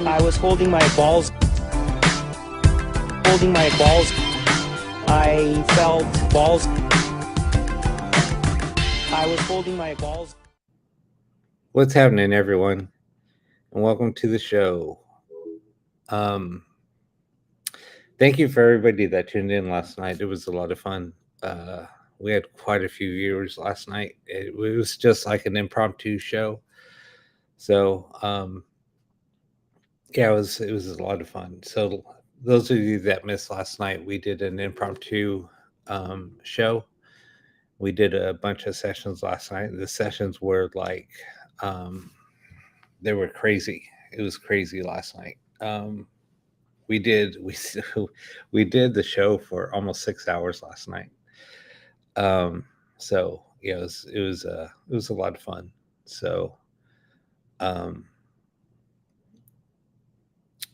and I was holding my balls. I felt balls. I was holding my balls. What's happening, everyone? And welcome to the show. Thank you for everybody that tuned in last night. It was a lot of fun. We had quite a few viewers last night. It was just like an impromptu show. So, yeah, it was a lot of fun. So, those of you that missed last night, we did an impromptu show. We did a bunch of sessions last night. The sessions were like, they were crazy. It was crazy last night. We did the show for almost 6 hours last night. So yeah, it was a lot of fun. So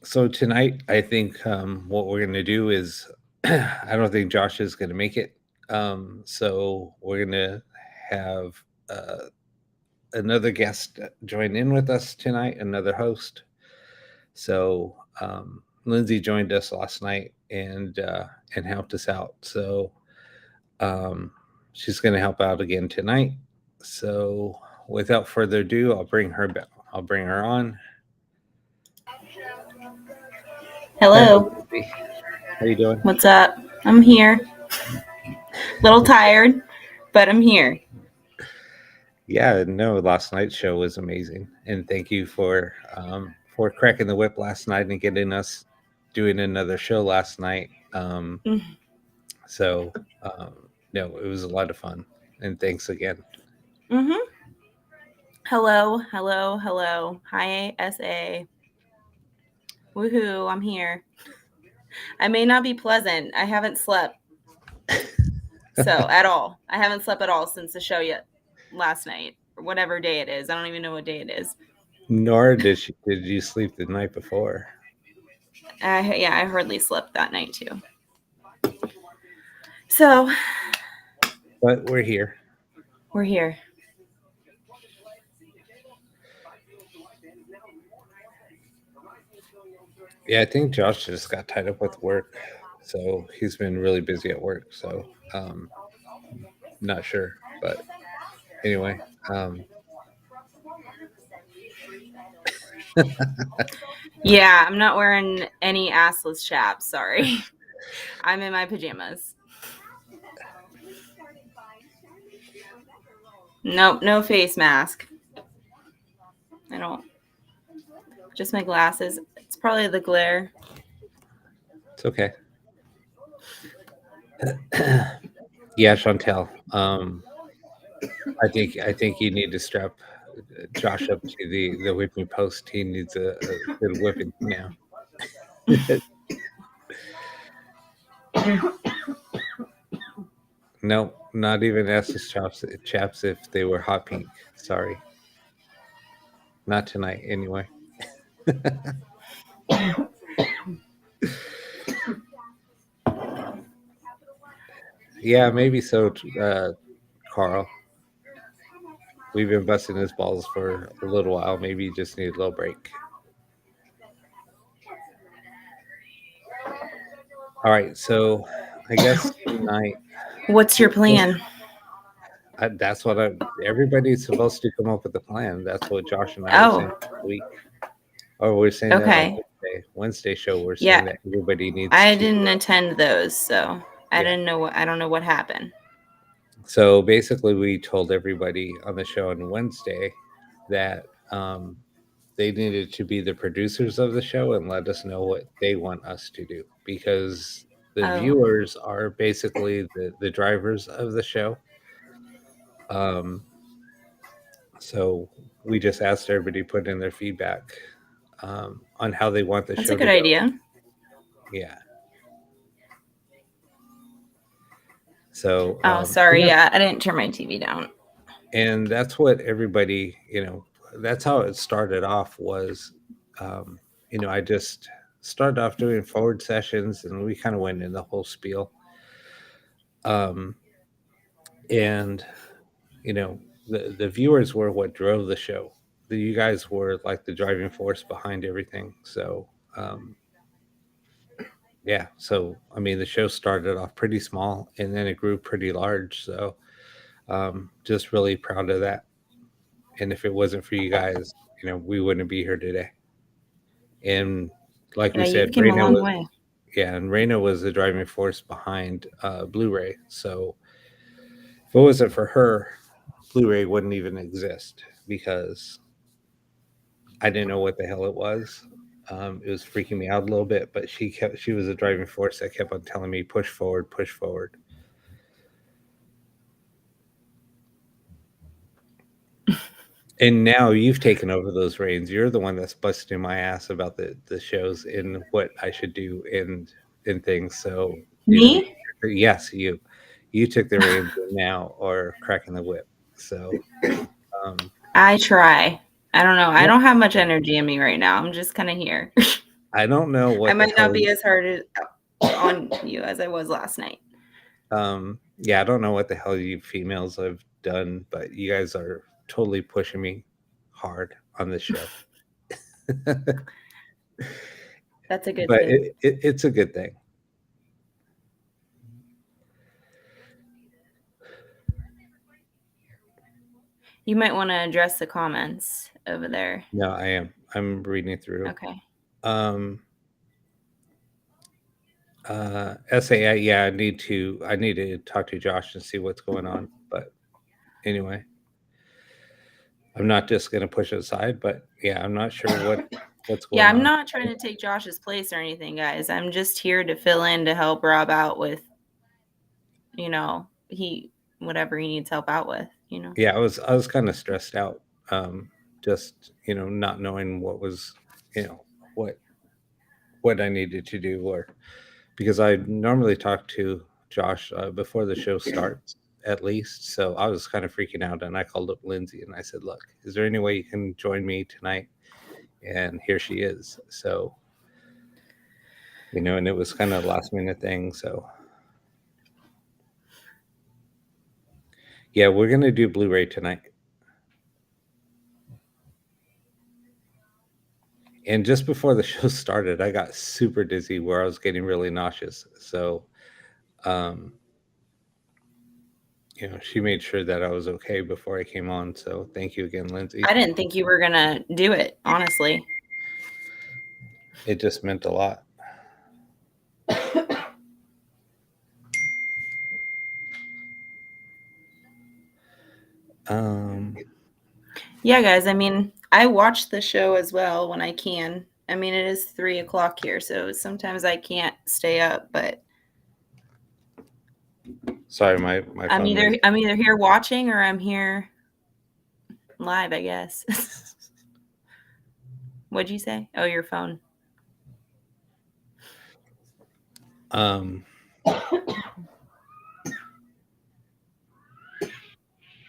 so tonight I think what we're gonna do is I don't think Josh is gonna make it. So we're gonna have another guest join in with us tonight, another host. So Lindsay joined us last night and helped us out. So she's going to help out again tonight. So without further ado, I'll bring her back. I'll bring her on. Hello. How you doing? What's up? I'm here. A little tired, but I'm here. Yeah, no, last night's show was amazing, and thank you for cracking the whip last night and getting us doing another show last night. So no, it was a lot of fun, and thanks again. Hello. Hi, SA. Woohoo, I'm here. I may not be pleasant. I haven't slept. At all. I haven't slept at all since the show yet last night, or whatever day it is. I don't even know what day it is. Nor did you sleep the night before. I hardly slept that night too. So, but we're here. We're here. Yeah, I think Josh just got tied up with work, so he's been really busy at work. So, not sure, but anyway. Yeah, I'm not wearing any assless chaps. Sorry. I'm in my pajamas. Nope, no face mask. I don't. Just my glasses. It's probably the glare. It's okay. Yeah, Chantel. I think you need to strap Josh up to the whipping post. He needs a good whipping now. No, not even S's chaps if they were hot pink. Sorry. Not tonight, anyway. Yeah, maybe so, Carl. We've been busting his balls for a little while. Maybe you just need a little break. All right, so I guess tonight. What's your plan? That's what everybody's supposed to come up with a plan. That's what Josh and I were saying this week. Or we're saying that on Wednesday show. We're saying that everybody needs. I didn't attend those, so I don't know what happened. So basically, we told everybody on the show on Wednesday that they needed to be the producers of the show and let us know what they want us to do, because the viewers are basically the drivers of the show. So we just asked everybody to put in their feedback on how they want the show to go. That's a good idea. Yeah. So. Sorry. Yeah, I didn't turn my TV down. And that's what everybody, that's how it started off was, I just started off doing forward sessions and we kind of went in the whole spiel. And, the viewers were what drove the show. you guys were like the driving force behind everything. So yeah, so I mean, the show started off pretty small and then it grew pretty large. So just really proud of that. And if it wasn't for you guys, we wouldn't be here today. And like Yeah, we said, you've came a long way. And Raina was the driving force behind Blu-ray. So if it wasn't for her, Blu-ray wouldn't even exist because I didn't know what the hell it was. It was freaking me out a little bit, but she was a driving force that kept on telling me push forward, push forward. And now you've taken over those reins. You're the one that's busting my ass about the shows and what I should do and things. So Me? yes, you took the reins now or cracking the whip. So I try. I don't know. I yeah. don't have much energy in me right now. I'm just kind of here. I don't know what I might the hell not be as hard on you as I was last night. yeah, I don't know what the hell you females have done, but you guys are totally pushing me hard on this show. That's a good But thing. it's a good thing. You might want to address the comments over there. No, I am. I'm reading through. Okay. SAI, yeah, I need to talk to Josh and see what's going on. But anyway, I'm not just gonna push it aside, but yeah, I'm not sure what's going Yeah, on. I'm not trying to take Josh's place or anything, guys. I'm just here to fill in to help Rob out with, whatever he needs help out with, Yeah, I was kind of stressed out. Just not knowing what was, what I needed to do, or because I normally talk to Josh before the show starts at least. So I was kind of freaking out, and I called up Lindsay and I said, "Look, is there any way you can join me tonight?" And here she is. So and it was kind of a last minute thing. So yeah, we're gonna do Blu-ray tonight. And just before the show started, I got super dizzy where I was getting really nauseous. So she made sure that I was okay before I came on. So thank you again, Lindsay. I didn't think you were going to do it, honestly. It just meant a lot. Yeah, guys. I mean, I watch the show as well when I can. I mean, it is 3:00 here, so sometimes I can't stay up, but Sorry, my I'm phone either here watching or I'm here live, I guess. What'd you say? Oh, your phone.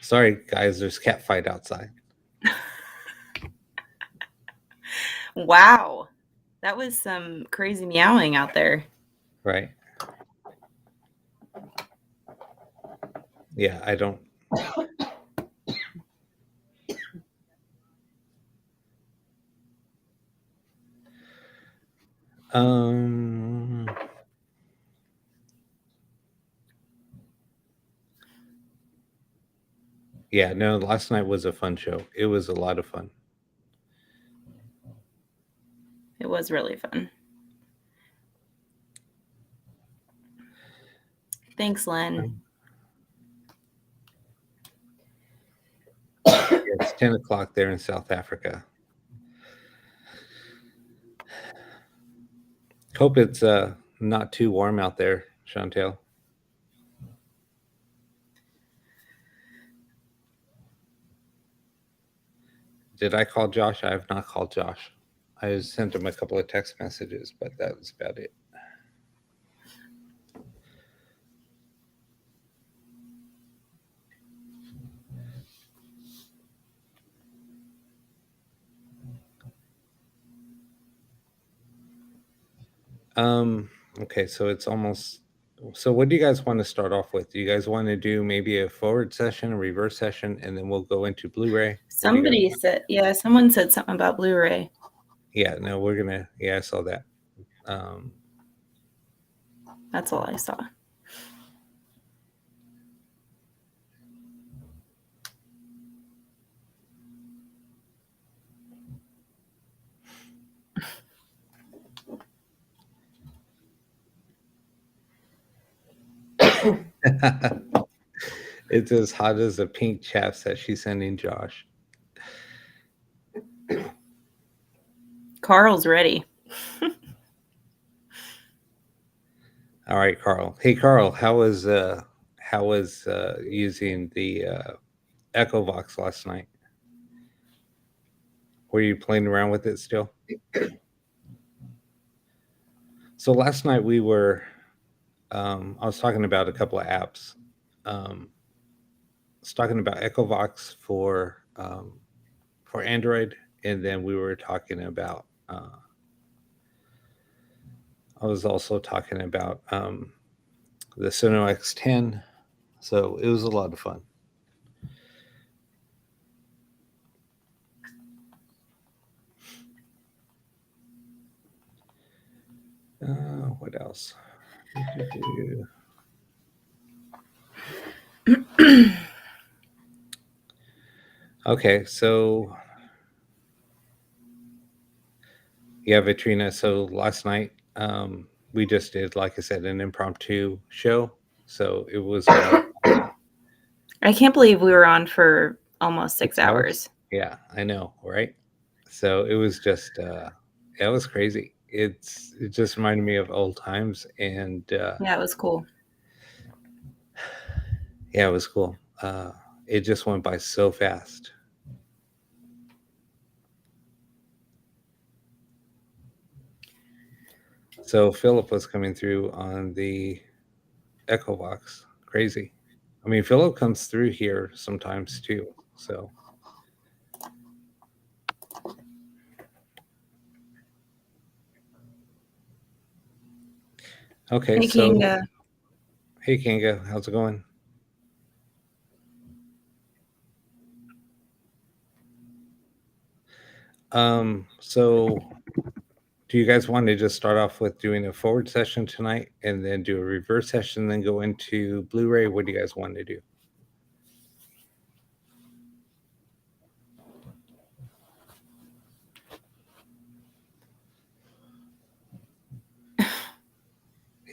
Sorry, guys. There's cat fight outside. Wow, that was some crazy meowing out there. Right. Yeah, I don't. Yeah, no, last night was a fun show. It was a lot of fun. It was really fun. Thanks, Len. It's 10 o'clock there in South Africa. Hope it's not too warm out there, Chantel. Did I call Josh? I have not called Josh. I sent him a couple of text messages, but that was about it. Okay, so it's almost So what do you guys want to start off with? Do you guys want to do maybe a forward session, a reverse session, and then we'll go into Blu-ray? Somebody said, yeah, someone said something about Blu-ray. Yeah, no, we're gonna. Yeah, I saw that. That's all I saw. It's as hot as the pink chaps that she's sending Josh. Carl's ready. All right, Carl. Hey, Carl, how was using the EchoVox last night? Were you playing around with it still? So last night we were, I was talking about a couple of apps. I was talking about EchoVox for Android, and then we were talking about. I was also talking about the Sono X10, so it was a lot of fun. What else? Okay, so yeah, Vitrina. So last night we just did, like I said, an impromptu show. So it was. I can't believe we were on for almost 6 hours. Yeah, I know, right? So it was just, it was crazy. It just reminded me of old times, and yeah, it was cool. Yeah, it was cool. It just went by so fast. So Philip was coming through on the EchoVox. Crazy. I mean, Philip comes through here sometimes too. So. Okay, hey, so. Kinga. Hey, Kinga, how's it going? So do you guys want to just start off with doing a forward session tonight and then do a reverse session, then go into Blu-ray? What do you guys want to do?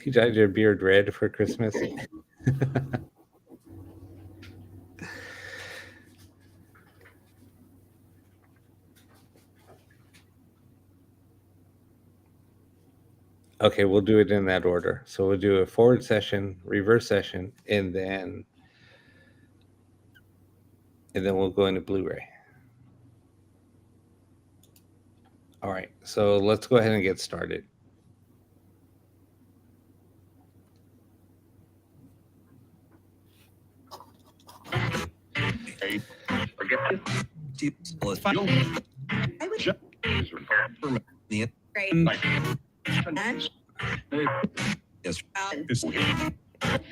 You dyed your beard red for Christmas? Okay, we'll do it in that order. So we'll do a forward session, reverse session, and then we'll go into Blu-ray. All right, so let's go ahead and get started.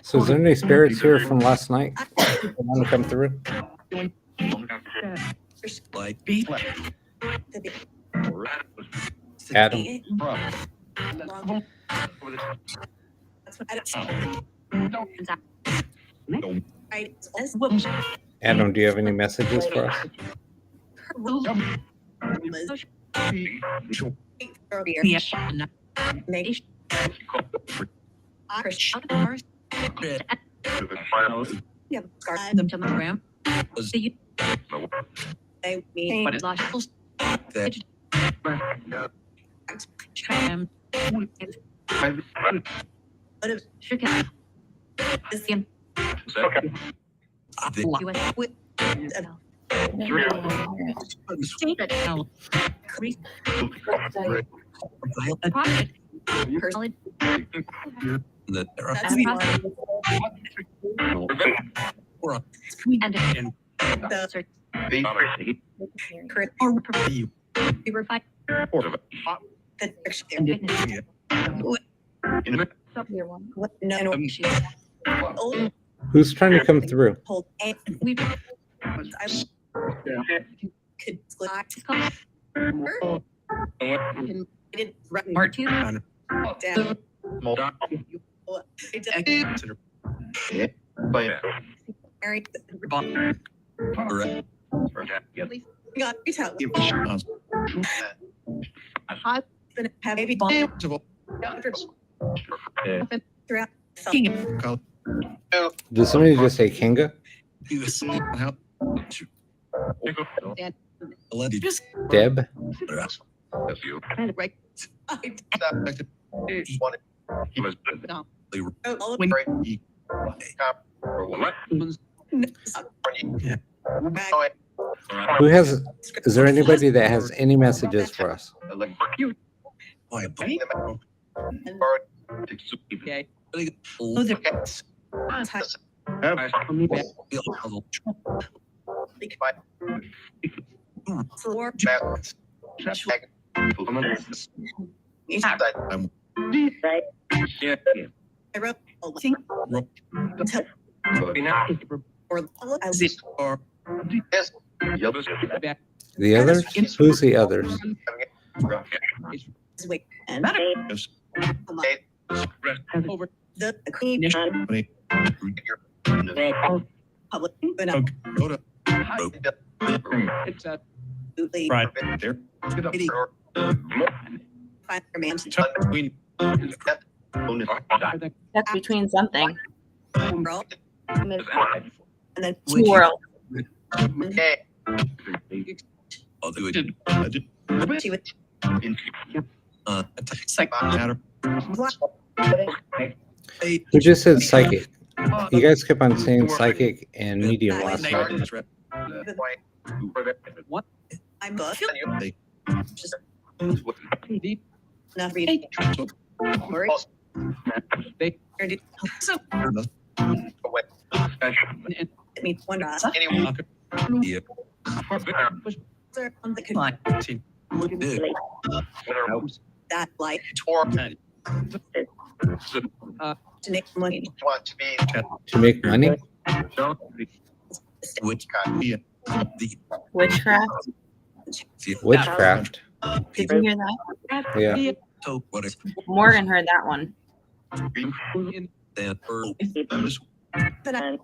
So is there any spirits here from last night that want to come through? Adam. Adam, do you have any messages for us? You're one. No. Who's trying to come through? Hold A. We could Martin. Eric. Got retail. Hot. Have baby throughout. Did somebody just say Kinga? Deb? Who has? Is there anybody that has any messages for us? I wrote The others? Who's the others? Over the queen public Right there. That's between something. and then Two worlds. she would Who just said psychic? You guys kept on saying psychic and medium last night. I'm just not reading. So it means one on the could that like to make money. To make money? Witchcraft. Witchcraft. Did you hear that? Yeah. Morgan heard that one. But I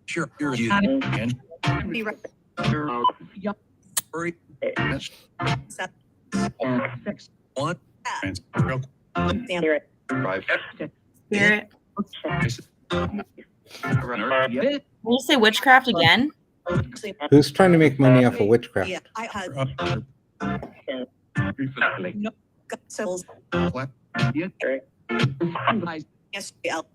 Sure. be right. Spirit. Can you say witchcraft again? Who's trying to make money off of witchcraft? Yeah, I had souls. Yes, I'll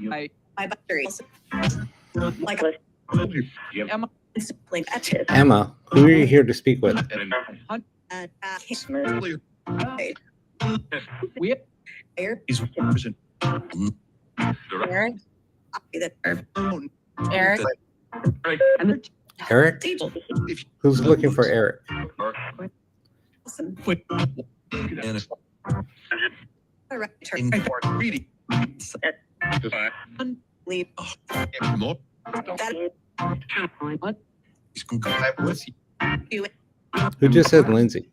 my my battery. Like Emma, who are you here to speak with? He's Eric? Eric? Eric? Who's looking for Eric? Leave. Who just said Lindsay?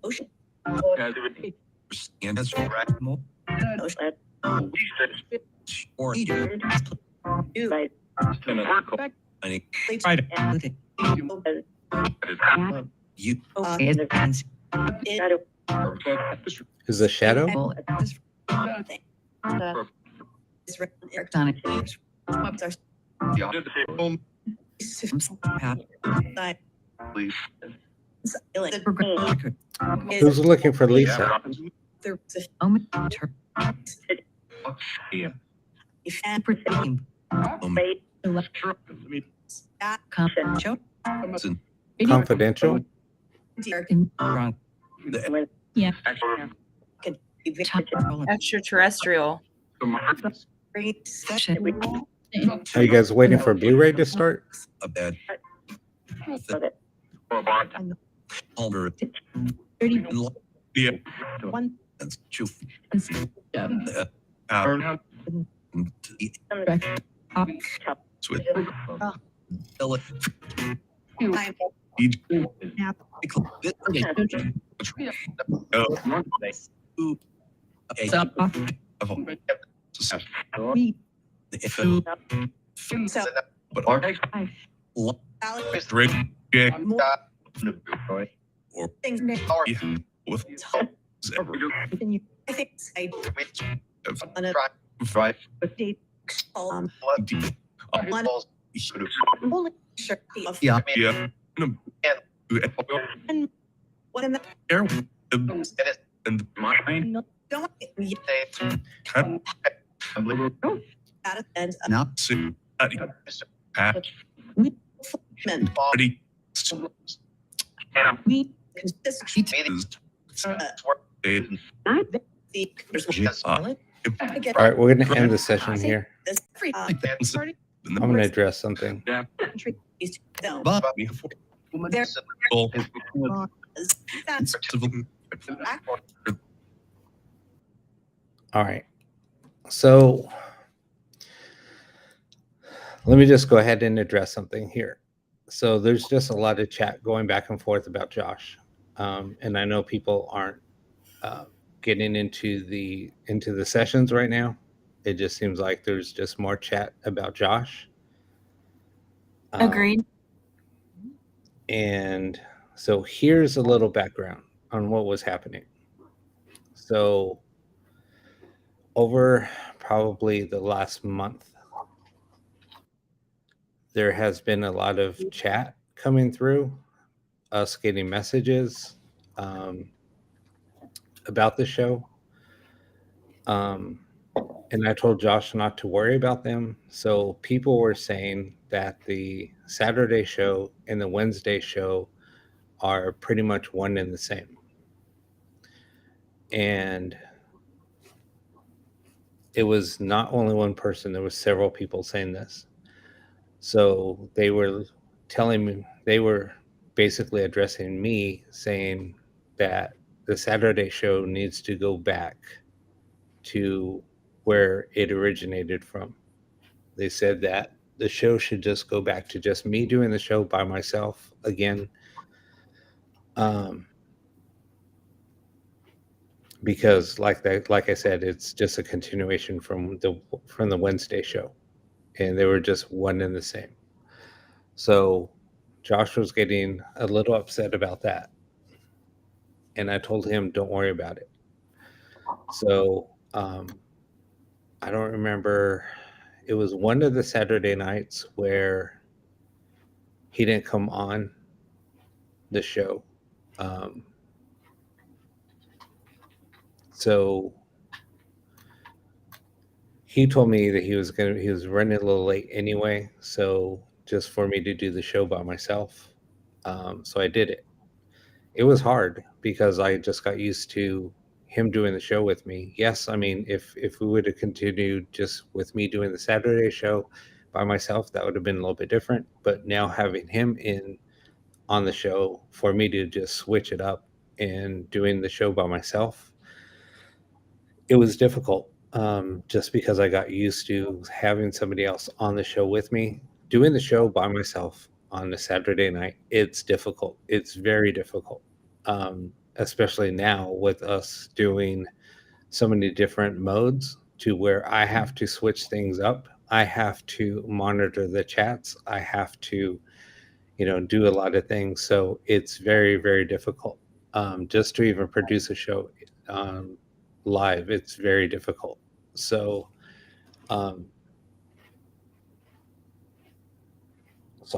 Ocean. Is the shadow? Who's looking for Lisa? Confidential? Could be very Extraterrestrial. great session. Are you guys waiting for Blu-ray to start? A bad Palmer. Yeah. One That's true. Sweet. time. Nap. So But our Alex, three more or things with than you. I think I on a date. One only sure of yeah. and what in the Air and mine don't can out of bed not soon. Pat men. ready. We consist the All right, we're going to end the session here. this free party I'm going to address something. country is no. But There well, was that's All right. So let me just go ahead and address something here. So there's just a lot of chat going back and forth about Josh. And I know people aren't getting into the sessions right now. It just seems like there's just more chat about Josh. Agreed. And so here's a little background on what was happening. So over probably the last month, there has been a lot of chat coming through, us getting messages about the show. And I told Josh not to worry about them. So people were saying that the Saturday show and the Wednesday show are pretty much one and the same. And it was not only one person, there was several people saying this. So they were telling me, they were basically addressing me, saying that the Saturday show needs to go back to where it originated from. They said that the show should just go back to just me doing the show by myself again. Because like I said, it's just a continuation from the Wednesday show, and they were just one and the same. So Josh was getting a little upset about that, and I told him, don't worry about it. So I don't remember, it was one of the Saturday nights where he didn't come on the show. So he told me that he was running a little late anyway, so just for me to do the show by myself. So I did it. It was hard because I just got used to him doing the show with me. Yes, I mean, if we would have continued just with me doing the Saturday show by myself, that would have been a little bit different. But now having him in on the show, for me to just switch it up and doing the show by myself, it was difficult. Just because I got used to having somebody else on the show with me. Doing the show by myself on a Saturday night, it's difficult. It's very difficult. Especially now with us doing so many different modes, to where I have to switch things up. I have to monitor the chats. I have to, do a lot of things. So it's very, very difficult. Just to even produce a show live, it's very difficult. So, so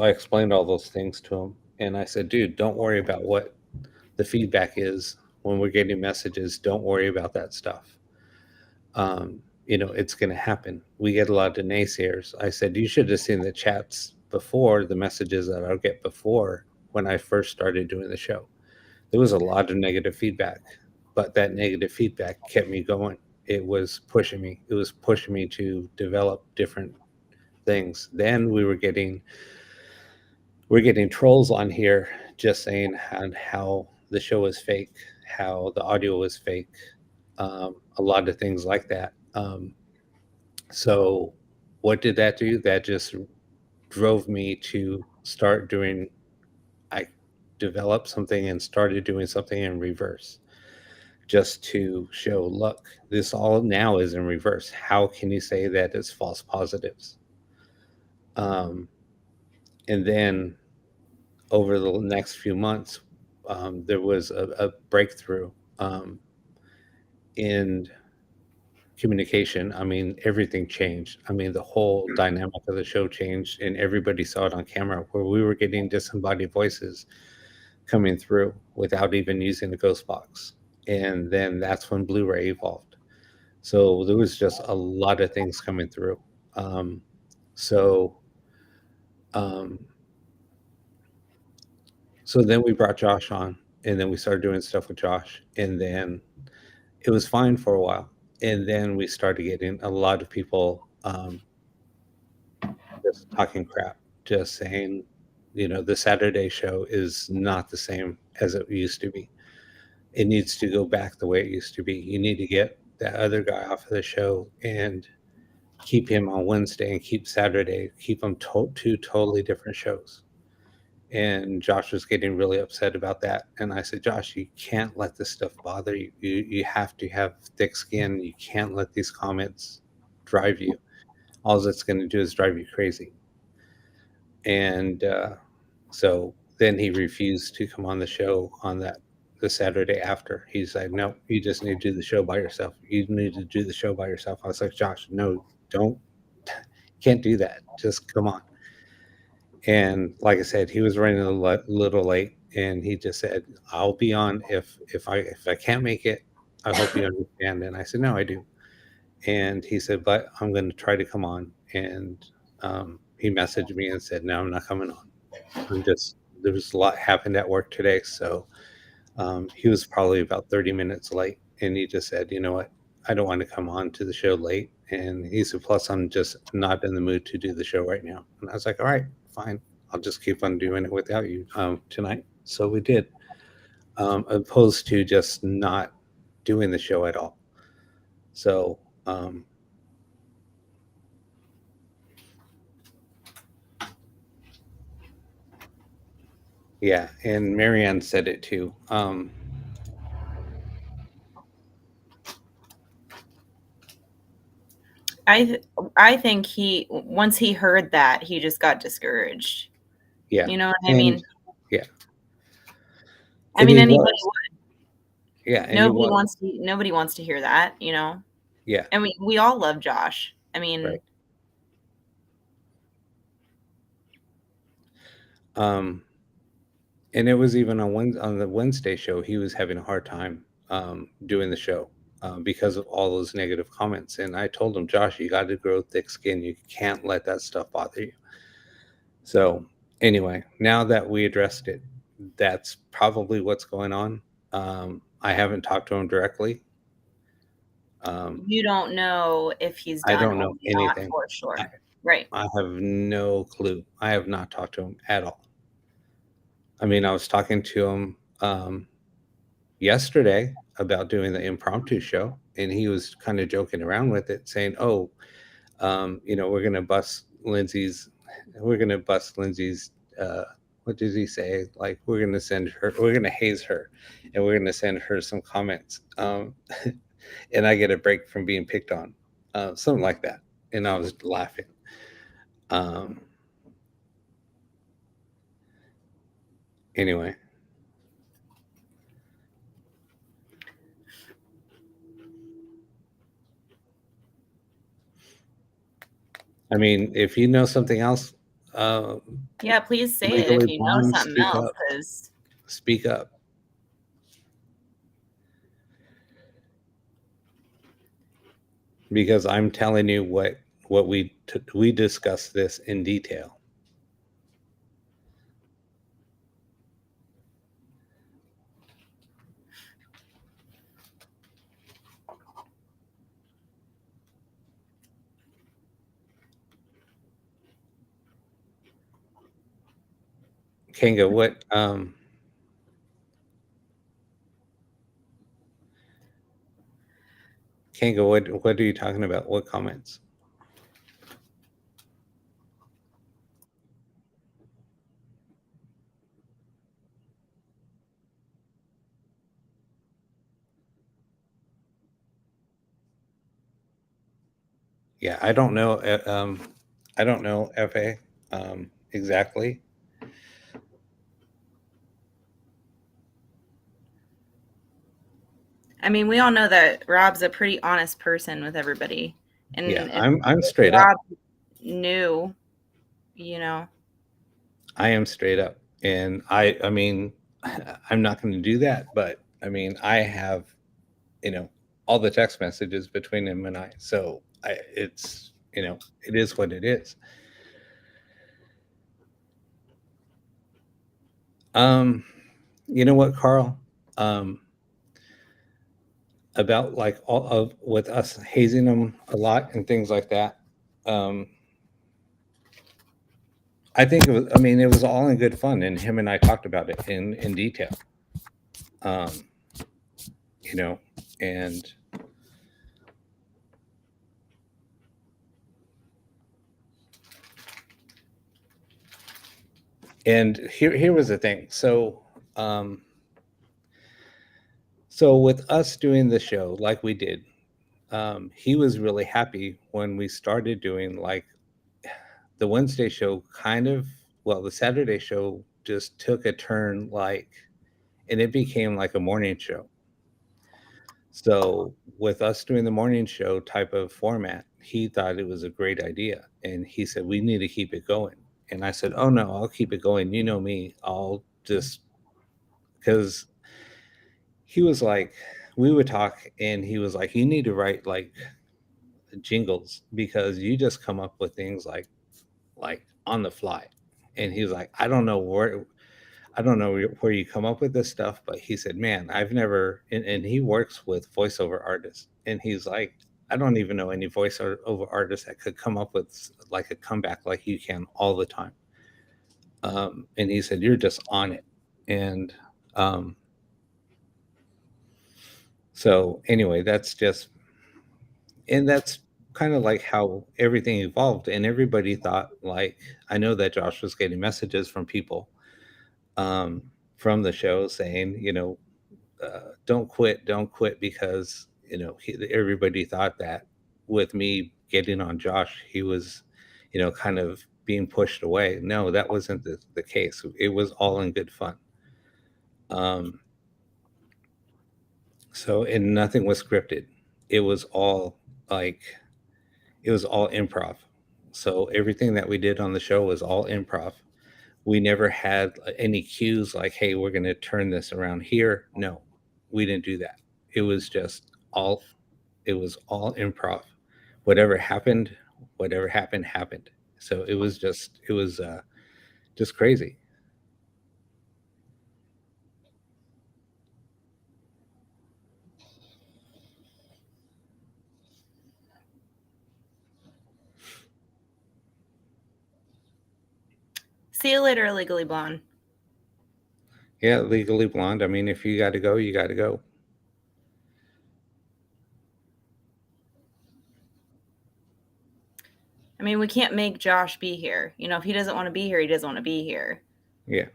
I explained all those things to him, and I said, dude, don't worry about what the feedback is when we're getting messages. Don't worry about that stuff. It's going to happen. We get a lot of naysayers. I said, you should have seen the chats before, the messages that I'll get before when I first started doing the show. There was a lot of negative feedback. but that negative feedback kept me going. It was pushing me. It was pushing me to develop different things. Then we're getting trolls on here just saying how the show was fake, how the audio was fake, a lot of things like that. So what did that do? That just drove me to start doing. I developed something and started doing something in reverse, just to show, look, this all now is in reverse. How can you say that it's false positives? And then over the next few months, there was a breakthrough in communication. I mean, everything changed. I mean, the whole dynamic of the show changed, and everybody saw it on camera where we were getting disembodied voices coming through without even using the ghost box. And then that's when Blu-ray evolved. So there was just a lot of things coming through. Um, so um, so then we brought Josh on, and then we started doing stuff with Josh, and then it was fine for a while. And then we started getting a lot of people just talking crap, just saying, the Saturday show is not the same as it used to be. It needs to go back the way it used to be. You need to get that other guy off of the show and keep him on Wednesday and keep Saturday, keep them two totally different shows. And Josh was getting really upset about that. And I said, Josh, you can't let this stuff bother you. You have to have thick skin. You can't let these comments drive you. All it's going to do is drive you crazy. And so then he refused to come on the show on the Saturday after. He's like, no, you just need to do the show by yourself. You need to do the show by yourself. I was like, Josh, no, don't, can't do that. Just come on. And like I said, he was running a little late, and he just said, I'll be on if I can't make it. I hope you understand. And I said, no, I do. And he said, but I'm going to try to come on. And he messaged me and said, no, I'm not coming on. There was a lot happened at work today. So he was probably about 30 minutes late. And he just said, you know what? I don't want to come on to the show late. And he said, plus, I'm just not in the mood to do the show right now. And I was like, all right, fine. I'll just keep on doing it without you tonight. So we did, opposed to just not doing the show at all. So, yeah, and Marianne said it too. I think once he heard that, he just got discouraged. Yeah. You know what I mean? Yeah. I mean, anybody would. Yeah. And nobody wants to hear that, Yeah. And we all love Josh. I mean, right. And it was even on the Wednesday show, he was having a hard time doing the show because of all those negative comments. And I told him, Josh, you got to grow thick skin. You can't let that stuff bother you. So anyway, now that we addressed it, that's probably what's going on. I haven't talked to him directly. You don't know if he's done I don't know anything for sure. Right. I have no clue. I have not talked to him at all. I mean, I was talking to him yesterday about doing the impromptu show, and he was kind of joking around with it, saying, "Oh, we're gonna bust Lindsay's. We're gonna bust Lindsay's. What did he say? Like, we're gonna haze her, and we're gonna send her some comments, and I get a break from being picked on, something like that." And I was laughing. Anyway. I mean, if you know something else, yeah, please say it if you know something else. Because speak up. Because I'm telling you what we discussed this in detail. Kanga, what what are you talking about? What comments? Yeah, I don't know. I don't know, Fa, exactly. I mean, we all know that Rob's a pretty honest person with everybody, and Yeah, if I'm straight up. Rob knew, you know, I am straight up, and I mean, I'm not going to do that, but I mean, I have, you know, all the text messages between him and I, so it's, you know, it is what it is. You know what, Carl? About like all of with us hazing them a lot and things like that. I think it was. I mean, it was all in good fun, and him and I talked about it in detail. Um, you know, and here was the thing. So with us doing the show like we did, he was really happy when we started doing like the Wednesday show. Kind of, well, the Saturday show just took a turn, like, and it became like a morning show. So with us doing the morning show type of format, he thought it was a great idea, and he said we need to keep it going. And I said, "Oh no, I'll keep it going. You know me. I'll just," because he was like, we would talk, and he was like, "You need to write like jingles because you just come up with things like on the fly." And he was like, I don't know where you come up with this stuff, but he said, "Man, I've never," and he works with voiceover artists, and he's like, "I don't even know any voiceover artists that could come up with like a comeback like you can all the time." And he said, "You're just on it." And um, so anyway, that's kind of like how everything evolved, and everybody thought, like, I know that Josh was getting messages from people um, from the show saying, don't quit, because everybody thought that with me getting on Josh, he was, kind of being pushed away. No, that wasn't the case. It was all in good fun. Um, and nothing was scripted. It was all like, it was all improv. So everything that we did on the show was all improv. We never had any cues like, hey, we're going to turn this around here. No, we didn't do that. It was just all, it was all improv. Whatever happened, happened. So it was just crazy. see you later, Legally Blonde. Yeah, Legally Blonde. I mean, if you got to go, you got to go. I mean, we can't make Josh be here. You know, if he doesn't want to be here, he doesn't want to be here. Yeah.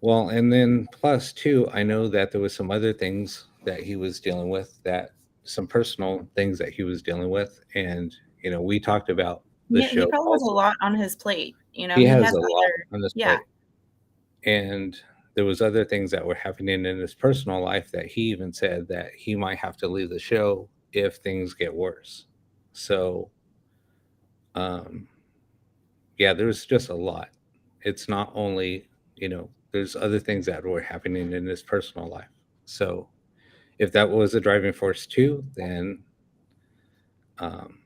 Well, and then plus too, I know that there was some other things that he was dealing with, that some personal things that he was dealing with, and we talked about the He show probably has a also. lot on his plate. You know, He he has has a lot other, on his yeah. plate, and there was other things that were happening in his personal life that he even said that he might have to leave the show if things get worse. So, um, yeah, there's just a lot. It's not only, there's other things that were happening in his personal life. So, if that was a driving force too, then um,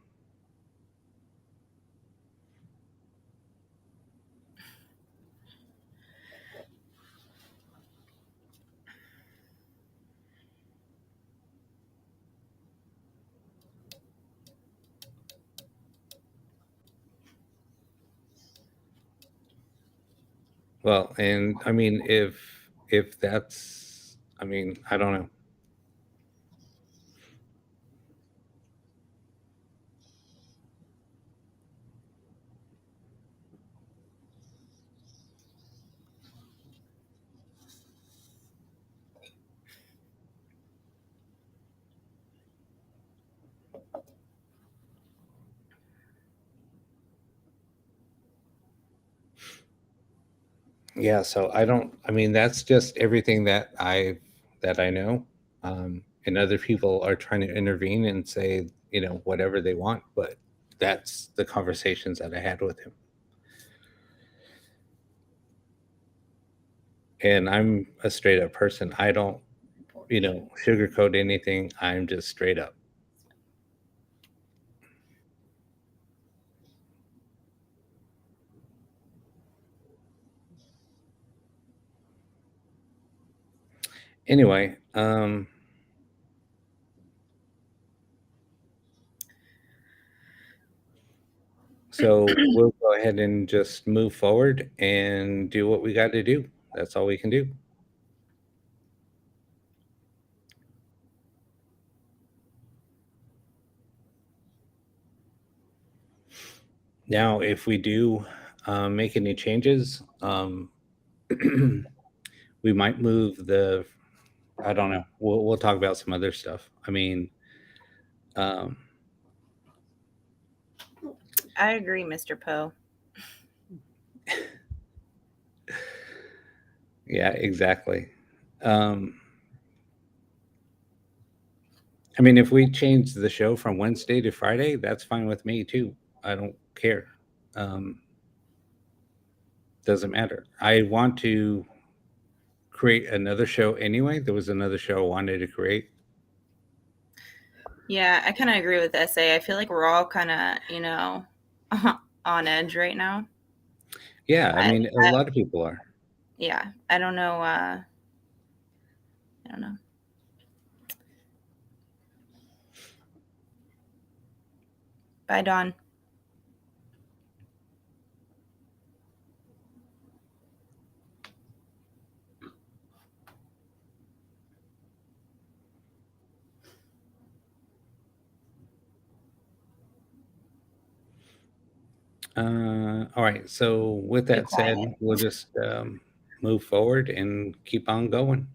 Well, and I mean, if that's, I mean, I don't know. Yeah, so I don't. I mean, that's just everything that I know. And other people are trying to intervene and say, whatever they want, but that's the conversations that I had with him. And I'm a straight up person. I don't, sugarcoat anything. I'm just straight up. Anyway, so we'll go ahead and just move forward and do what we got to do. That's all we can do. Now, if we do make any changes, we might move the. I don't know. We'll talk about some other stuff. I mean, um, I agree, Mr. Poe. yeah, exactly. I mean, if we change the show from Wednesday to Friday, that's fine with me too. I don't care. Doesn't matter. I want to create another show anyway. There was another show I wanted to create. Yeah, I kind of agree with SA. I feel like we're all kind of, on edge right now. Yeah, I mean, a lot of people are. Yeah, I don't know. I don't know. Bye, Dawn. All right. So with that said, quiet. we'll just move forward and keep on going.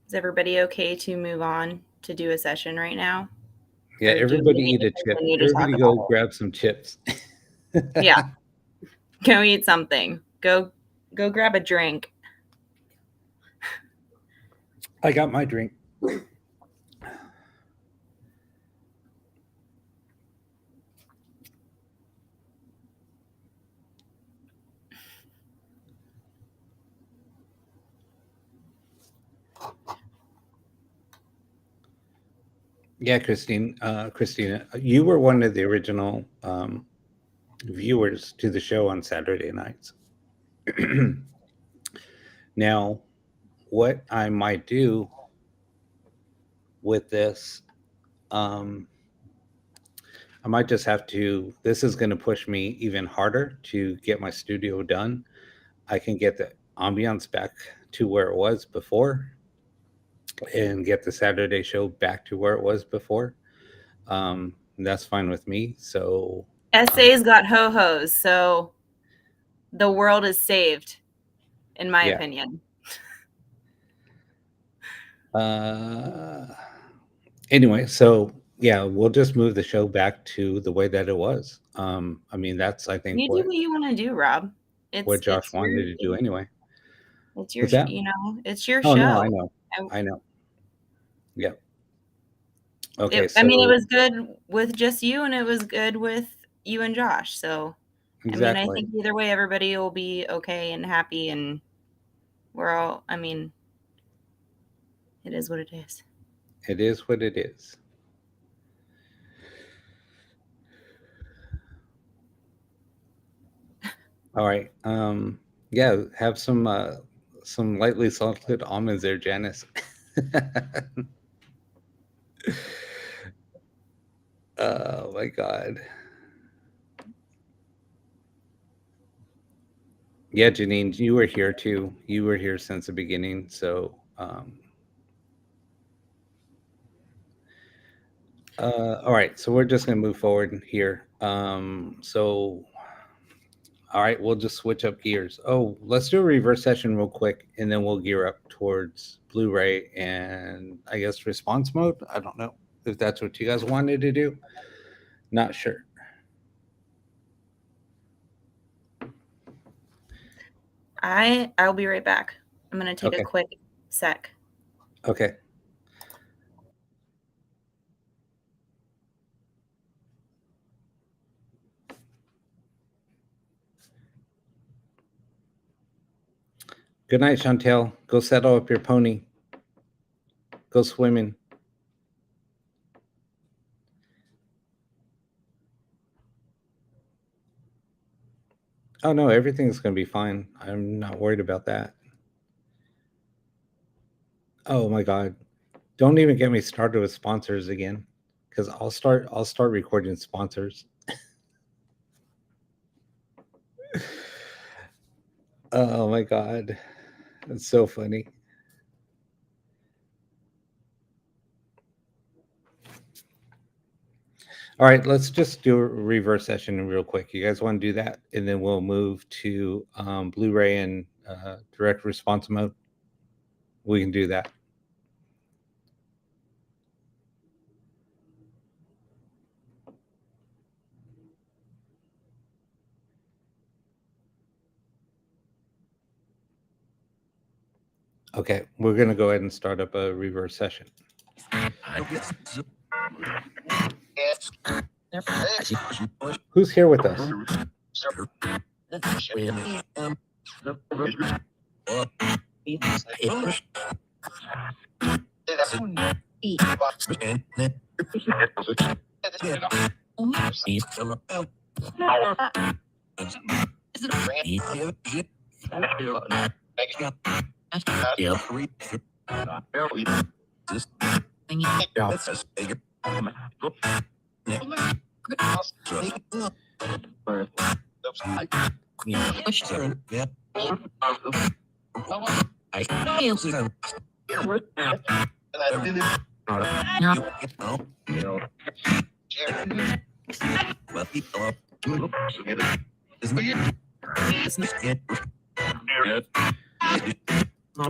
Is everybody okay to move on to do a session right now? Yeah, Or do you everybody need eat to a chip. continue to talk Everybody about go it? grab some chips. Yeah. Go eat something. Go grab a drink. I got my drink. Yeah, Christina, you were one of the original viewers to the show on Saturday nights. Now, what I might do with this, I might just have to. This is going to push me even harder to get my studio done. I can get the ambiance back to where it was before and get the Saturday show back to where it was before. That's fine with me. So SA's got ho-hos, so the world is saved, in my yeah. opinion. Anyway, so yeah, we'll just move the show back to the way that it was. I mean, that's I think You do what you want to do, Rob. what Josh It's wanted to do anyway. it's your What's that? it's your Oh show. no, I know. I know. Yep. Okay, I mean, it so was good with just you, and it was good with you and Josh. So, I mean, I exactly. think either way, everybody will be okay and happy, and we're all. I mean, it is what it is. It is what it is. All right. Yeah, have some lightly salted almonds there, Janice. Oh my God. Yeah, Janine, you were here too. You were here since the beginning. So, all right. So we're just going to move forward here. All right, we'll just switch up gears. Oh, let's do a reverse session real quick, and then we'll gear up towards Blu-ray and I guess response mode. I don't know if that's what you guys wanted to do. Not sure. I'll be right back. I'm gonna take Okay. a quick sec. Okay. Good night, Chantel. Go settle up your pony. Go swimming. Oh no, everything's going to be fine. I'm not worried about that. Oh my God. Don't even get me started with sponsors again, because I'll start recording sponsors. Oh my God. That's so funny. All right, let's just do a reverse session real quick. You guys want to do that? And then we'll move to Blu-ray and direct response mode. We can do that. Okay, we're going to go ahead and start up a reverse session. Who's here with us?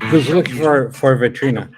Who's looking for Vitrina?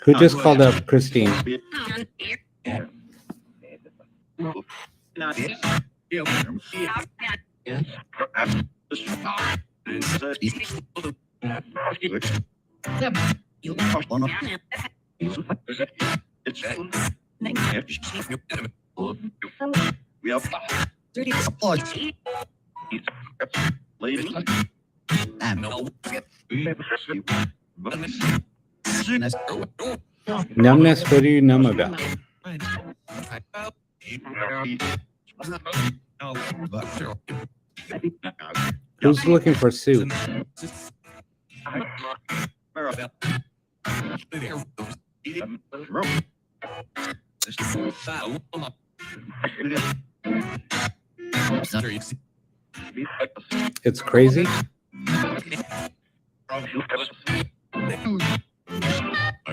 Who just called up Christine? Numbness, what do you numb about? Who's looking for Sue? It's crazy.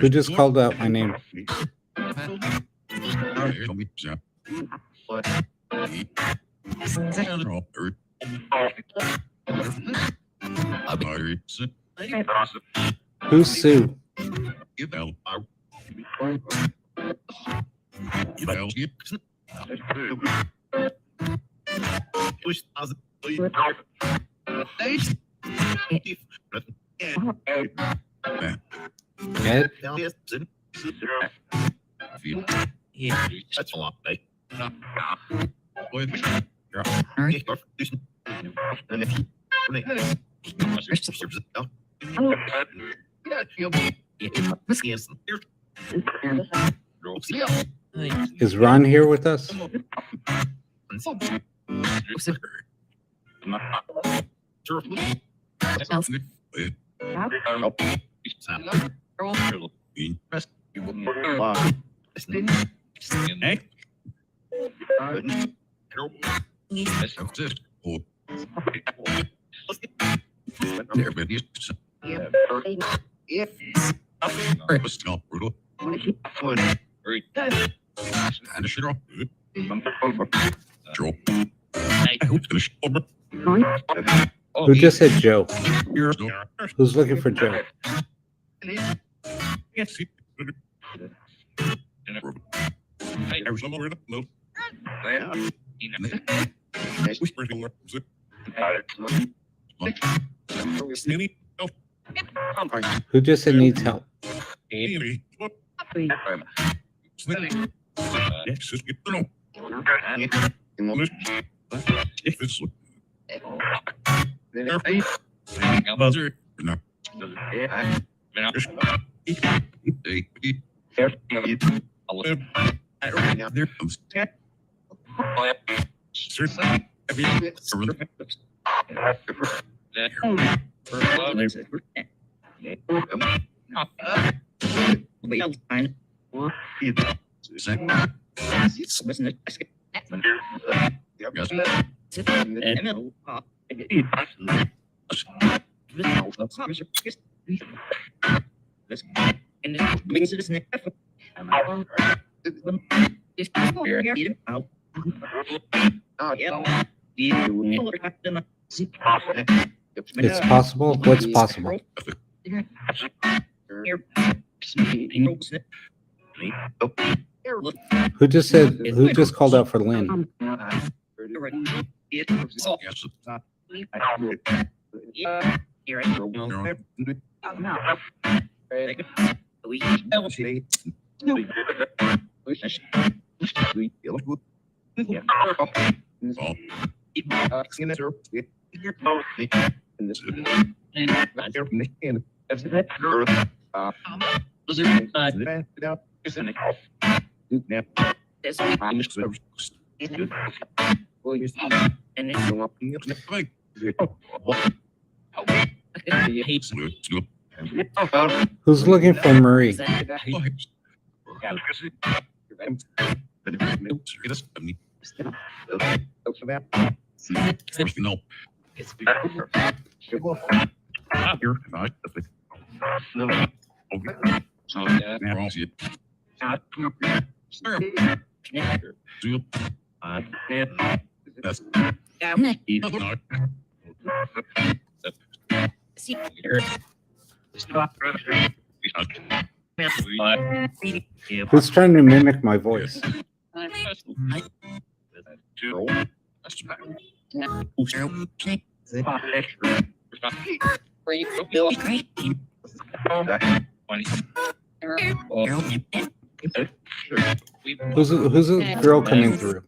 Who just called out my name? Who's Sue? Ed? That's a lot. Is Ron here with us? Who just said Joe? Who's looking for Joe? Who just said needs help? It's possible? What's possible? Who just called out for Lynn? Who's looking for Marie? Who's trying to mimic my voice? Who's a girl coming through?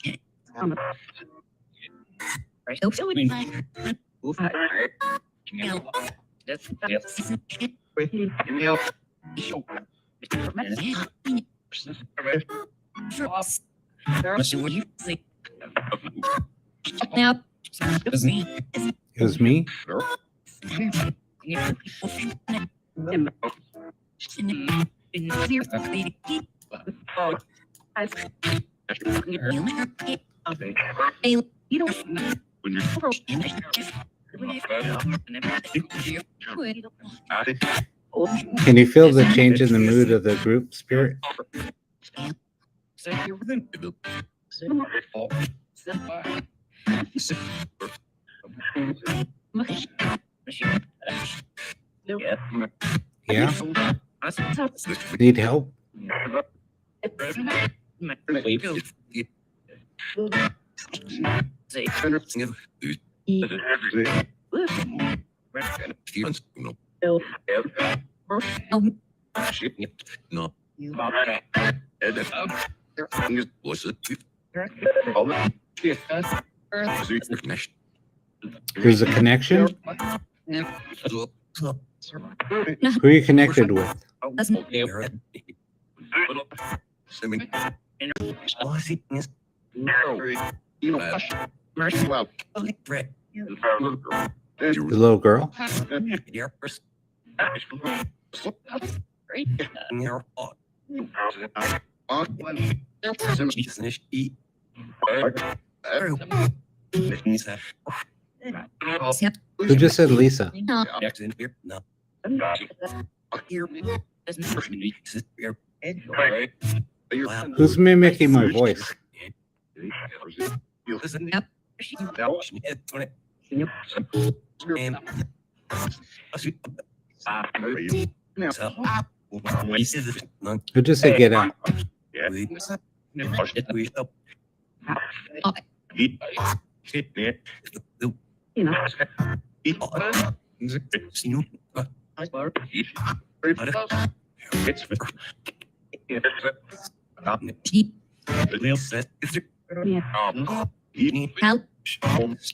It was me? Can you feel the change in the mood of the group spirit? Yeah? Need help? No. There's a connection? Who are you connected with? The little girl? Who just said Lisa? Who's mimicking my voice? Who just said get out?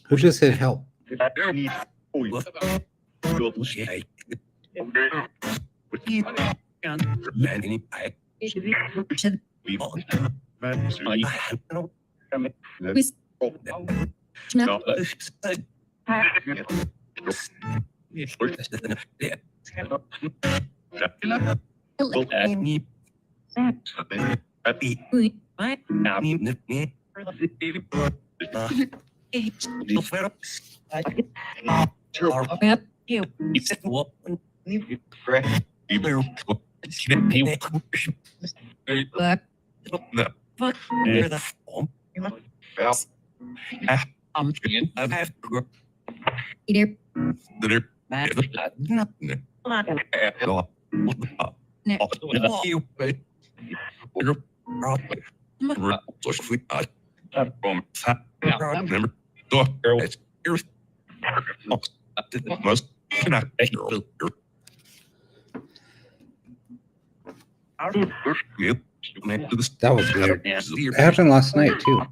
Who just said help? That was weird. It happened last night too.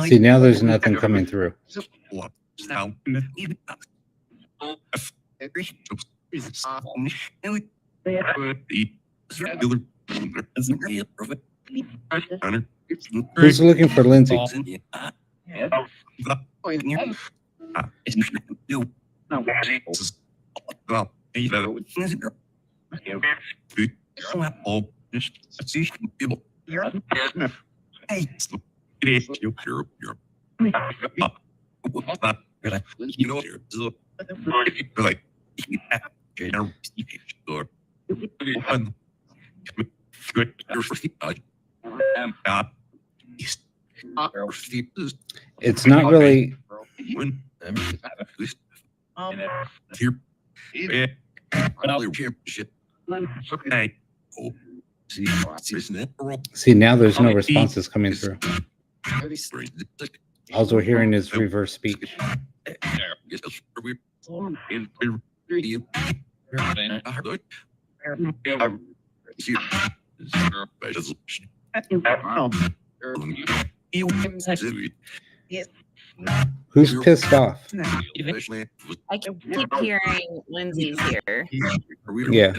See, now there's nothing coming through. Who's looking for Lindsay? It's not really. See, now there's no responses coming through. All we're hearing is reverse speech. Who's pissed off? I keep hearing Lindsay's here. Yeah.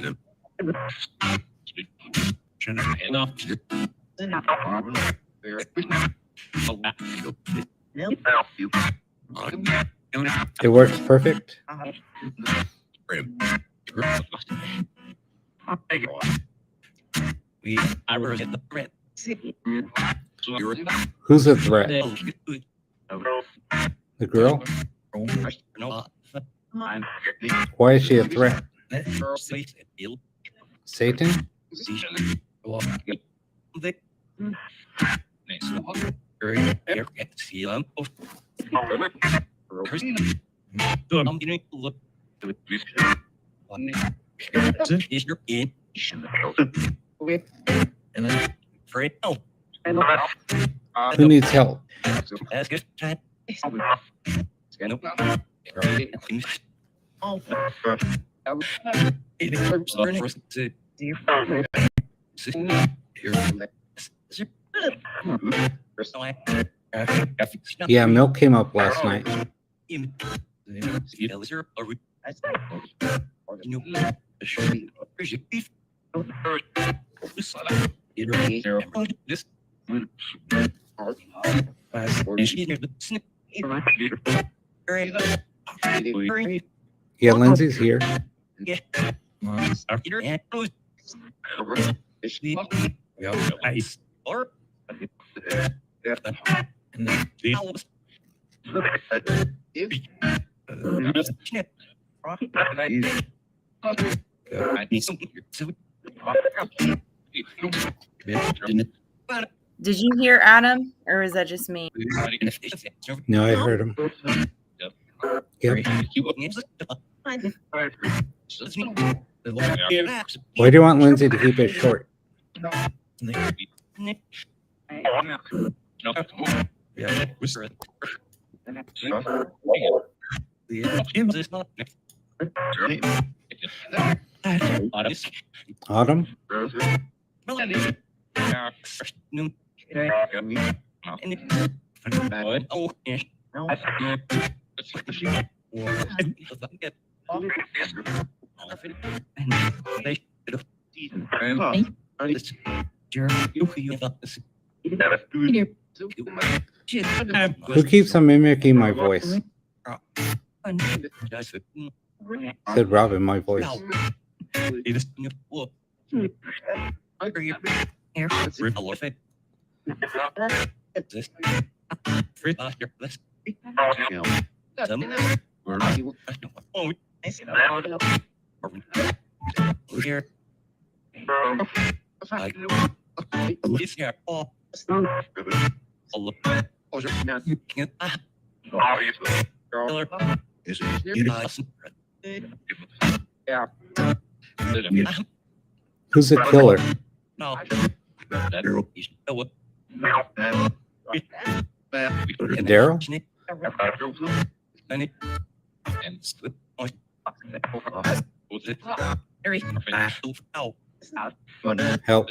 It works perfect. Who's a threat? The girl? Why is she a threat? Satan? Who needs help? Yeah, milk came up last night. Yeah, Lindsay's here. Did you hear Adam, or was that just me? No, I heard him. Yep. Why do you want Lindsay to keep it short? Autumn? Who keeps on mimicking my voice? Said Robin, my voice. Who's a killer? Daryl? Help.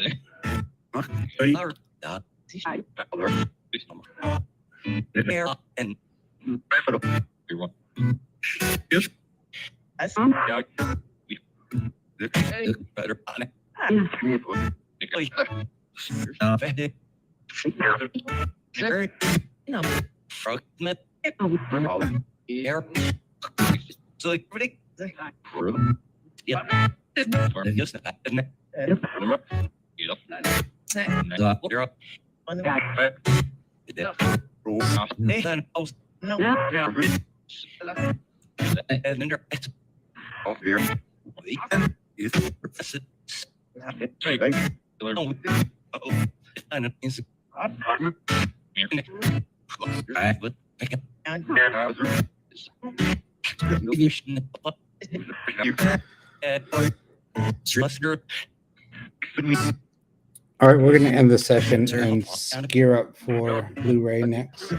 All right, we're going to end the session and gear up for Blu-ray next.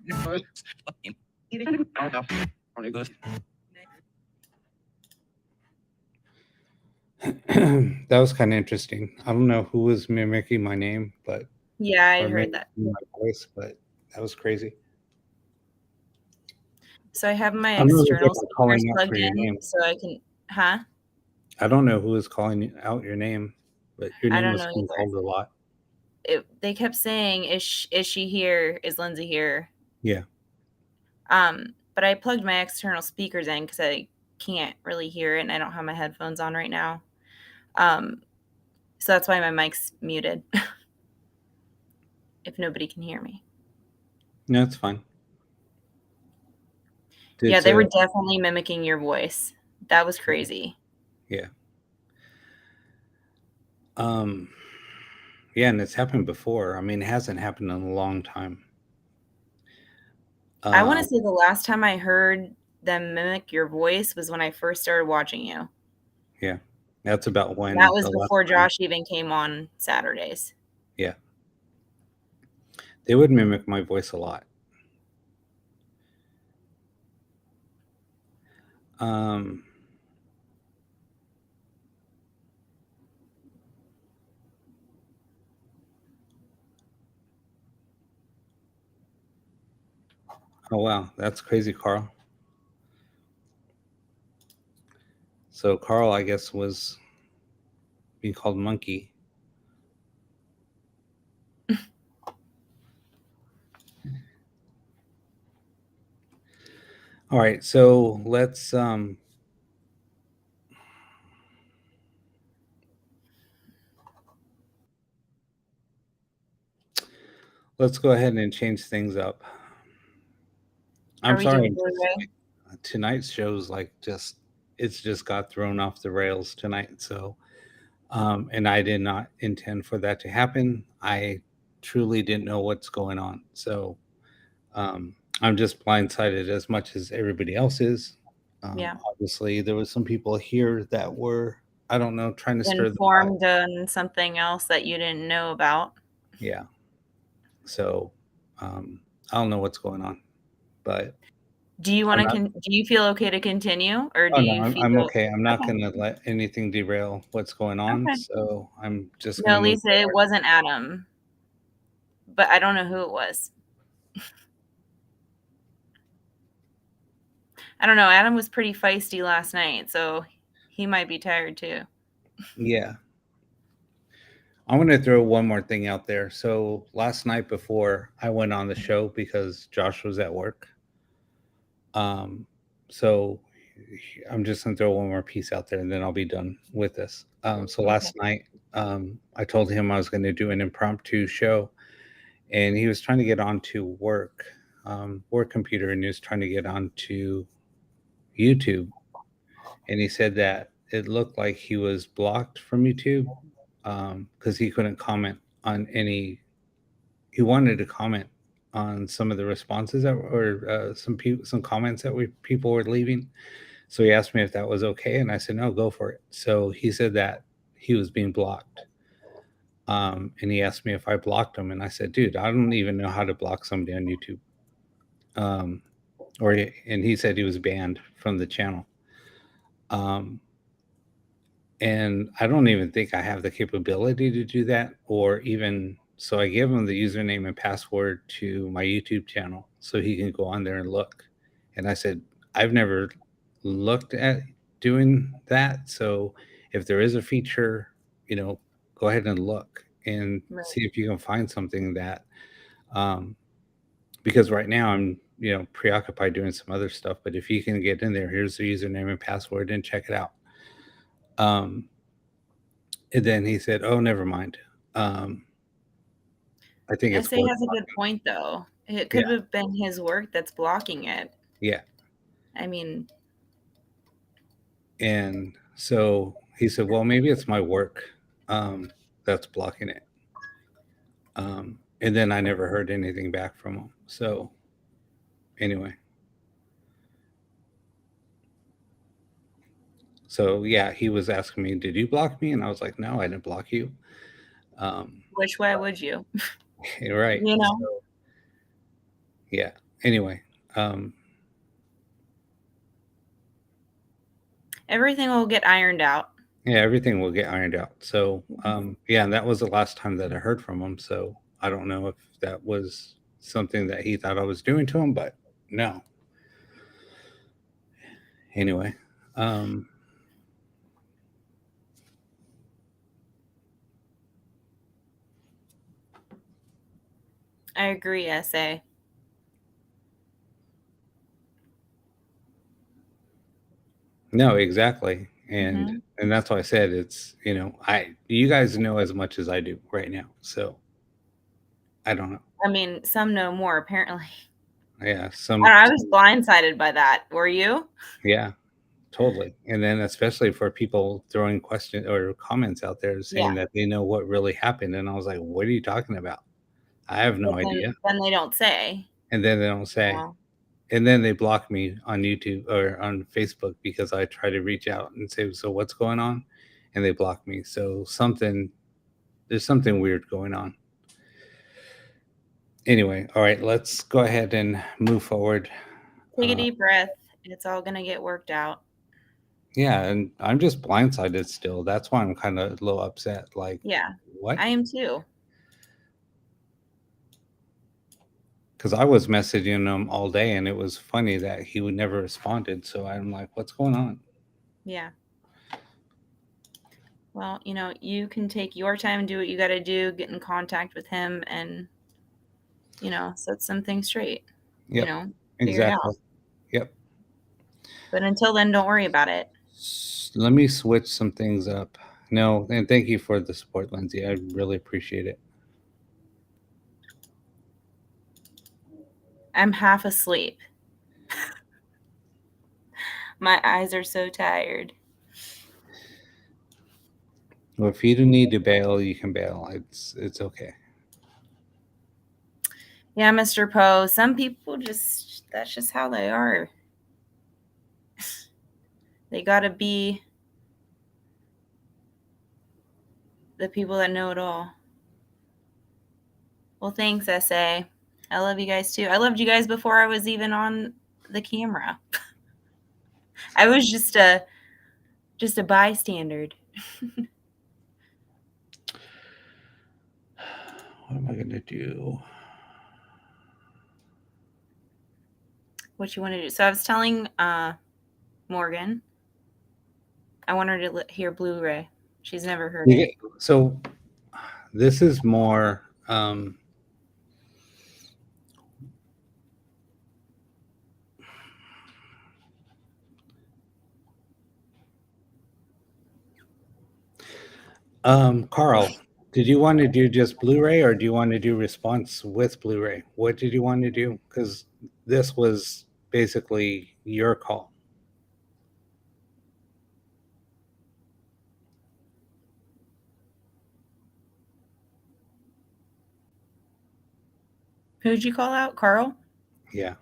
That was kind of interesting. I don't know who was mimicking my name, but Yeah, I or heard that. mimicking my voice, but that was crazy. So I have my I'm really good external at speakers calling out plugged for your in, name. so I can. Huh? I don't know who is calling out your name, but your I name don't was know being either. called a lot. They kept saying, "Is she here? Is Lindsay here?" Yeah. But I plugged my external speakers in because I can't really hear it, and I don't have my headphones on right now. So that's why my mic's muted. If nobody can hear me. No, it's fine. Yeah, they were definitely mimicking your voice. That was crazy. Yeah. Yeah, and it's happened before. I mean, it hasn't happened in a long time. I want to say the last time I heard them mimic your voice was when I first started watching you. Yeah, that's about when. That was before Josh even came on Saturdays. Yeah. They would mimic my voice a lot. Oh, wow. That's crazy, Carl. So Carl, I guess, was being called monkey. All right. So let's go ahead and change things up. I'm sorry. Tonight's show's like it's just got thrown off the rails tonight. So, and I did not intend for that to happen. I truly didn't know what's going on. So, I'm just blindsided as much as everybody else is. Yeah. Obviously, there was some people here that were, I don't know, trying to stir the pot. Informed on something else that you didn't know about. Yeah. So, I don't know what's going on, but do you want to? Do you feel okay to continue, or do you feel? I'm okay. I'm not going to let anything derail what's going on. Okay. So I'm just no, Lisa. It wasn't Adam, but I don't know who it was. I don't know. Adam was pretty feisty last night, so he might be tired too. Yeah. I'm going to throw one more thing out there. So last night before I went on the show because Josh was at work. So I'm just going to throw one more piece out there and then I'll be done with this. So last night, I told him I was going to do an impromptu show and he was trying to get onto work computer, and he was trying to get onto YouTube. And he said that it looked like he was blocked from YouTube because he couldn't comment on any. He wanted to comment on some of the responses that or some comments that people were leaving. So he asked me if that was okay, and I said no, go for it. So he said that he was being blocked, and he asked me if I blocked him, and I said, dude, I don't even know how to block somebody on YouTube. And he said he was banned from the channel. And I don't even think I have the capability to do that, or even so I gave him the username and password to my YouTube channel so he can go on there and look. And I said, I've never looked at doing that. So if there is a feature, go ahead and look and see if you can find something that, because right now I'm, preoccupied doing some other stuff, but if you can get in there, here's the username and password and check it out. And then he said, "Oh, never mind." I think it's. Essay has a good point, though. It could have been his work that's blocking it. Yeah. I mean. And so he said, "Well, maybe it's my work that's blocking it." And then I never heard anything back from him. So anyway. So yeah, he was asking me, "Did you block me?" And I was like, "No, I didn't block you." Which way would you? You're right. You know? So, yeah. Anyway, Everything will get ironed out. yeah, everything will get ironed out. So yeah, and that was the last time that I heard from him. So I don't know if that was something that he thought I was doing to him, but no. Anyway, I agree, SA. no, exactly. And Mhm. and that's why I said it's, you guys know as much as I do right now. So I don't know. I mean, some know more apparently. Yeah, I was blindsided by that. Were you? yeah, totally. And then especially for people throwing questions or comments out there saying Yeah. that they know what really happened. And I was like, what are you talking about? I have no But idea. then they don't say. And then they don't say. Yeah. And then they block me on YouTube or on Facebook because I try to reach out and say, so what's going on? And they block me. So there's something weird going on. Anyway, all right, let's go ahead and move forward. Take a deep breath. It's all going to get worked out. Yeah, and I'm just blindsided still. That's why I'm kind of a little upset. Like, Yeah, what? I am too. Because I was messaging him all day, and it was funny that he would never responded. So I'm like, what's going on? Yeah. Well, you can take your time and do what you got to do, get in contact with him and, set something straight. Yep, Figure exactly. it out. Yep. But until then, don't worry about it. Let me switch some things up. No, and thank you for the support, Lindsay. I really appreciate it. I'm half asleep. My eyes are so tired. Well, if you need to bail, you can bail. It's okay. Yeah, Mr. Poe, some people that's just how they are. They got to be the people that know it all. Well, thanks, SA. I love you guys too. I loved you guys before I was even on the camera. I was just a bystander. What am I going to do? What you want to do? So I was telling Morgan, I want her to hear Blu-ray. She's never heard it. So this is more Carl, did you want to do just Blu-ray or do you want to do response with Blu-ray? What did you want to do? Because this was basically your call. Who'd you call out? Carl? Yeah.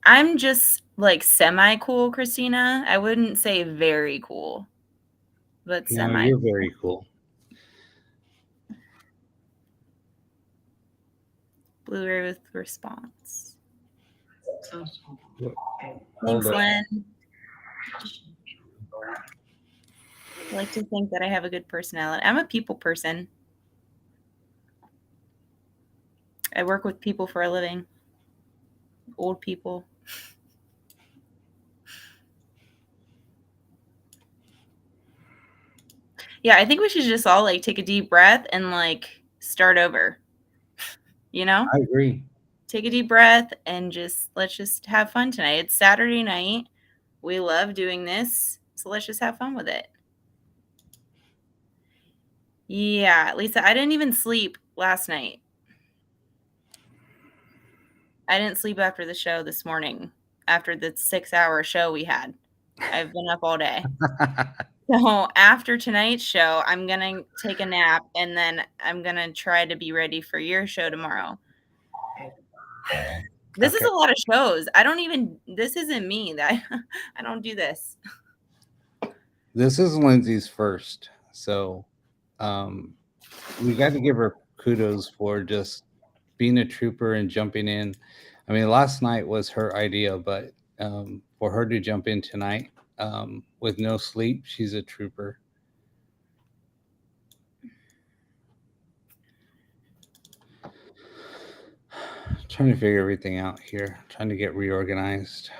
I'm just like semi-cool, Christina. I wouldn't say very cool, but No, semi. you're very cool. Blu-ray with response. Hold Thanks, up. Len. I like to think that I have a good personality. I'm a people person. I work with people for a living. Old people. Yeah, I think we should just all take a deep breath and start over. I agree. Take a deep breath and let's just have fun tonight. It's Saturday night. We love doing this, so let's just have fun with it. Yeah, Lisa, I didn't even sleep last night. I didn't sleep after the show this morning, after the 6-hour show we had. I've been up all day. So after tonight's show, I'm going to take a nap, and then I'm going to try to be ready for your show tomorrow. This is Okay. a lot of shows. I don't even. This isn't me. That I don't do this. This is Lindsay's first, so we got to give her kudos for just being a trooper and jumping in. I mean, last night was her idea, but for her to jump in tonight with no sleep, she's a trooper. Trying to figure everything out here, trying to get reorganized.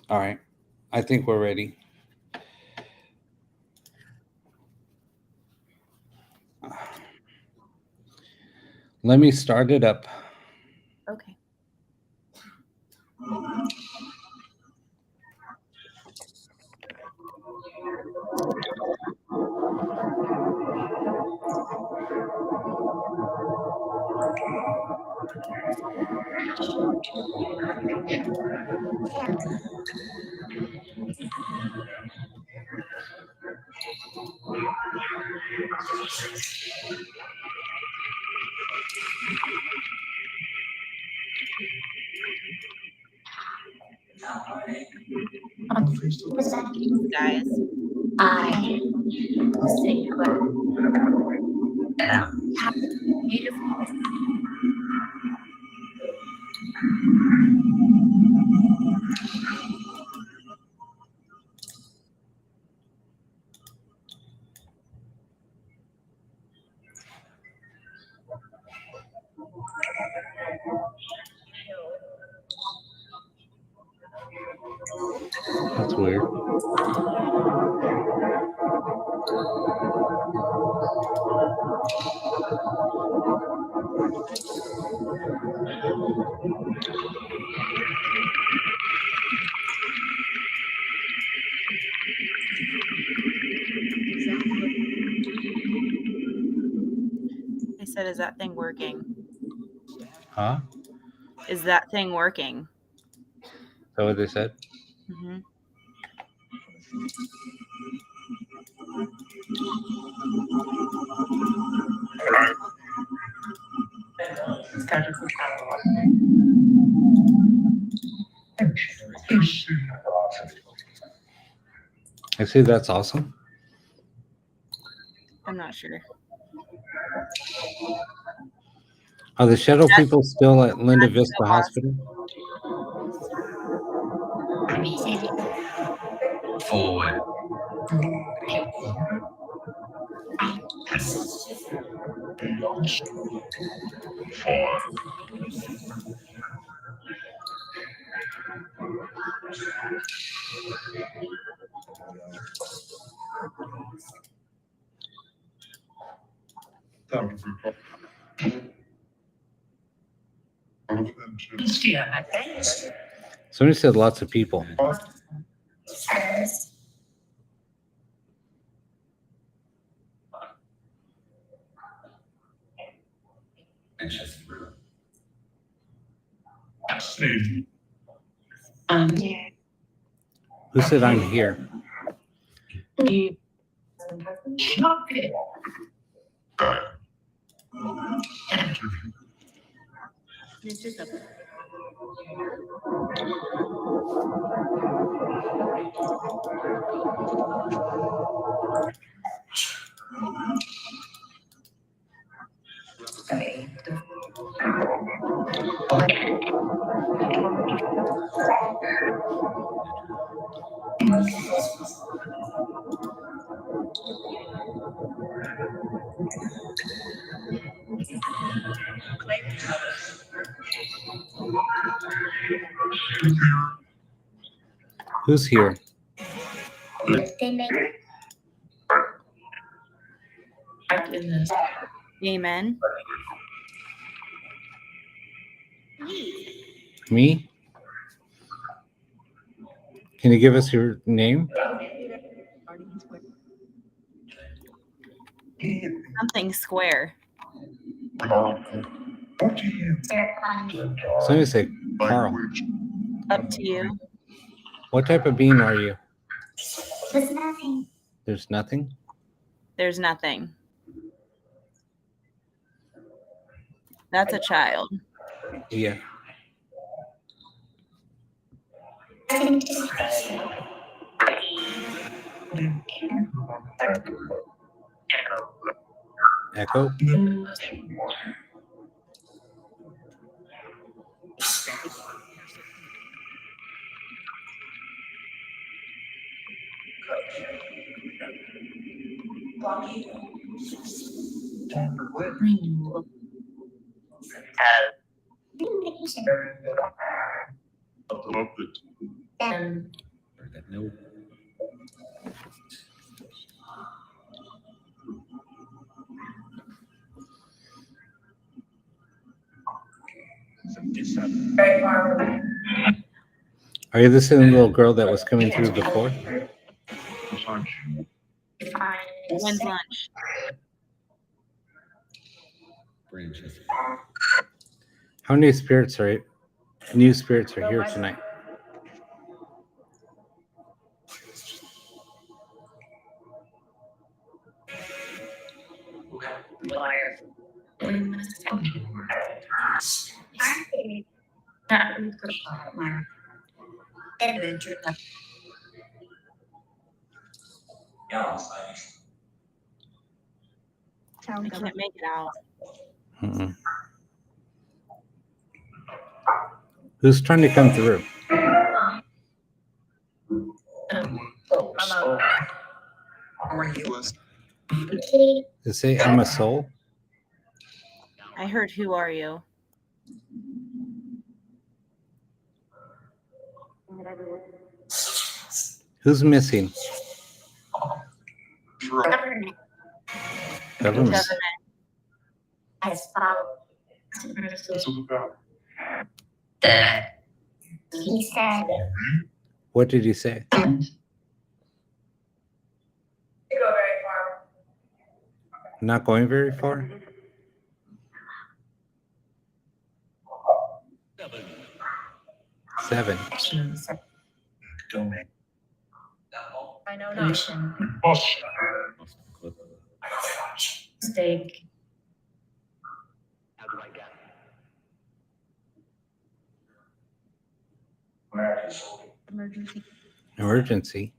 All right, I think we're ready. Let me start it up. Okay. Guys. I say beautiful. That's weird. I said, is that thing working? Huh? Is that thing working? Is that what they said? Mm-hmm. I see. That's awesome. I'm not sure. Are the shadow people still at Linda That's Vista so Hospital? Forward. Four. Somebody said lots of people. Who said I'm here? It's just a Who's here? amen. Me? Can you give us your name? Something square. Somebody said Carl. Up to you. What type of being are you? There's nothing. There's nothing? There's nothing. That's a child. Yeah. Echo? Are you the same little girl that was coming through before? When's lunch? How many new spirits are here tonight? I can't make it out. Mm-mm. Who's trying to come through? Does it say I'm a soul? I heard, who are you? Who's missing? Government Government. has followed. He said, What did he say? Not going very far? Seven. I know notion. Mistake. Emergency. Emergency.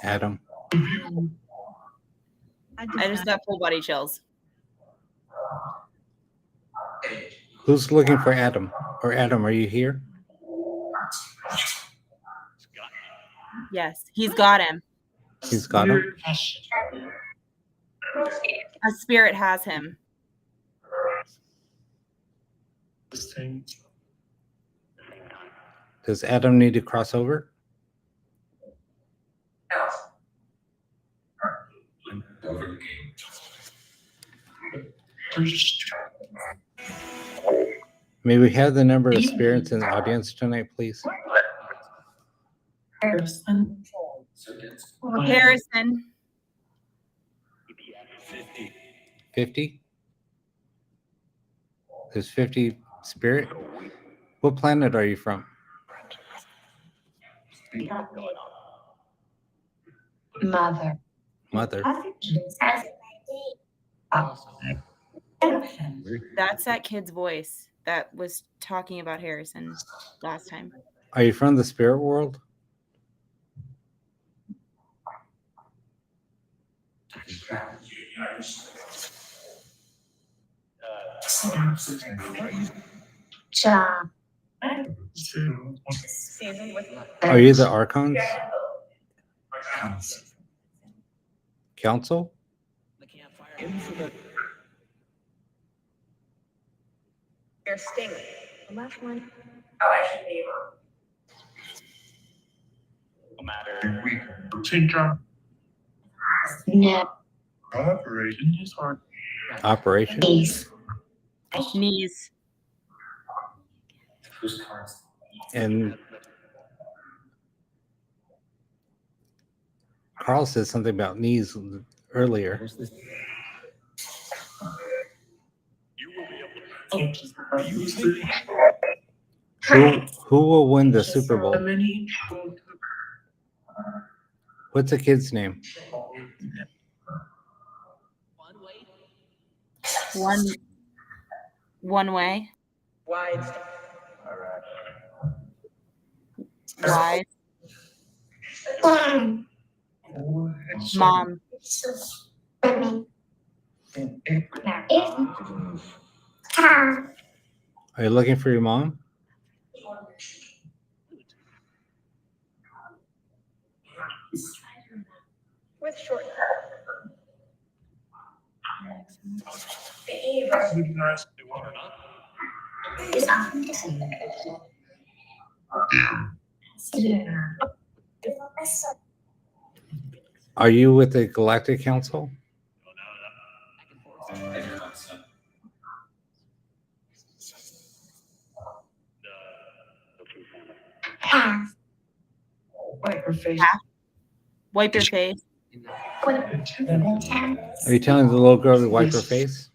Adam. I just got full body chills. Who's looking for Adam? Or Adam, are you here? Yes, he's got him. He's got him. A spirit has him. Does Adam need to cross over? May we have the number of spirits in the audience tonight, please? Harrison. 50? There's 50 spirit? What planet are you from? Mother. Mother. That's that kid's voice that was talking about Harrison last time. Are you from the spirit world? Job. Are you the archons? Council? Your sting. The left one. No. Operation? Knees. Knees. And Carl said something about knees earlier. Who will win the Super Bowl? What's the kid's name? One way. Wide. Wide. Mom. Are you looking for your mom? With short. Are you with the Galactic Council? Wipe your face. Are you telling the little girl to wipe her face?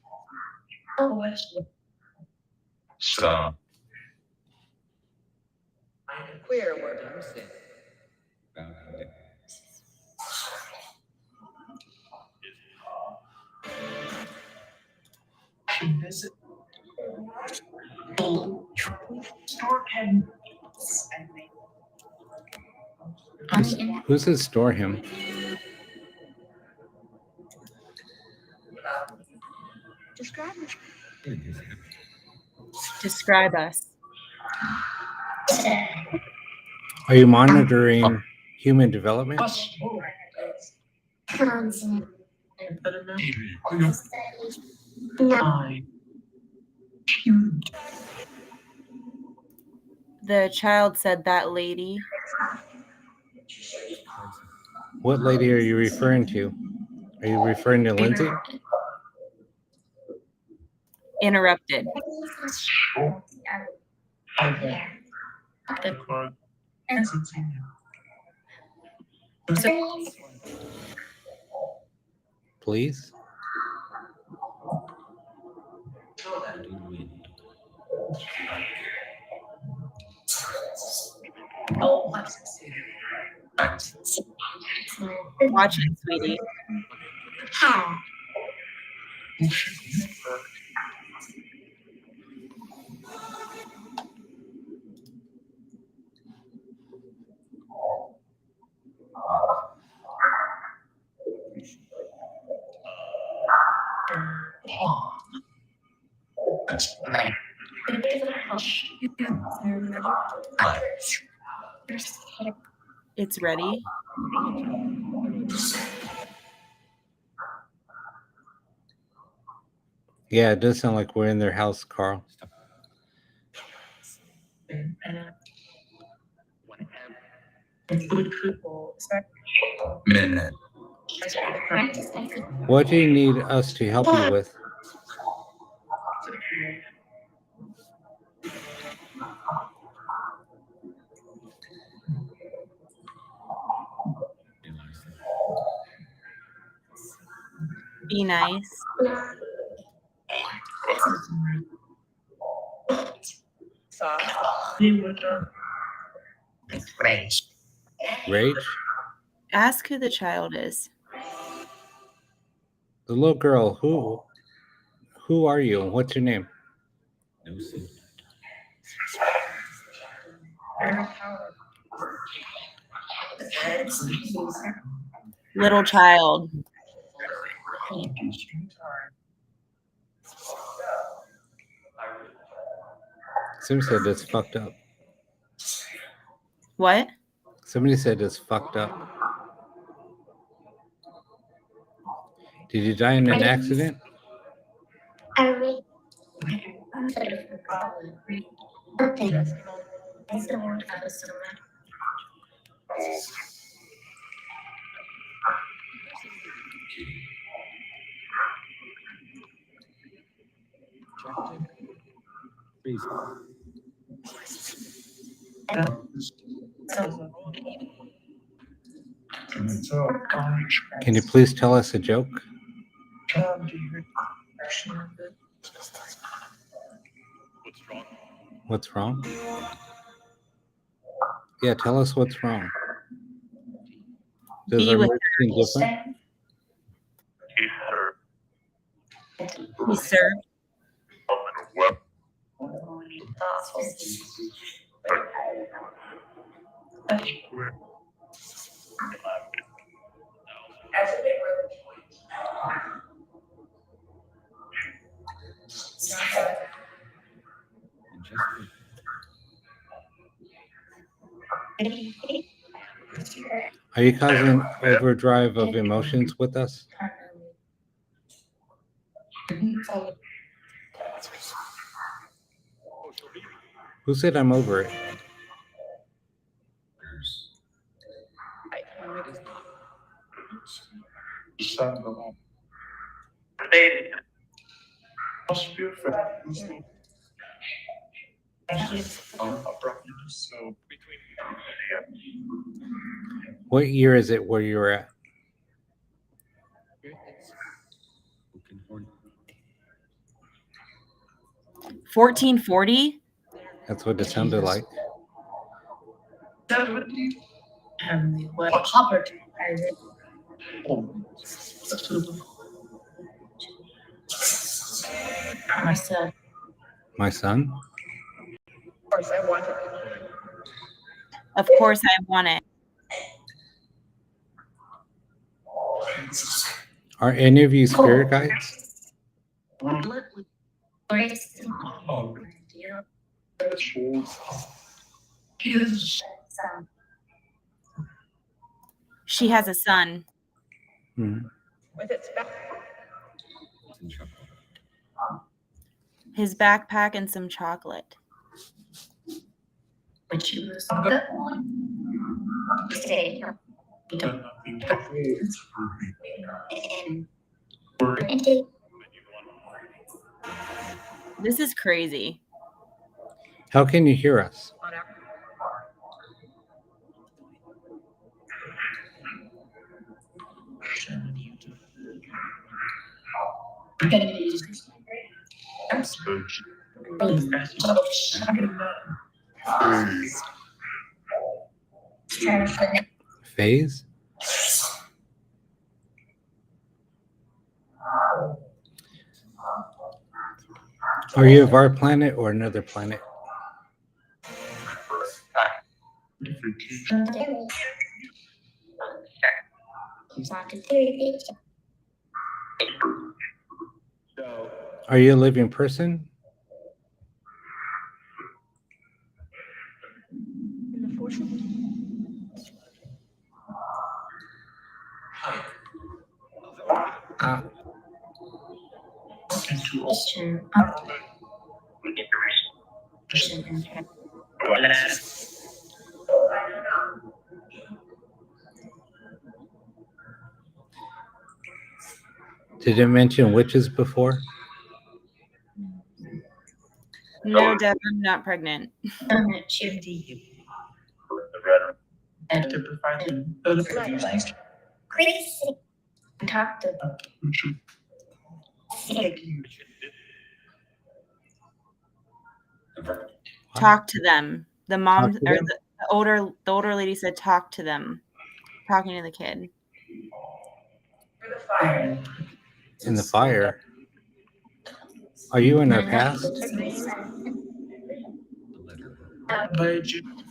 Stop. Queer word. Who said store him? Describe us. Are you monitoring human development? The child said that lady. What lady are you referring to? Are you referring to Lindsay? Interrupted. Please? Watch it, sweetie. It's ready. Yeah, it does sound like we're in their house, Carl. Minute. What do you need us to help you with? Be nice. Rage? Ask who the child is. The little girl, who are you? What's your name? Little child. Somebody said it's fucked up. What? Somebody said it's fucked up. Did you die in an accident? Can you please tell us a joke? What's wrong? Yeah, tell us what's wrong. Does Be our with mood seem different? He served. Are you causing overdrive of emotions with us? Who said I'm over it? What year is it where you're at? $14.40. That's what it sounded like. My son? Of course, I want it. Are any of you spirit guides? She has a son. Mhm. His backpack and some chocolate. This is crazy. How can you hear us? Phase? Are you of our planet or another planet? Are you a living person? Did it mention witches before? No, Deb, I'm not pregnant. Talk to them. The mom Talk to or them? the older lady said talk to them. Talking to the kid. In the fire? Are you in our past?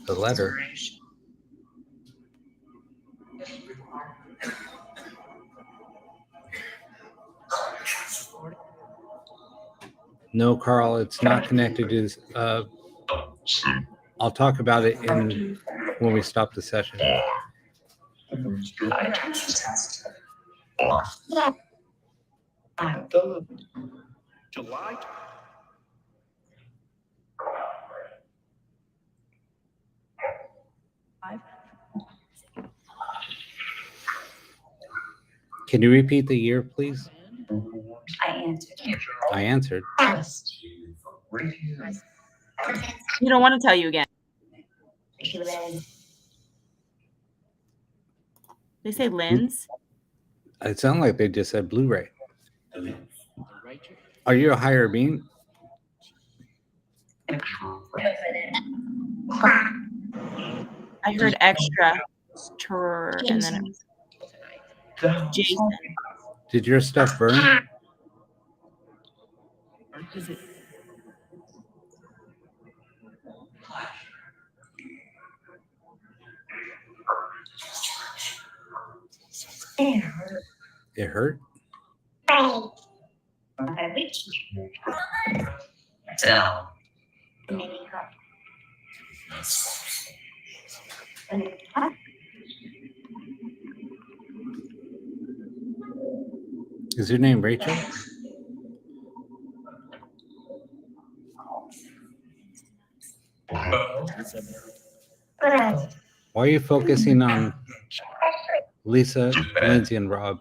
The letter. No, Carl, it's not connected to this. I'll talk about it when we stop the session. July. Can you repeat the year, please? I answered. You don't want to tell you again. They say lens. It sounded like they just said Blu-ray. Are you a higher being? I heard extra, and then it was Jason. Did your stuff burn? It hurt? Is your name Rachel? Why are you focusing on Lisa, Lindsay, and Rob?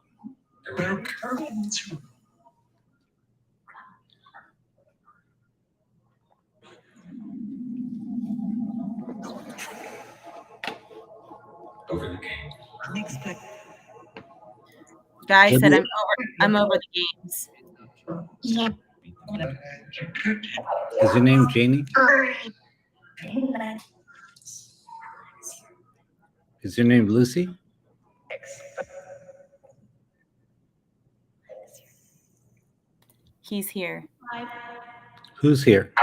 Guy What said, do I'm over the games. Is your name Janie? Is your name Lucy? He's here. Who's here?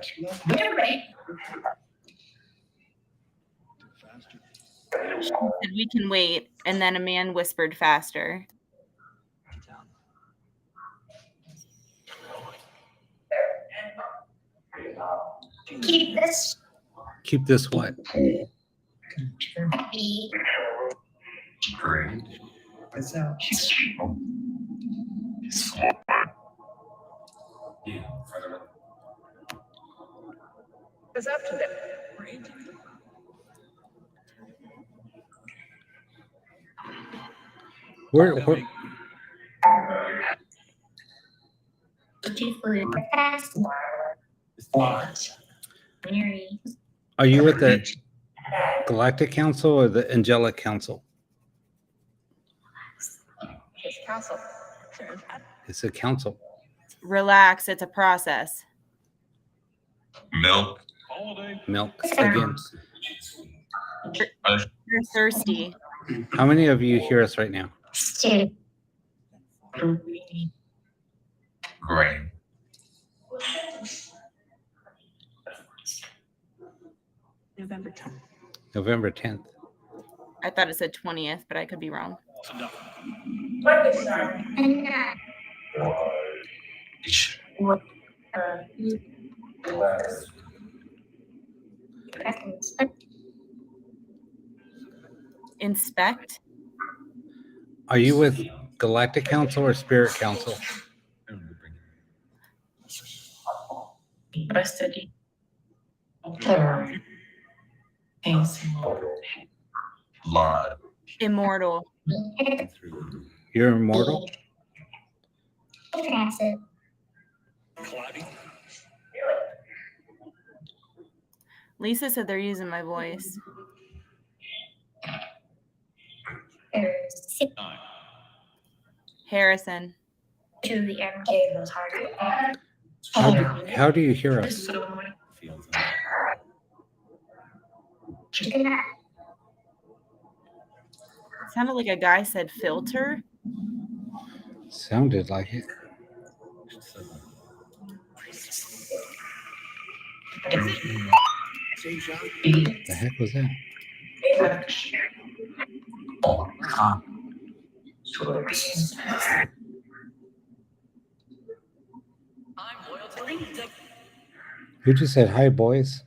She said, we can wait. And then a man whispered faster. Keep this what? It's up to them. Where are you with the Galactic Council or the Angelic Council? It's council. It's a council. Relax. It's a process. Milk. Milk again. You're thirsty. How many of you hear us right now? Grain. November 10th. November 10th. I thought it said 20th, but I could be wrong. Inspect. Are you with Galactic Council or Spirit Council? Live. Immortal. You're immortal? Lisa said they're using my voice. Harrison. How do you hear us? Sounded like a guy said filter. Sounded like it. The heck was that? Who just said hi, boys?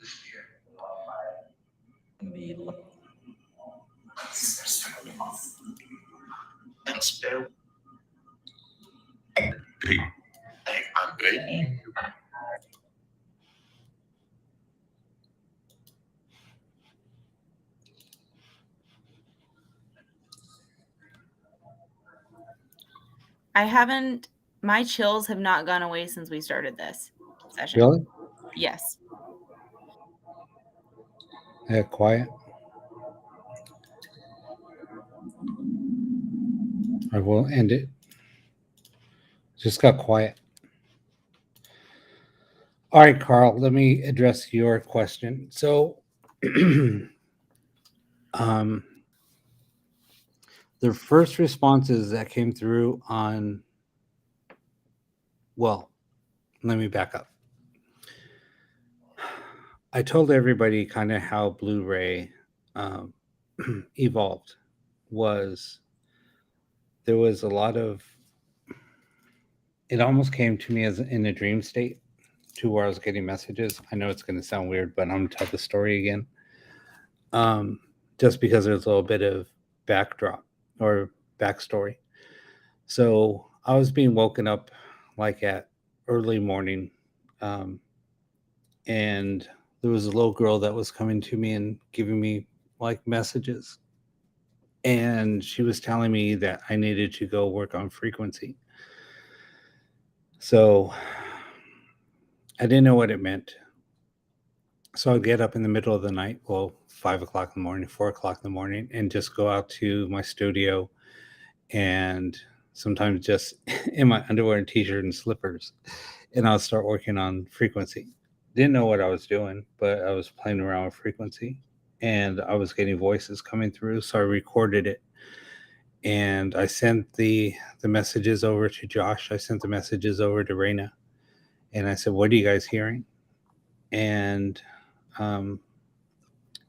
My chills have not gone away since we started this session. Really? Yes. Yeah, quiet. I will end it. Just got quiet. All right, Carl, let me address your question. So, um, the first responses that came through on, well, let me back up. I told everybody kind of how Blu-ray um, evolved. Was there was a lot of, it almost came to me as in a dream state, to where I was getting messages. I know it's going to sound weird, but I'm going to tell the story again. Just because there's a little bit of backdrop or backstory. So I was being woken up like at early morning, and there was a little girl that was coming to me and giving me like messages. And she was telling me that I needed to go work on frequency. So I didn't know what it meant. So I'd get up in the middle of the night, well, 5 o'clock in the morning, 4 o'clock in the morning, and just go out to my studio, and sometimes just in my underwear and t-shirt and slippers, and I'll start working on frequency. Didn't know what I was doing, but I was playing around with frequency, and I was getting voices coming through, so I recorded it, and I sent the messages over to Josh. I sent the messages over to Raina, and I said, "What are you guys hearing?" And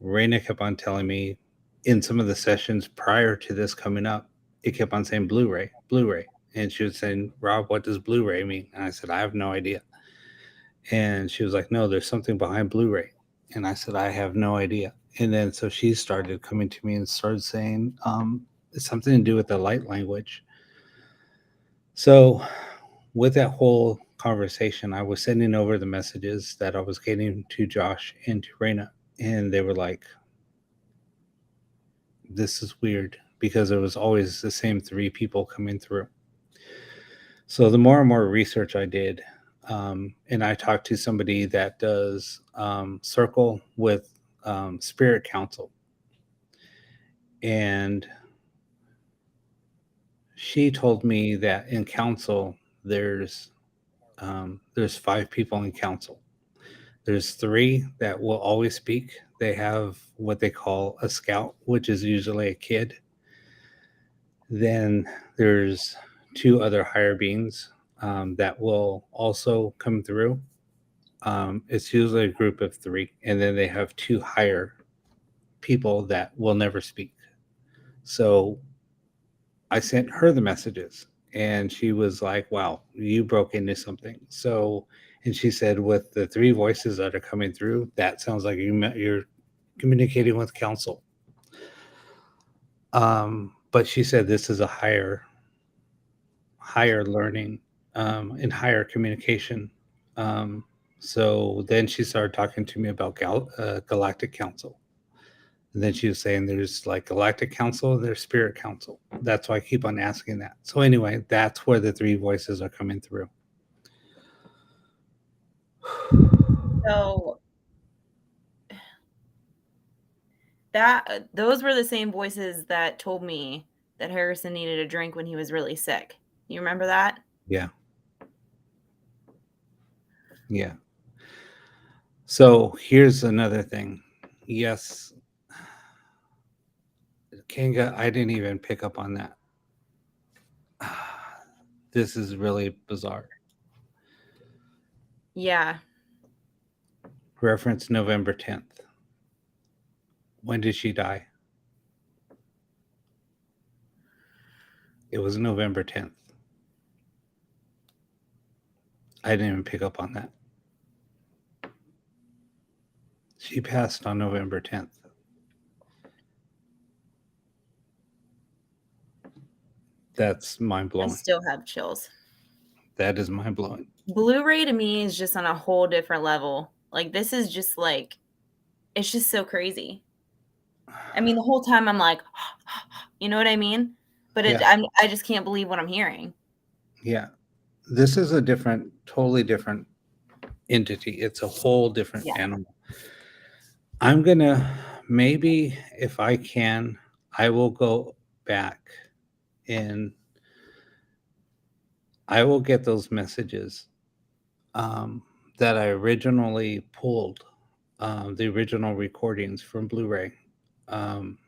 Raina kept on telling me in some of the sessions prior to this coming up, it kept on saying Blu-ray, Blu-ray. And she was saying, "Rob, what does Blu-ray mean?" And I said, "I have no idea." And she was like, "No, there's something behind Blu-ray." And I said, "I have no idea." And then so she started coming to me and started saying, it's something to do with the light language. So with that whole conversation, I was sending over the messages that I was getting to Josh and to Raina. And they were like, "This is weird," because it was always the same three people coming through. So the more and more research I did, and I talked to somebody that does circle with spirit council, and she told me that in council there's 5 people in council. There's 3 that will always speak. They have what they call a scout, which is usually a kid. Then there's 2 other higher beings that will also come through. It's usually a group of 3, and then they have 2 higher people that will never speak. So I sent her the messages, and she was like, "Wow, you broke into something." So, and she said, with the 3 voices that are coming through, that sounds like you're communicating with council. But she said this is a higher learning and higher communication. So then she started talking to me about Galactic Council. And then she was saying there's like Galactic Council, there's Spirit Council. That's why I keep on asking that. So anyway, that's where the 3 voices are coming through. So those were the same voices that told me that Harrison needed a drink when he was really sick. You remember that? Yeah. Yeah. So here's another thing. Yes, Kanga, I didn't even pick up on that. This is really bizarre. Yeah. Reference November 10th. When did she die? It was November 10th. I didn't even pick up on that. She passed on November 10th. That's mind I blowing. still have chills. That is mind blowing. Blu-ray to me is just on a whole different level. Like, this is just like, it's just so crazy. I mean, the whole time I'm like, you know what I mean? But Yeah. I just can't believe what I'm hearing. Yeah. This is a totally different entity. It's a whole different Yeah. animal. I'm gonna maybe if I can, I will go back and I will get those messages that I originally pulled, the original recordings from Blu-ray. Um,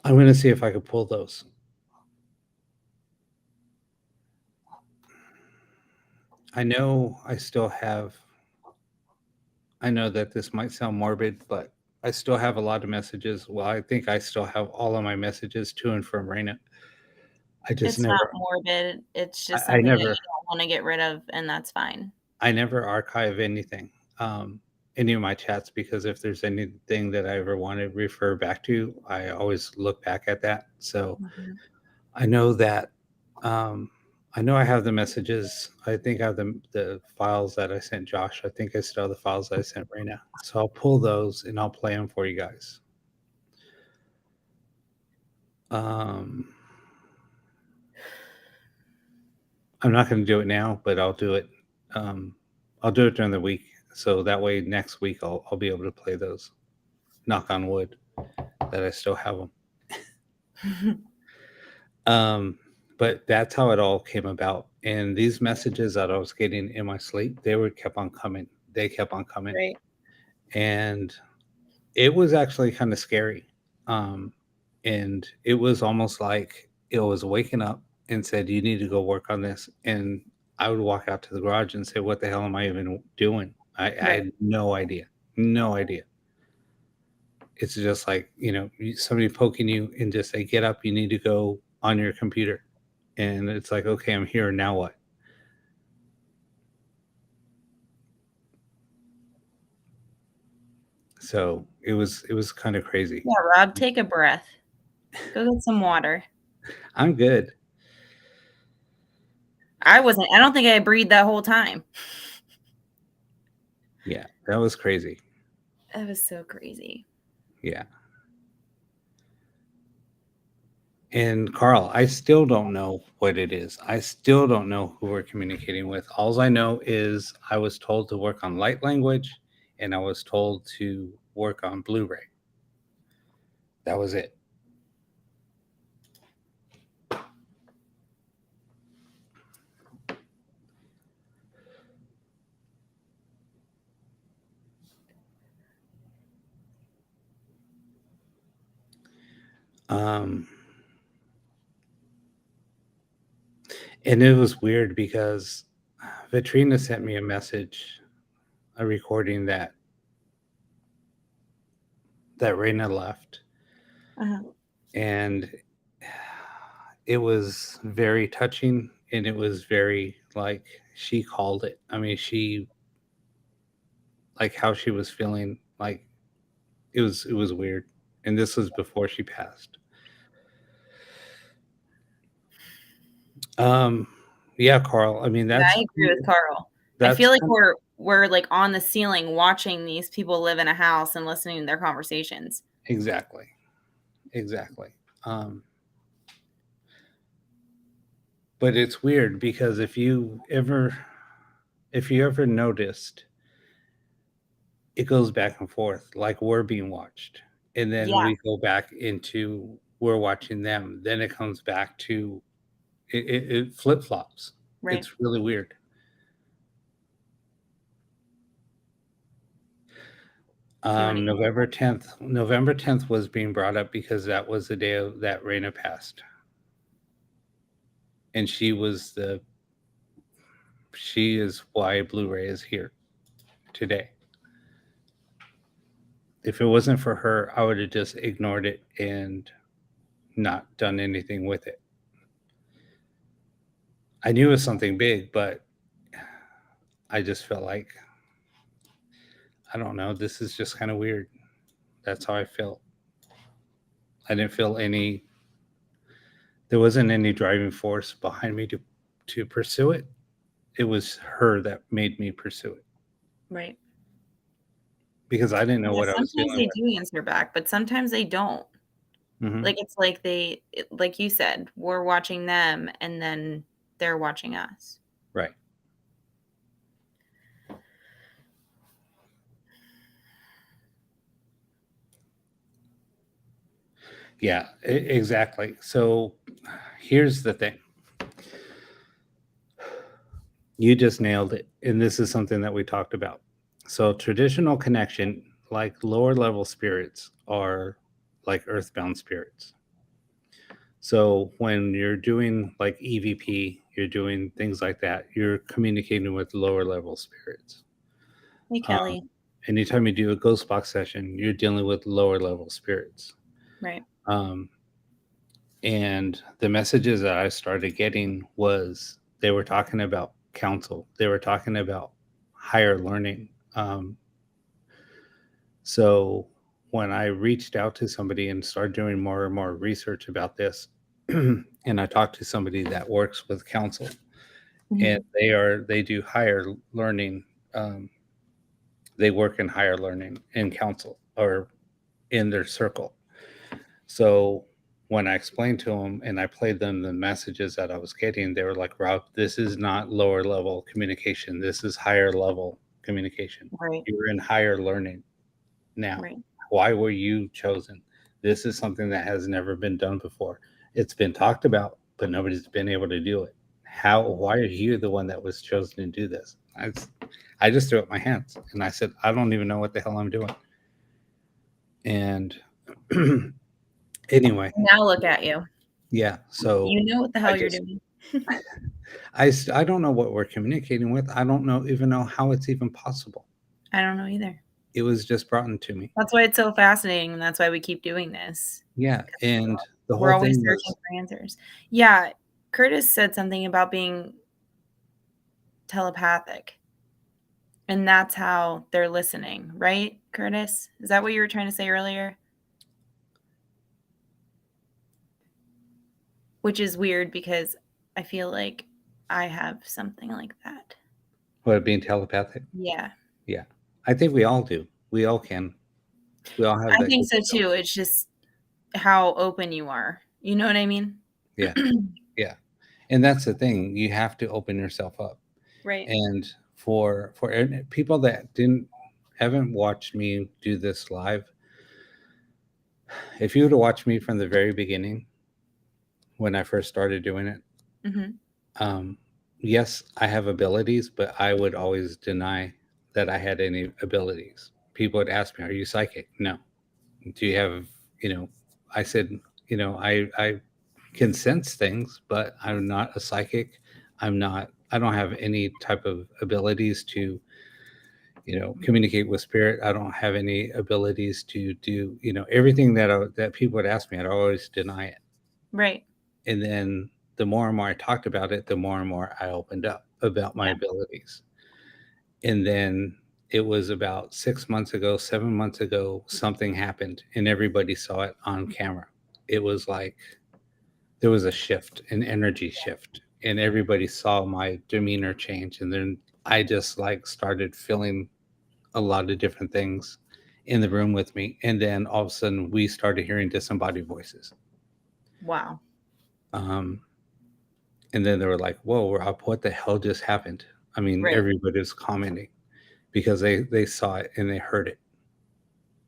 I'm gonna see if I could pull those. I know I still have. I know that this might sound morbid, but I still have a lot of messages. Well, I think I still have all of my messages to and from Raina. I just It's not never. morbid. It's just I something that never. you don't want to get rid of, and that's fine. I never archive anything, any of my chats, because if there's anything that I ever want to refer back to, I always look back at that. So I know that, I know I have the messages. I think I have the files that I sent Josh. I think I still have the files that I sent Raina. So I'll pull those and I'll play them for you guys. I'm not going to do it now, but I'll do it. I'll do it during the week, so that way next week I'll be able to play those. Knock on wood that I still have them. But that's how it all came about. And these messages that I was getting in my sleep, they were kept on coming. They kept on coming, Right. and it was actually kind of scary. And it was almost like it was waking up and said, "You need to go work on this." And I would walk out to the garage and say, "What the hell am I even doing?" I had no idea, no idea. It's just like, somebody poking you and just say, "Get up, you need to go on your computer." And it's like, okay, I'm here. Now what? So it was kind of crazy. Yeah, Rob, take a breath. Go get some water. I'm good. I don't think I breathed that whole time. Yeah, that was crazy. That was so crazy. Yeah. And Carl, I still don't know what it is. I still don't know who we're communicating with. All I know is I was told to work on light language and I was told to work on Blu-ray. That was it. And it was weird because Vitrina sent me a message, a recording that Raina left. And it was very touching and it was very like she called it. I mean, she like how she was feeling, like it was weird. And this was before she passed. Yeah, Carl. I mean, I agree with Carl. I feel like we're like on the ceiling watching these people live in a house and listening to their conversations. Exactly. But it's weird because if you ever noticed, it goes back and forth, like we're being watched. And then we go back into we're watching them. Then it comes back to it flip-flops. Right. It's really weird. November 10th was being brought up because that was the day that Raina passed. And she is why Blu-ray is here today. If it wasn't for her, I would have just ignored it and not done anything with it. I knew it was something big, but I just felt like, I don't know, this is just kind of weird. That's how I felt. I didn't feel there wasn't any driving force behind me to pursue it. It was her that made me pursue it. Right. Because I didn't know what I was doing. Sometimes they do answer back, but sometimes they don't. Mm-hmm. Like it's like like you said, we're watching them and then they're watching us. Right. Yeah, exactly. So here's the thing. You just nailed it. And this is something that we talked about. So traditional connection, like lower level spirits, are like earthbound spirits. So when you're doing like EVP, you're doing things like that, you're communicating with lower level spirits. Hey, Kelly. Anytime you do a ghost box session, you're dealing with lower level spirits. Right. And the messages that I started getting was they were talking about counsel. They were talking about higher learning. So when I reached out to somebody and started doing more and more research about this, and I talked to somebody that works with counsel, and they do higher learning. They work in higher learning in counsel or in their circle. So when I explained to them and I played them the messages that I was getting, they were like, Rob, this is not lower level communication. This is higher level communication. Right. You're in higher learning now. Right. Why were you chosen? This is something that has never been done before. It's been talked about, but nobody's been able to do it. Why are you the one that was chosen to do this? I just threw up my hands and I said, I don't even know what the hell I'm doing. And anyway, Now look at you. yeah. So You know what the hell you're doing. I don't know what we're communicating with. I don't even know how it's even possible. I don't know either. It was just brought into me. That's why it's so fascinating, and that's why we keep doing this. Yeah, and the We're whole always thing searching was, for answers. Yeah, Curtis said something about being telepathic, and that's how they're listening, right, Curtis? Is that what you were trying to say earlier? Which is weird because I feel like I have something like that. what, being telepathic. Yeah, Yeah, I think we all do. We all can. We all have I that. think so capability. too. It's just how open you are. You know what I mean? Yeah, yeah, and that's the thing. You have to open yourself up. Right. And for people that haven't watched me do this live, if you were to watch me from the very beginning, when I first started doing it, yes, I have abilities, but I would always deny that I had any abilities. People would ask me, "Are you psychic?" No. Do you have, I said, I can sense things, but I'm not a psychic. I don't have any type of abilities to, communicate with spirit. I don't have any abilities to do, everything that people would ask me, I'd always deny it. Right. And then the more and more I talked about it, the more and more I opened up about my abilities. And then it was about 6 months ago, 7 months ago, something happened and everybody saw it on camera. It was like there was a shift, an energy shift, and everybody saw my demeanor change. And then I just like started feeling a lot of different things in the room with me. And then all of a sudden we started hearing disembodied voices. Wow. And then they were like, whoa, Rob, what the hell just happened? I mean, Right. everybody was commenting because they saw it and they heard it.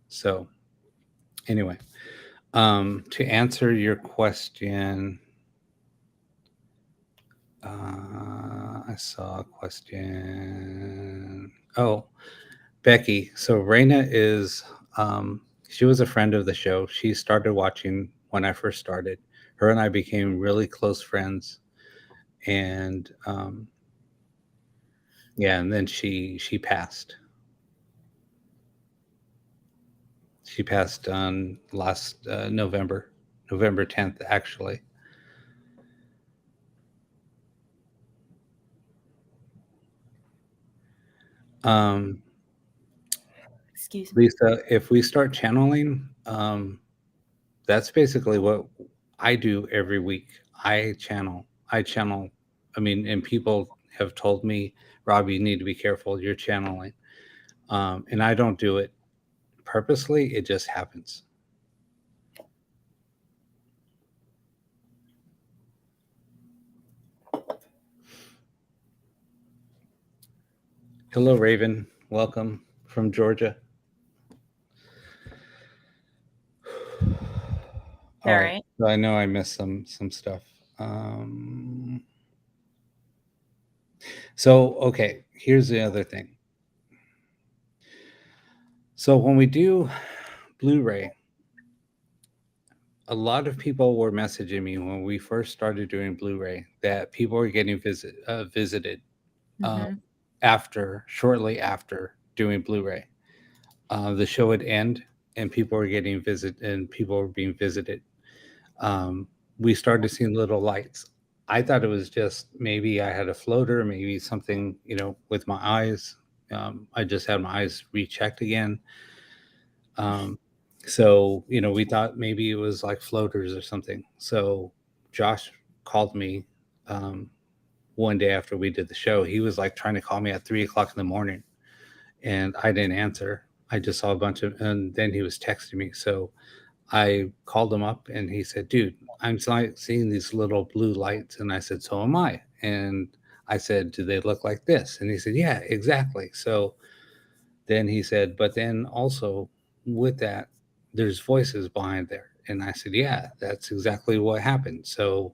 So anyway, to answer your question, I saw a question. Oh, Becky. So Raina is, she was a friend of the show. She started watching when I first started. Her and I became really close friends. And yeah, and then she passed. She passed on last November 10th, actually. Excuse me. Lisa, if we start channeling, that's basically what I do every week. I channel. I mean, and people have told me, Rob, you need to be careful. You're channeling. And I don't do it purposely. It just happens. Hello, Raven. Welcome from Georgia. All right. So I know I missed some stuff. So okay, here's the other thing. So when we do Blu-ray, a lot of people were messaging me when we first started doing Blu-ray that people were getting visited Mhm. shortly after doing Blu-ray. The show would end and people were being visited. We started seeing little lights. I thought it was just maybe I had a floater, maybe something, with my eyes. I just had my eyes rechecked again. So, we thought maybe it was like floaters or something. So Josh called me one day after we did the show. He was like trying to call me at 3 o'clock in the morning and I didn't answer. I just saw and then he was texting me. So I called him up and he said, dude, I'm seeing these little blue lights. And I said, so am I. And I said, do they look like this? And he said, yeah, exactly. So then he said, but then also with that, there's voices behind there. And I said, yeah, that's exactly what happened. So,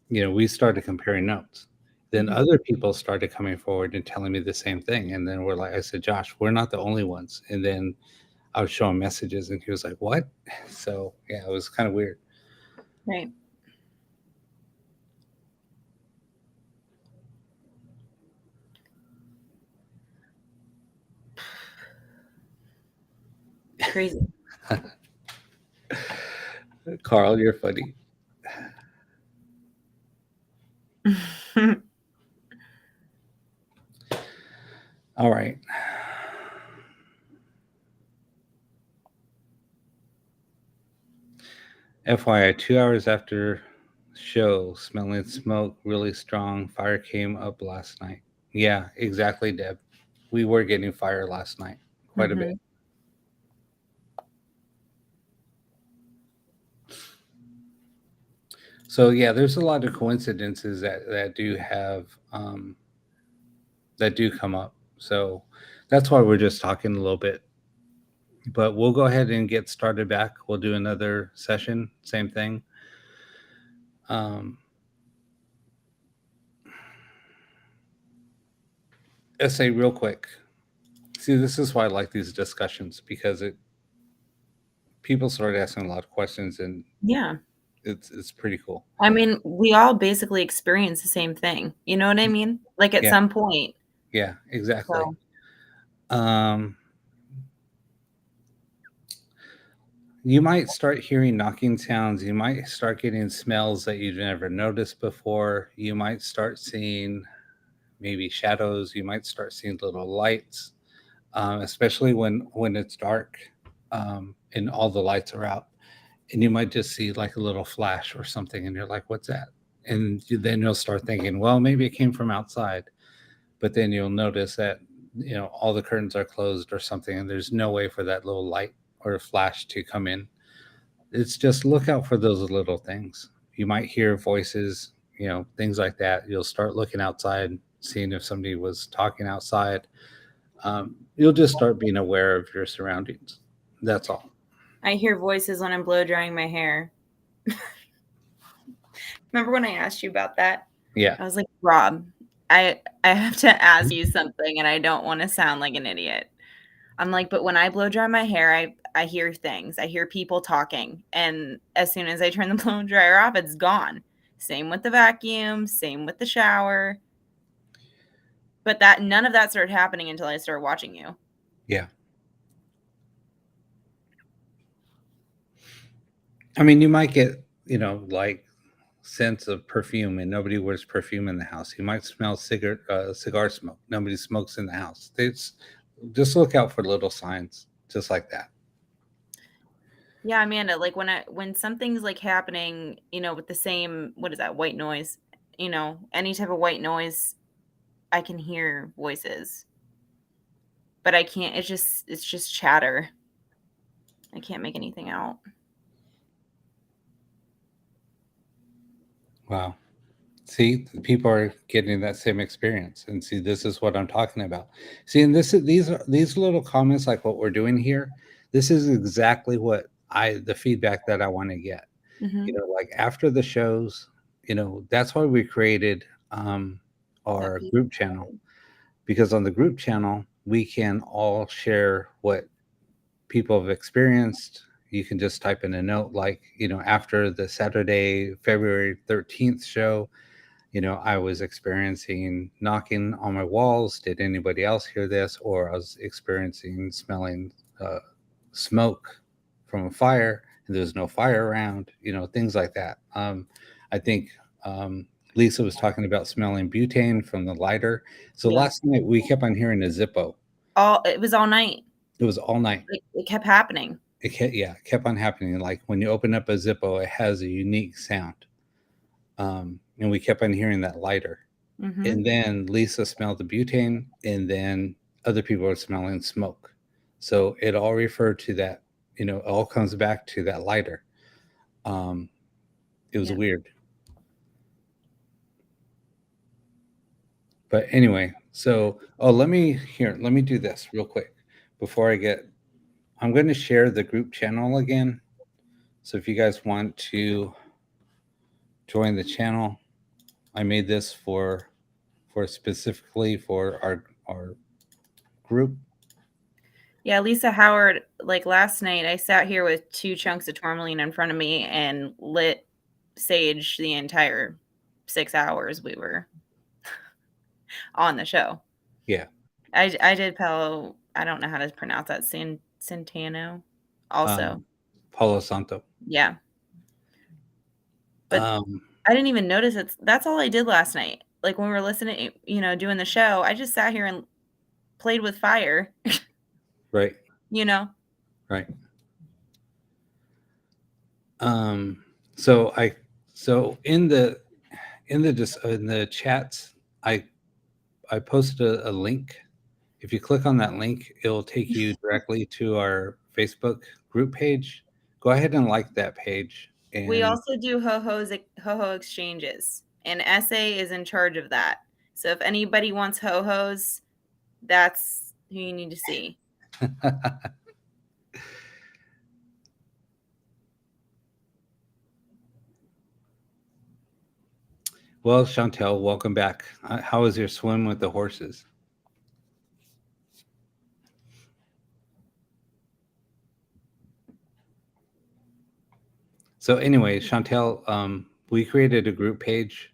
we started comparing notes. Then other people started coming forward and telling me the same thing. And then I said, Josh, we're not the only ones. And then I was showing messages and he was like, what? So, yeah, it was kind of weird. Right. Crazy. Carl, you're funny. All right. FYI, 2 hours after show, smelling smoke really strong. Fire came up last night. Yeah, exactly, Deb. We were getting fire last night, quite a bit. So yeah, there's a lot of coincidences that do have that do come up. So that's why we're just talking a little bit. But we'll go ahead and get started back. We'll do another session, same thing. Let's say real quick. See, this is why I like these discussions because people start asking a lot of questions and Yeah. it's pretty cool. I mean, we all basically experience the same thing. You know what I mean? Like at some point. Yeah, exactly. So. You might start hearing knocking sounds. You might start getting smells that you've never noticed before. You might start seeing maybe shadows. You might start seeing little lights, especially when it's dark and all the lights are out. And you might just see like a little flash or something, and you're like, "What's that?" And then you'll start thinking, "Well, maybe it came from outside." But then you'll notice that all the curtains are closed or something, and there's no way for that little light or a flash to come in. It's just look out for those little things. You might hear voices, things like that. You'll start looking outside, seeing if somebody was talking outside. You'll just start being aware of your surroundings. That's all. I hear voices when I'm blow drying my hair. Remember when I asked you about that? Yeah. I was like, Rob, I have to ask you something and I don't want to sound like an idiot. I'm like, but when I blow dry my hair, I hear things. I hear people talking. And as soon as I turn the blow dryer off, it's gone. Same with the vacuum, same with the shower. But none of that started happening until I started watching you. Yeah. I mean, you might get, like sense of perfume and nobody wears perfume in the house. You might smell cigar smoke. Nobody smokes in the house. It's just look out for little signs just like that. Yeah, Amanda, like when something's like happening, with the same, what is that, white noise, any type of white noise, I can hear voices. But I can't, it's just chatter. I can't make anything out. Wow. See, people are getting that same experience, and see, this is what I'm talking about. See, and these little comments, like what we're doing here. This is exactly what the feedback that I want to get. Mhm. You know, like after the shows, you know, that's why we created our That group channel, because on the group channel we can all share what people have experienced. You can just type in a note like, you know, after the Saturday, February 13th show, you know, I was experiencing knocking on my walls. Did anybody else hear this? Or I was experiencing smelling smoke from a fire and there's no fire around, you know, things like that. I think Lisa was talking about smelling butane from the lighter. So Yeah. last night we kept on hearing a Zippo. It was all night. It was all night. It kept happening. It kept on happening. Like when you open up a Zippo, it has a unique sound. And we kept on hearing that lighter. Mhm. And then Lisa smelled the butane, and then other people were smelling smoke. So it all referred to that, you know, it all comes back to that lighter. It was Yeah. weird. But anyway, so let me do this real quick before I'm going to share the group channel again. So if you guys want to join the channel, I made this for specifically for our group. Yeah, Lisa Howard, like last night, I sat here with 2 chunks of tourmaline in front of me and lit sage the entire 6 hours we were on the show. Yeah. I did Palo, I don't know how to pronounce that, Santano also. Palo Santo. Yeah. But I didn't even notice that's all I did last night. Like when we were listening, you know, doing the show, I just sat here and played with fire, Right. you know. Right. So in the chats, I posted a link. If you click on that link, it'll take you directly to our Facebook group page. Go ahead and like that page. We And also do ho-ho exchanges, and SA is in charge of that. So if anybody wants ho-hos, that's who you need to see. well, Chantel, welcome back. How was your swim with the horses? So anyway, Chantel, we created a group page.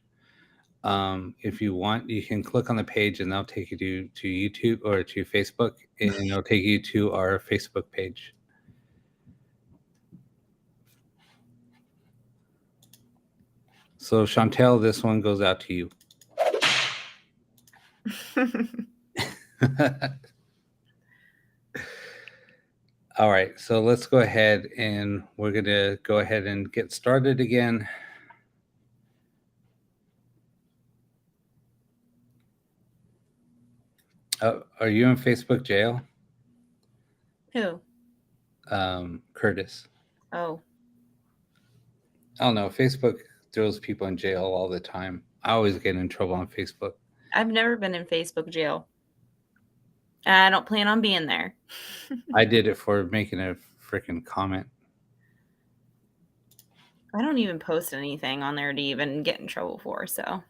If you want, you can click on the page and that'll take you to YouTube or to Facebook, and it'll take you to our Facebook page. So Chantel, this one goes out to you. All right, so let's go ahead and we're going to go ahead and get started again. Are you in Facebook jail? Who? Curtis. Oh. I don't know. Facebook throws people in jail all the time. I always get in trouble on Facebook. I've never been in Facebook jail. I don't plan on being there. I did it for making a freaking comment. I don't even post anything on there to even get in trouble for, so.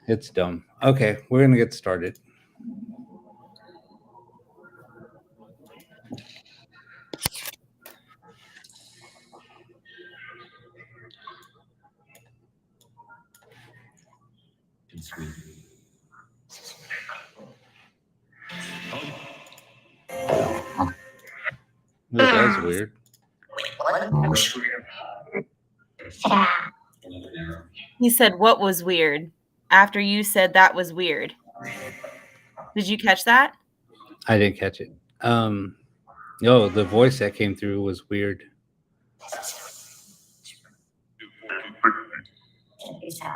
It's dumb. Okay, we're going to get started. That was weird. He said, "What was weird?" After you said that was weird. Did you catch that? I didn't catch it. No, the voice that came through was weird.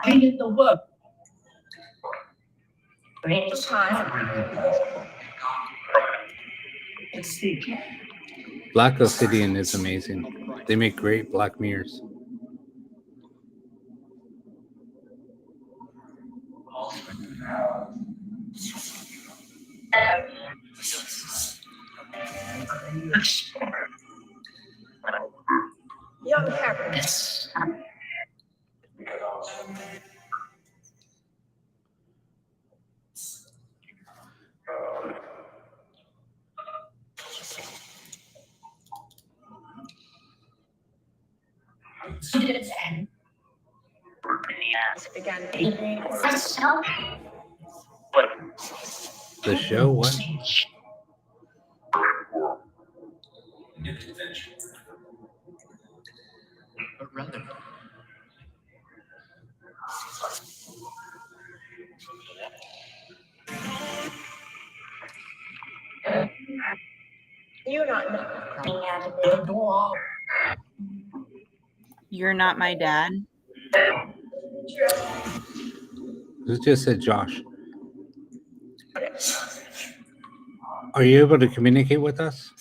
I did the work. British time. Black Obsidian is amazing. They make great black mirrors. Young Harris. Students and Began The show? What? you not know. coming out of the door. You're not my dad. Who just said Josh? Are you able to communicate with us?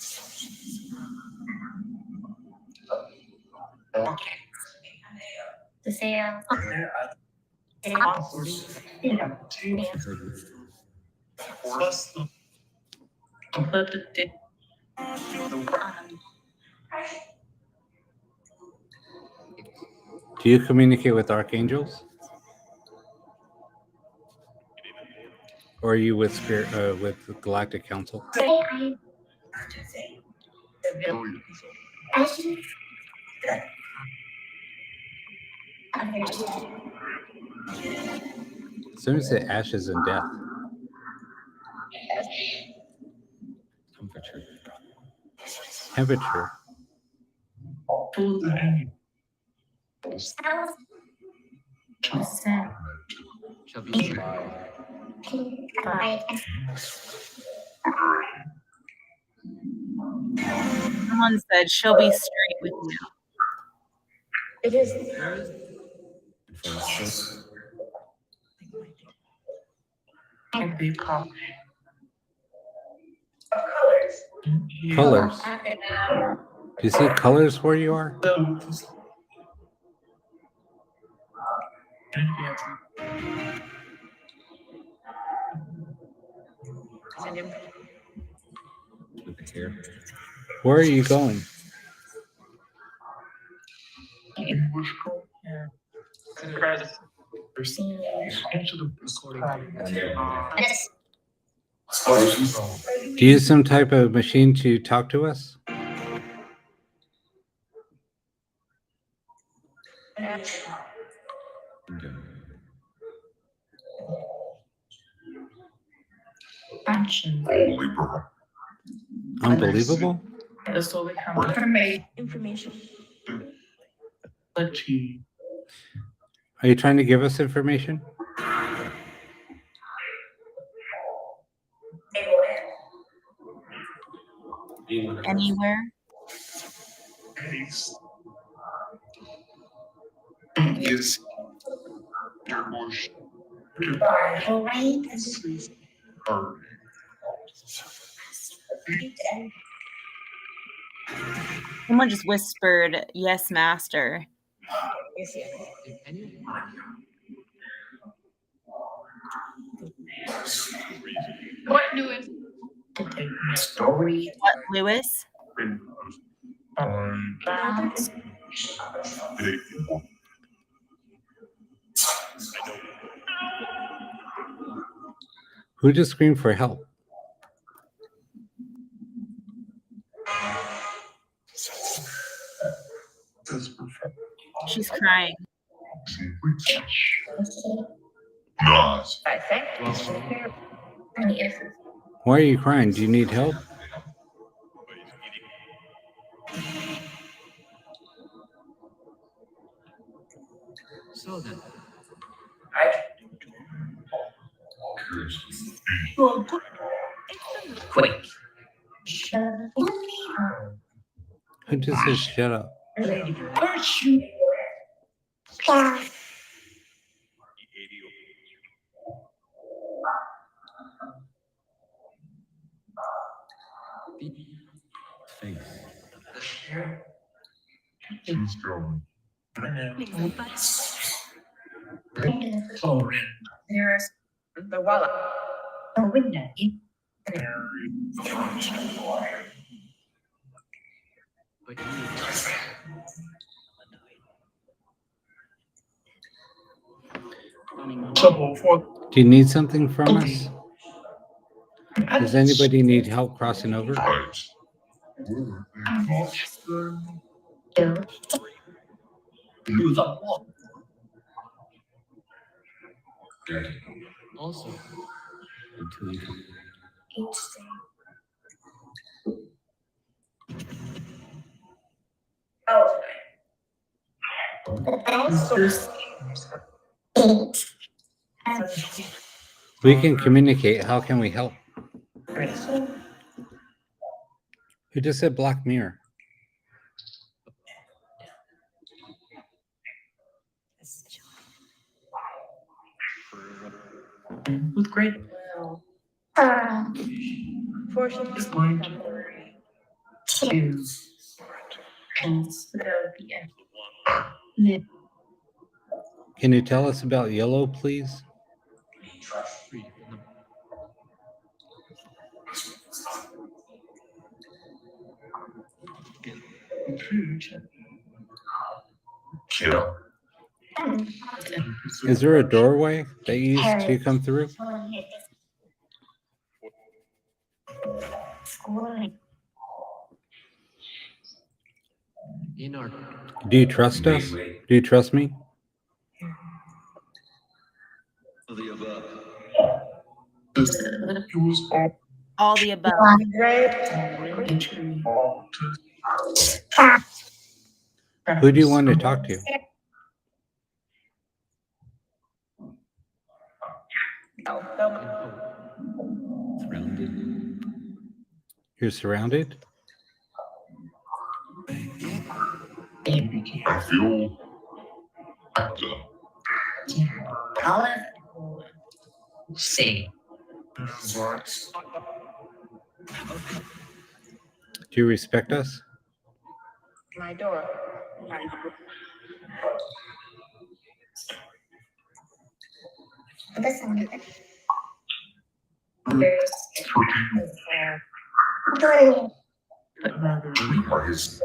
The sale. Do you communicate with archangels? Or are you with spirit with the Galactic Council? Someone said ashes and death. Temperature. Someone said she'll be straight with you. It is Colors. Do you see colors where you are? Where are you going? Do you use some type of machine to talk to us? Unbelievable? information. Are you trying to give us information? Anywhere? Someone just whispered, "Yes, master." Is it? What Lewis? Story. What, Lewis? Who just screamed for help? She's crying. I think. Why are you crying? Do you need help? Quick. Who just says shut up? There's The wallet. a window. Do you need something from us? Does anybody need help crossing over? Oh. We can communicate. How can we help? Who just said Black Mirror? With great will. Fortune is going temporary. Can you tell us about yellow, please? Is there a doorway that you used to come through? Do you trust us? Do you trust me? All the above. Who do you want to talk to? You're surrounded? I feel See. Do you respect us? My door. Listen. are his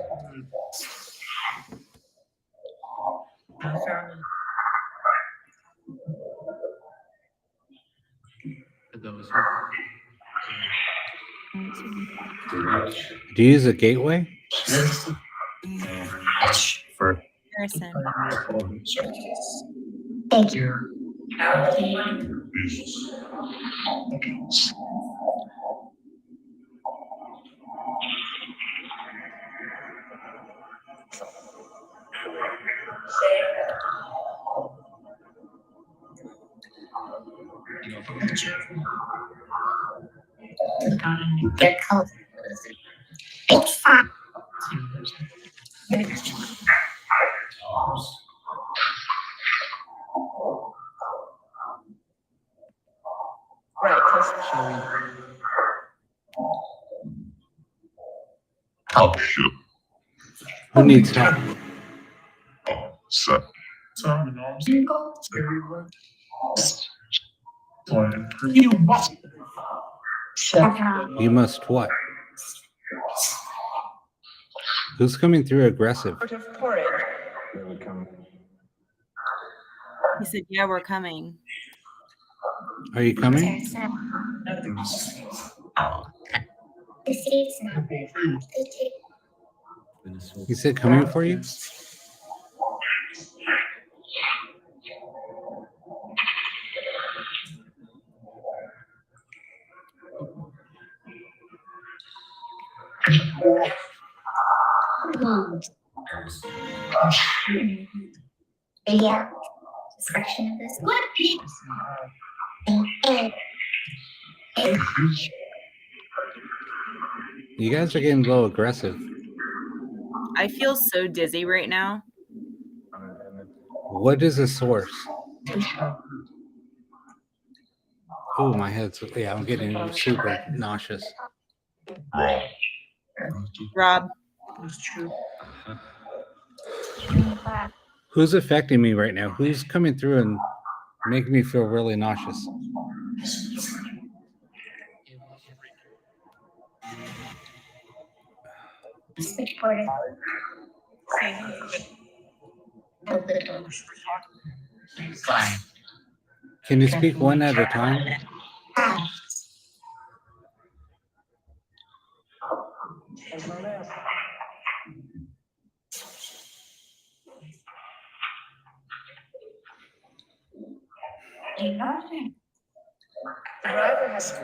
Do you use a gateway? For Harrison. thank you. Get close. It's fun. Right. top ship Who needs help? set. You must. You must what? Who's coming through aggressive? He said, yeah, we're coming. Are you coming? He said coming for you? Yeah. Section of this. What? You guys are getting a little aggressive. I feel so dizzy right now. What is the source? Oh, my head's, yeah, I'm getting super nauseous. Rob, Who's affecting me right now? Who's coming through and making me feel really nauseous? Can you speak one at a time? The driver has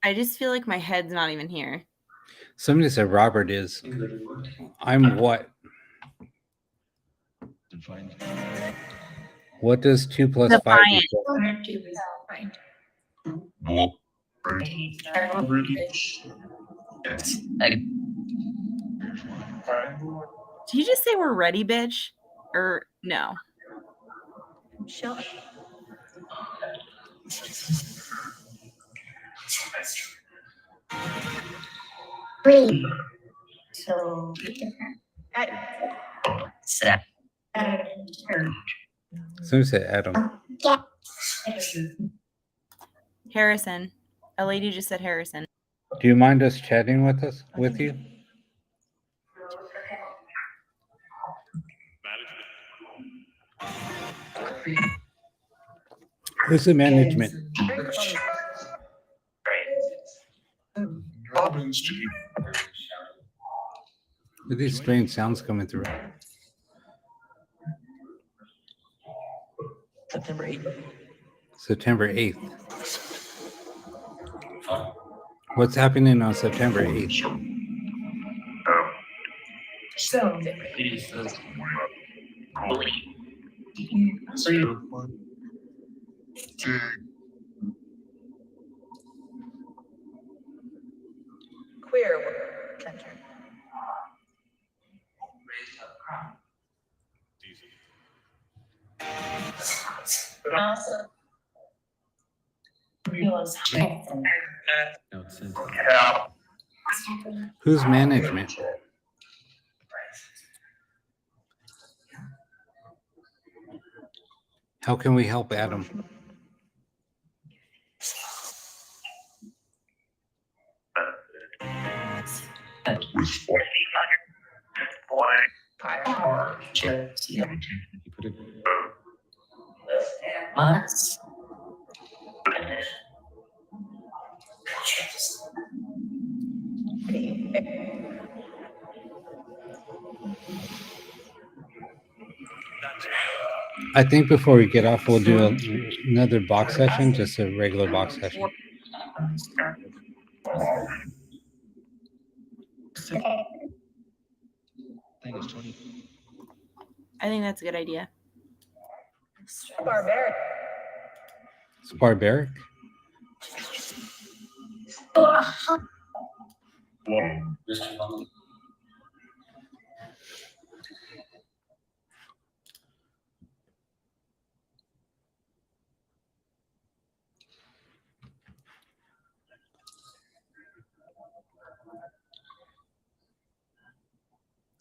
I just feel like my head's not even here. Somebody said Robert is. I'm what? What does 2 plus 5 Defiant. equal? Did you just say we're ready, bitch? Or no? Sure. Breathe. So, Somebody said Adam. get Harrison. A lady just said Harrison. Do you mind us chatting with you? Who's the management? Robin's team. What are these strange sounds coming through? September 8th. What's happening on September 8th? So, queer work center. Who's management? How can we help Adam? I think before we get off, we'll do another box session, just a regular box session. I think that's a good idea. Barbaric. It's barbaric.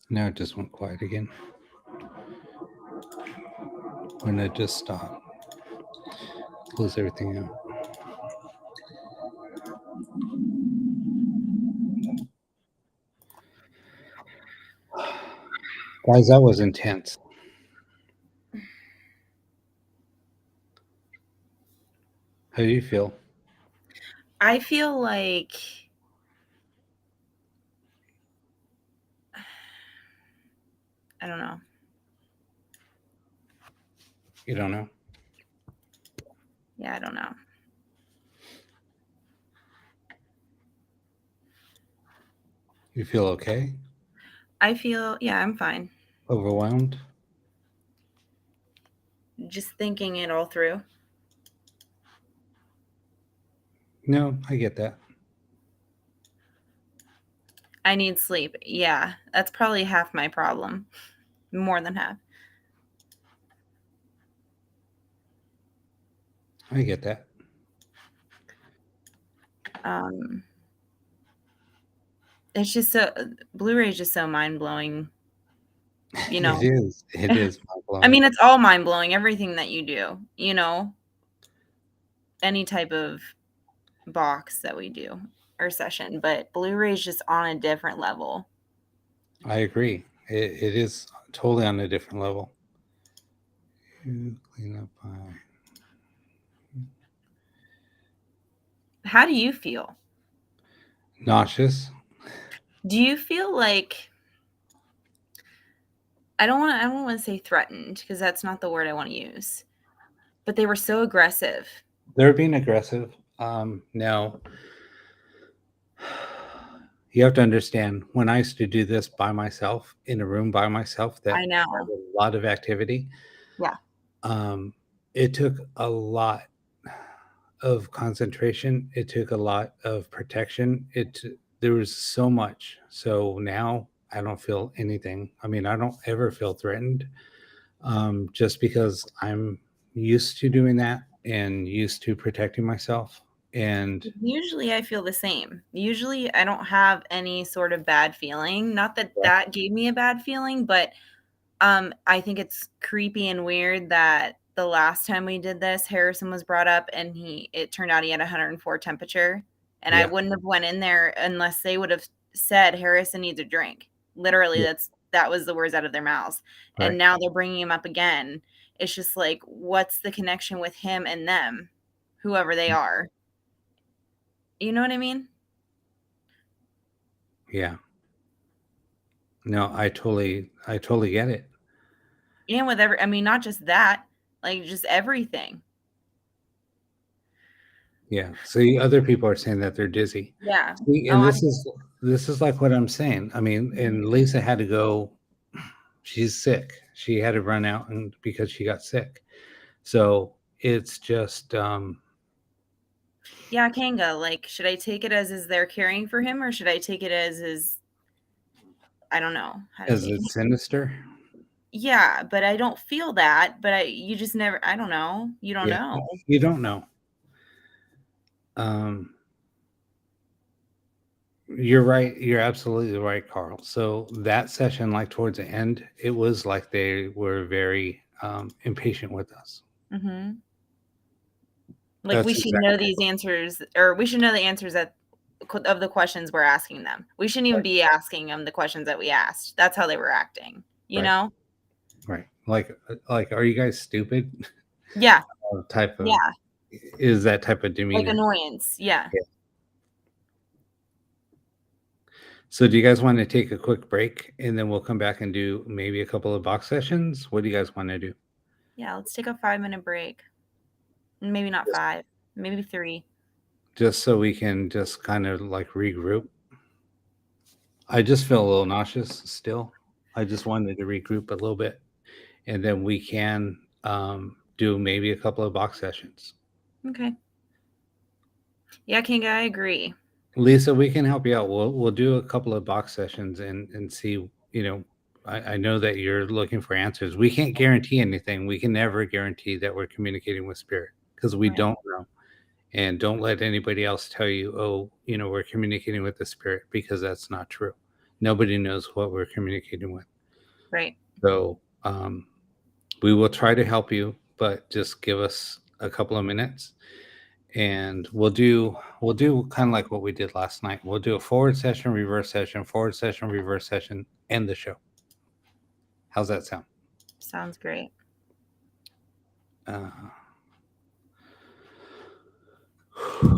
Now it just went quiet again. When it just stopped. Close everything out. Guys, that was intense. How do you feel? I feel like I don't know. You don't know? Yeah, I don't know. You feel okay? I feel, yeah, I'm fine. Overwhelmed? Just thinking it all through. No, I get that. I need sleep. Yeah, that's probably half my problem. More than half. I get that. It's just so Blu-ray is just so mind-blowing. You know. It is. It is mind-blowing. I mean, it's all mind-blowing, everything that you do, you know. Any type of box that we do. or session, but Blu-ray is just on a different level. I agree. It is totally on a different level. Clean up by. How do you feel? Nauseous. Do you feel like I don't want to say threatened because that's not the word I want to use. But they were so aggressive. They're being aggressive. Now, you have to understand, when I used to do this by myself, in a room by myself, that I know. had a lot of activity. Yeah. It took a lot of concentration. It took a lot of protection. There was so much. So now I don't feel anything. I mean, I don't ever feel threatened, just because I'm used to doing that and used to protecting myself. And Usually I feel the same. Usually I don't have any sort of bad feeling. Not that Right. that gave me a bad feeling, but I think it's creepy and weird that the last time we did this, Harrison was brought up and it turned out he had 104 temperature. And I Yeah. wouldn't have went in there unless they would have said Harrison needs a drink. Literally, Yeah. that was the words out of their mouths. Right. And now they're bringing him up again. It's just like, what's the connection with him and them, whoever they are? You know what I mean? Yeah. No, I totally get it. And with not just that, like just everything. Yeah. See, other people are saying that they're dizzy. Yeah. See, Oh, and this is like what I'm saying. I mean, and Lisa had to go. She's sick. She had to run out and because she got sick. So it's just yeah, Kanga, like, should I take it as is they're caring for him, or should I take it as is I don't know how to is take it it. sinister? Yeah, but I don't feel that. But you just never. I don't know. You don't Yeah, know. you don't know. Um, you're right. You're absolutely right, Carl. So that session, like towards the end, it was like they were very impatient with us. Mm-hmm. Like we That's should know exactly these answers, or we should know the answers of the questions we're asking them. We shouldn't even be asking them the questions that we asked. That's how they were acting. You Right. know? right. Like, are you guys stupid? Yeah. Type of Yeah. is that type of Like demeanor. annoyance. Yeah. So do you guys want to take a quick break and then we'll come back and do maybe a couple of box sessions? What do you guys want to do? Yeah. Let's take a 5-minute break. Maybe not 5. Maybe 3. Just so we can just kind of like regroup. I just feel a little nauseous still. I just wanted to regroup a little bit and then we can do maybe a couple of box sessions. Okay. Yeah, Kinga, I agree. Lisa, we can help you out. We'll do a couple of box sessions and see, I know that you're looking for answers. We can't guarantee anything. We can never guarantee that we're communicating with spirit because we Right. don't know. And don't let anybody else tell you, oh, we're communicating with the spirit, because that's not true. Nobody knows what we're communicating with. Right. So we will try to help you, but just give us a couple of minutes and we'll do kind of like what we did last night. We'll do a forward session, reverse session, forward session, reverse session, end the show. How's that sound? Sounds great. Uh,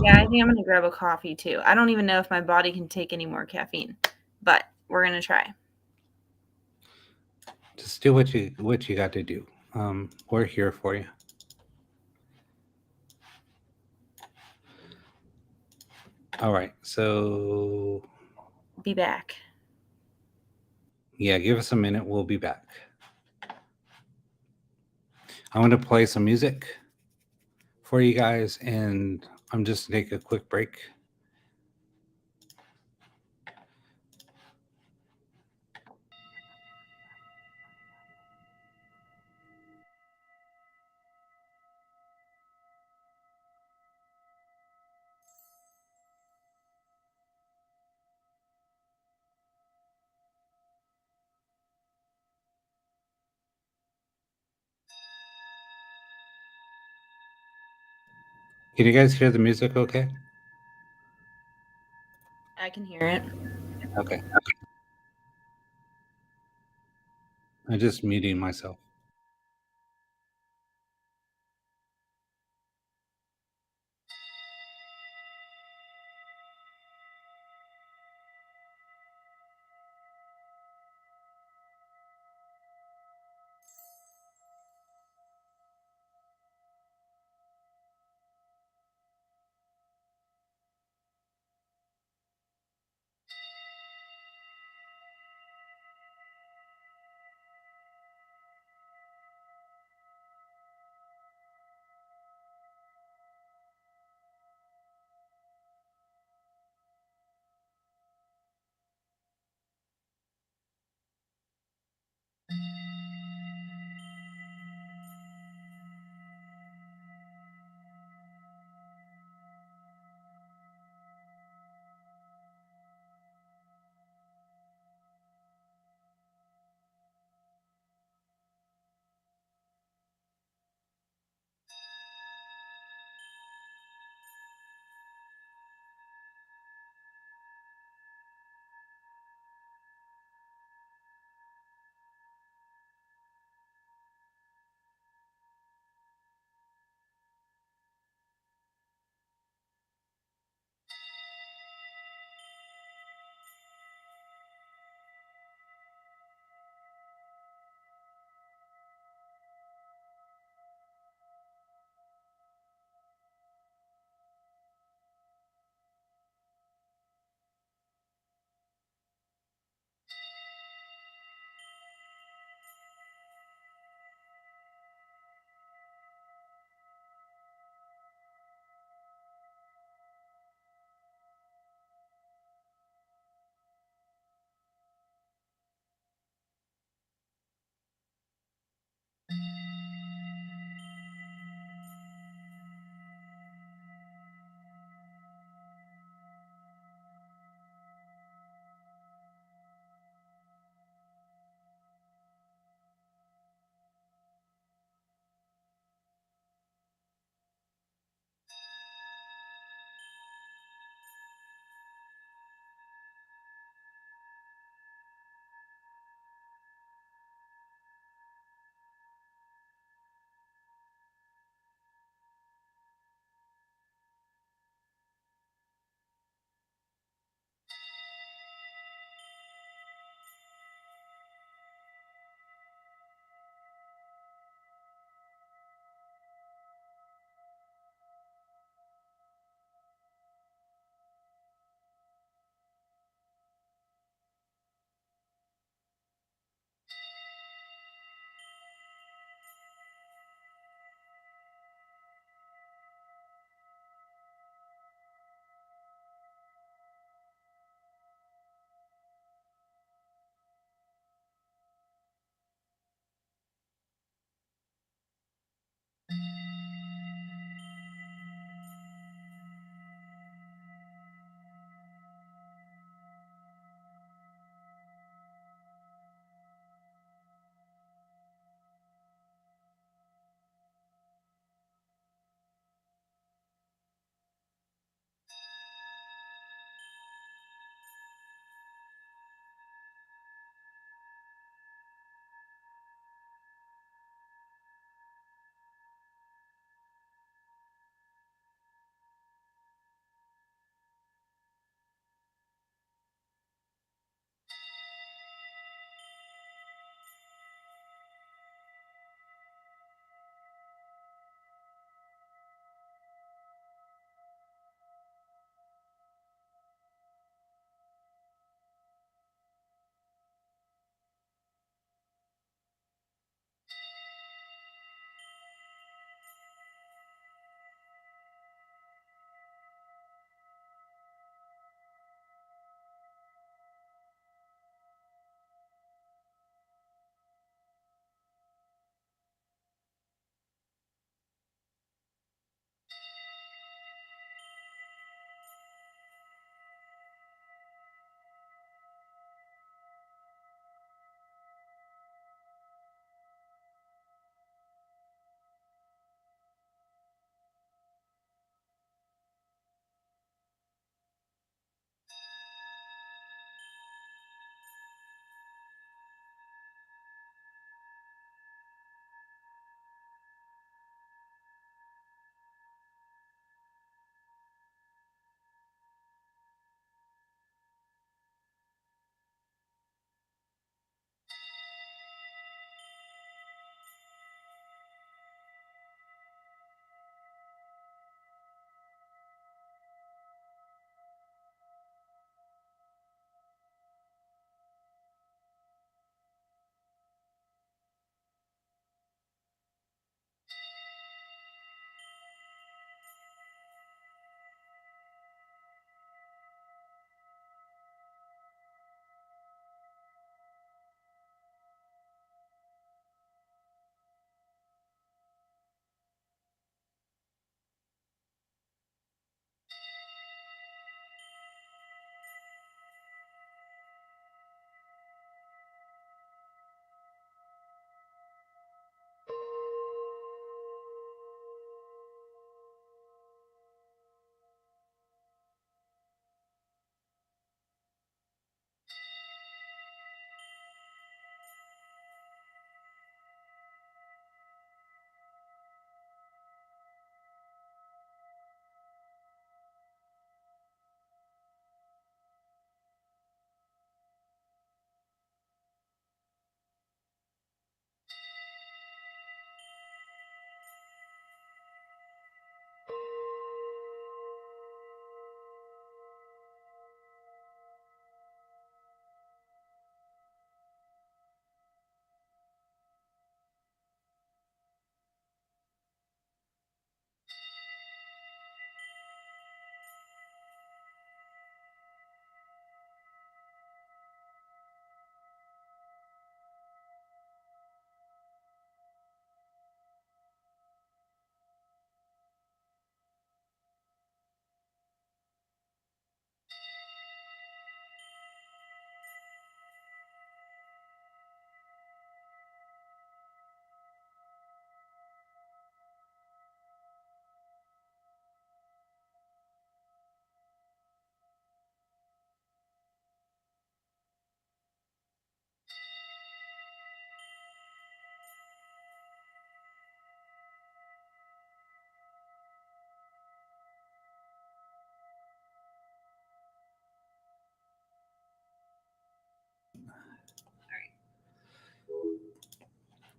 Yeah, I think I'm gonna grab a coffee too. I don't even know if my body can take any more caffeine, but we're gonna try. just do what you got to do. We're here for you. All right, so Be back. yeah, give us a minute. We'll be back. I'm going to play some music for you guys, and I'm just going to take a quick break. Can you guys hear the music okay? I can hear it. Okay. I'm just muting myself.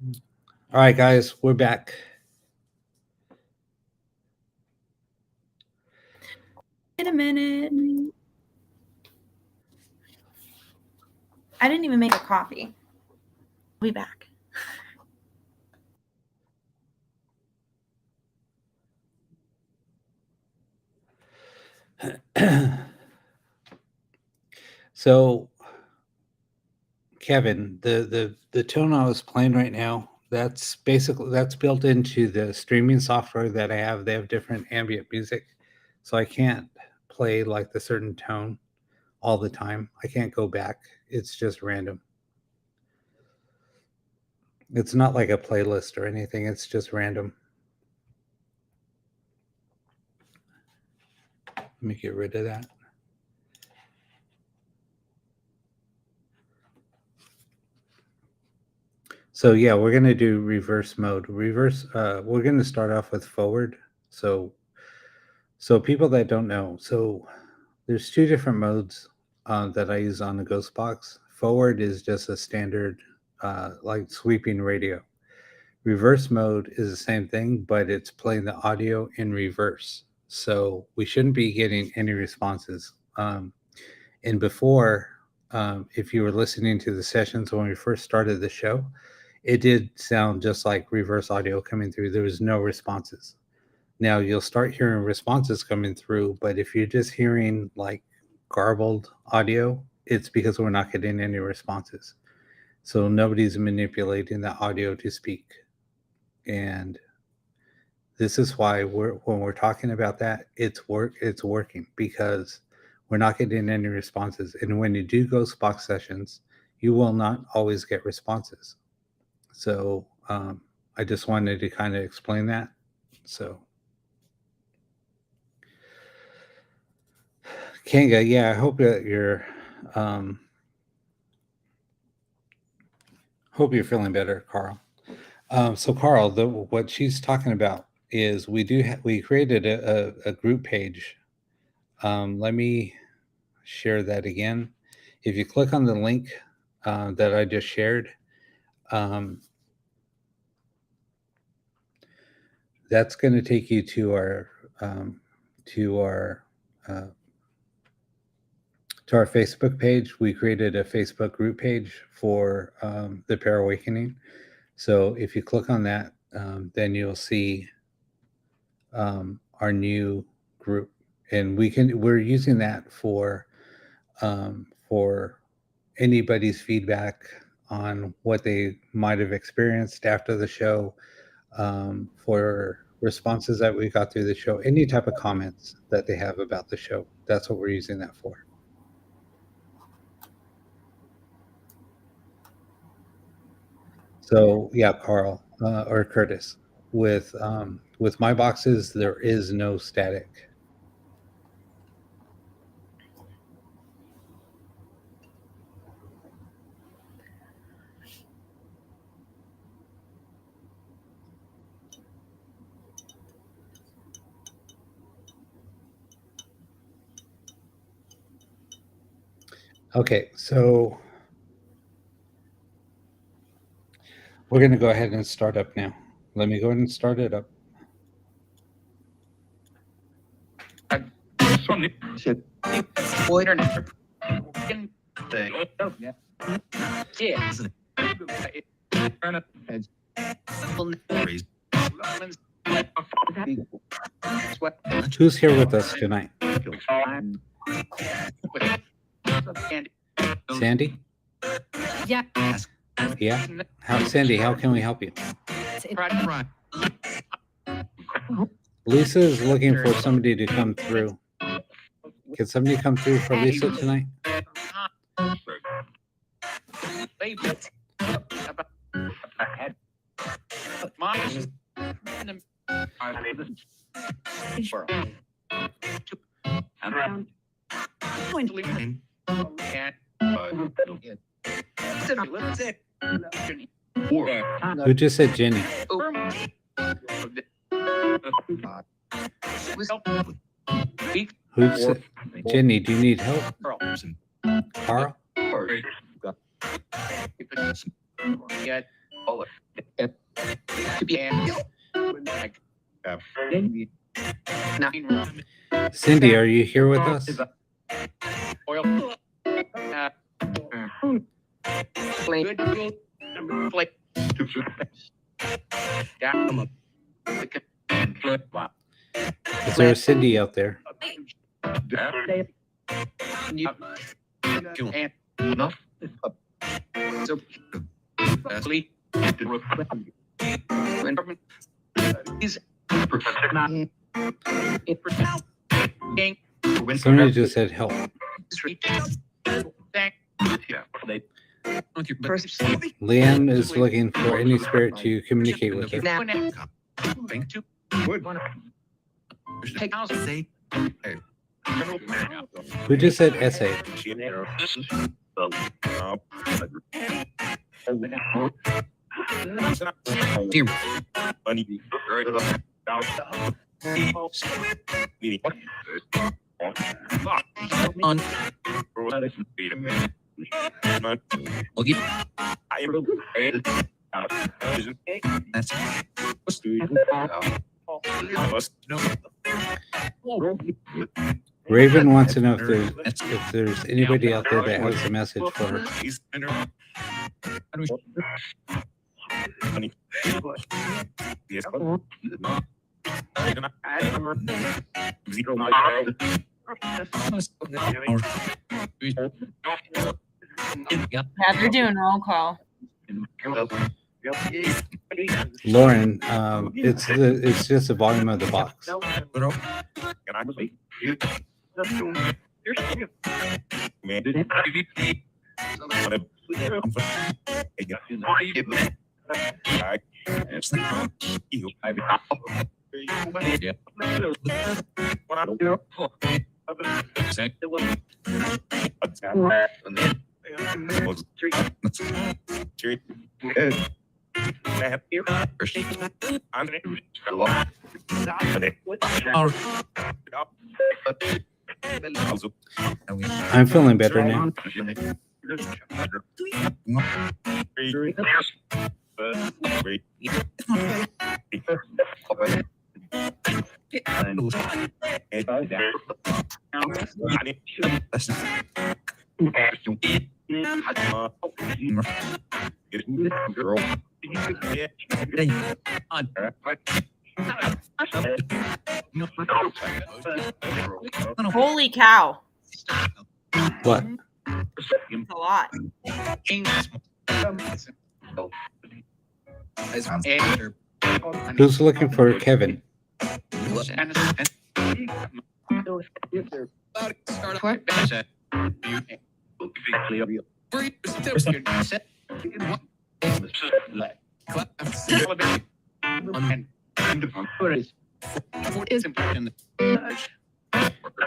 All right, guys, we're back. Wait a minute. I didn't even make a coffee. We'll be back. So, Kevin, the tone I was playing right now, that's built into the streaming software that I have. They have different ambient music, so I can't play like the certain tone all the time. I can't go back. It's just random. It's not like a playlist or anything. It's just random. Let me get rid of that. So yeah, we're going to do reverse mode. We're going to start off with forward. So people that don't know, so there's two different modes that I use on the Ghost Box. Forward is just a standard like sweeping radio. Reverse mode is the same thing, but it's playing the audio in reverse. So we shouldn't be getting any responses. And before, if you were listening to the sessions when we first started the show, it did sound just like reverse audio coming through. There was no responses. Now you'll start hearing responses coming through, but if you're just hearing like garbled audio, it's because we're not getting any responses. So nobody's manipulating the audio to speak. And this is why when we're talking about that, it's working because we're not getting any responses. And when you do Ghost Box sessions, you will not always get responses. So I just wanted to kind of explain that. So Kanga, yeah, I hope that you're feeling better, Carl. So Carl, what she's talking about is we created a group page. Let me share that again. If you click on the link that I just shared, that's going to take you to our Facebook page. We created a Facebook group page for the Pair Awakening. So if you click on that, then you'll see our new group, and we're using that for anybody's feedback on what they might have experienced after the show, for responses that we got through the show, any type of comments that they have about the show. That's what we're using that for. So yeah, Carl or Curtis, with my boxes, there is no static. Okay, so we're going to go ahead and start up now. Let me go ahead and start it up. Who's here with us tonight? Sandy? Yeah. Yeah? Sandy, how can we help you? Lisa is looking for somebody to come through. Can somebody come through for Lisa tonight? Who just said Jenny? Who said Jenny? Do you need help? Carl? Cindy, are you here with us? Is there a Cindy out there? Somebody just said help. Liam is looking for any spirit to communicate with her. Who just said essay? Raven wants to know if there's anybody out there that has a message for her. Yeah, they're doing roll call. Lauren, it's just the volume of the box. I'm feeling better now. Holy cow. What? That's a lot. Who's looking for Kevin?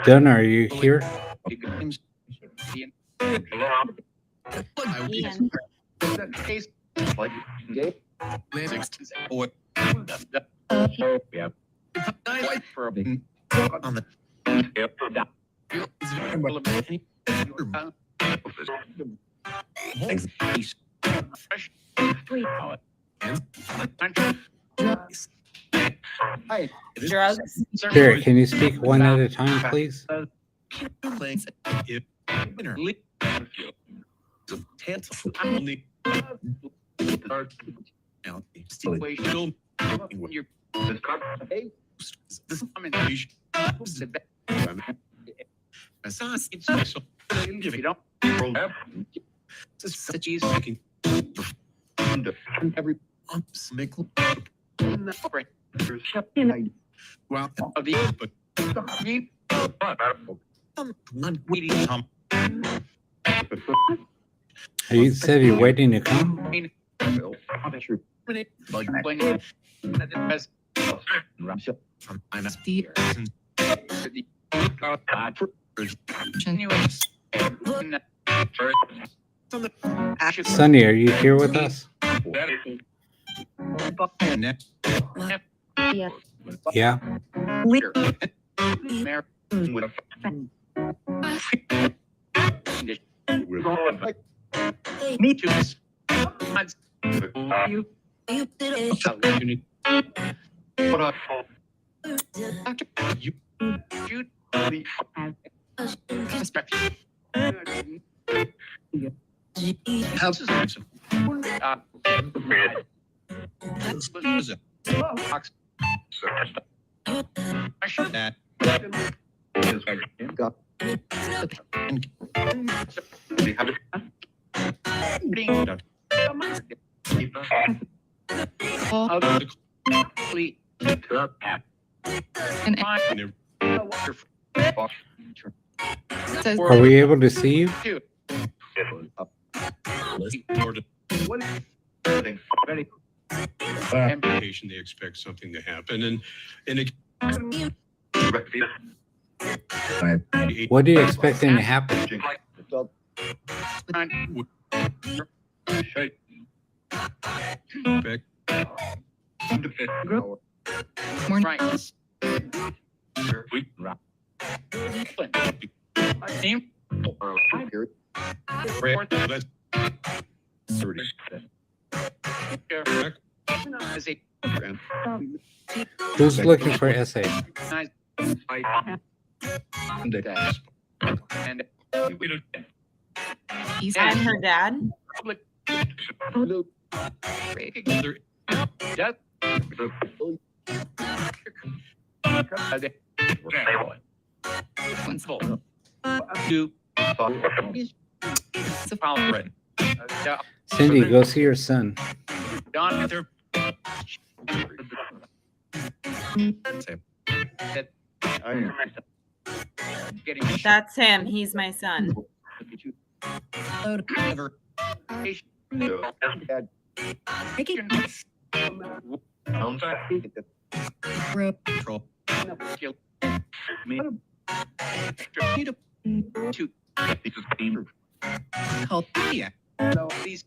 Donna, are you here? Ian. Drugs. Spirit, can you speak one at a time, please? You said you're waiting to come? Sunny, are you here with us? Yeah. Are we able to see you? Application, they expect something to happen, and it, What do you expecting to happen? Who's looking for SA? I'm her dad. Cindy, go see your son. That's him. He's my son.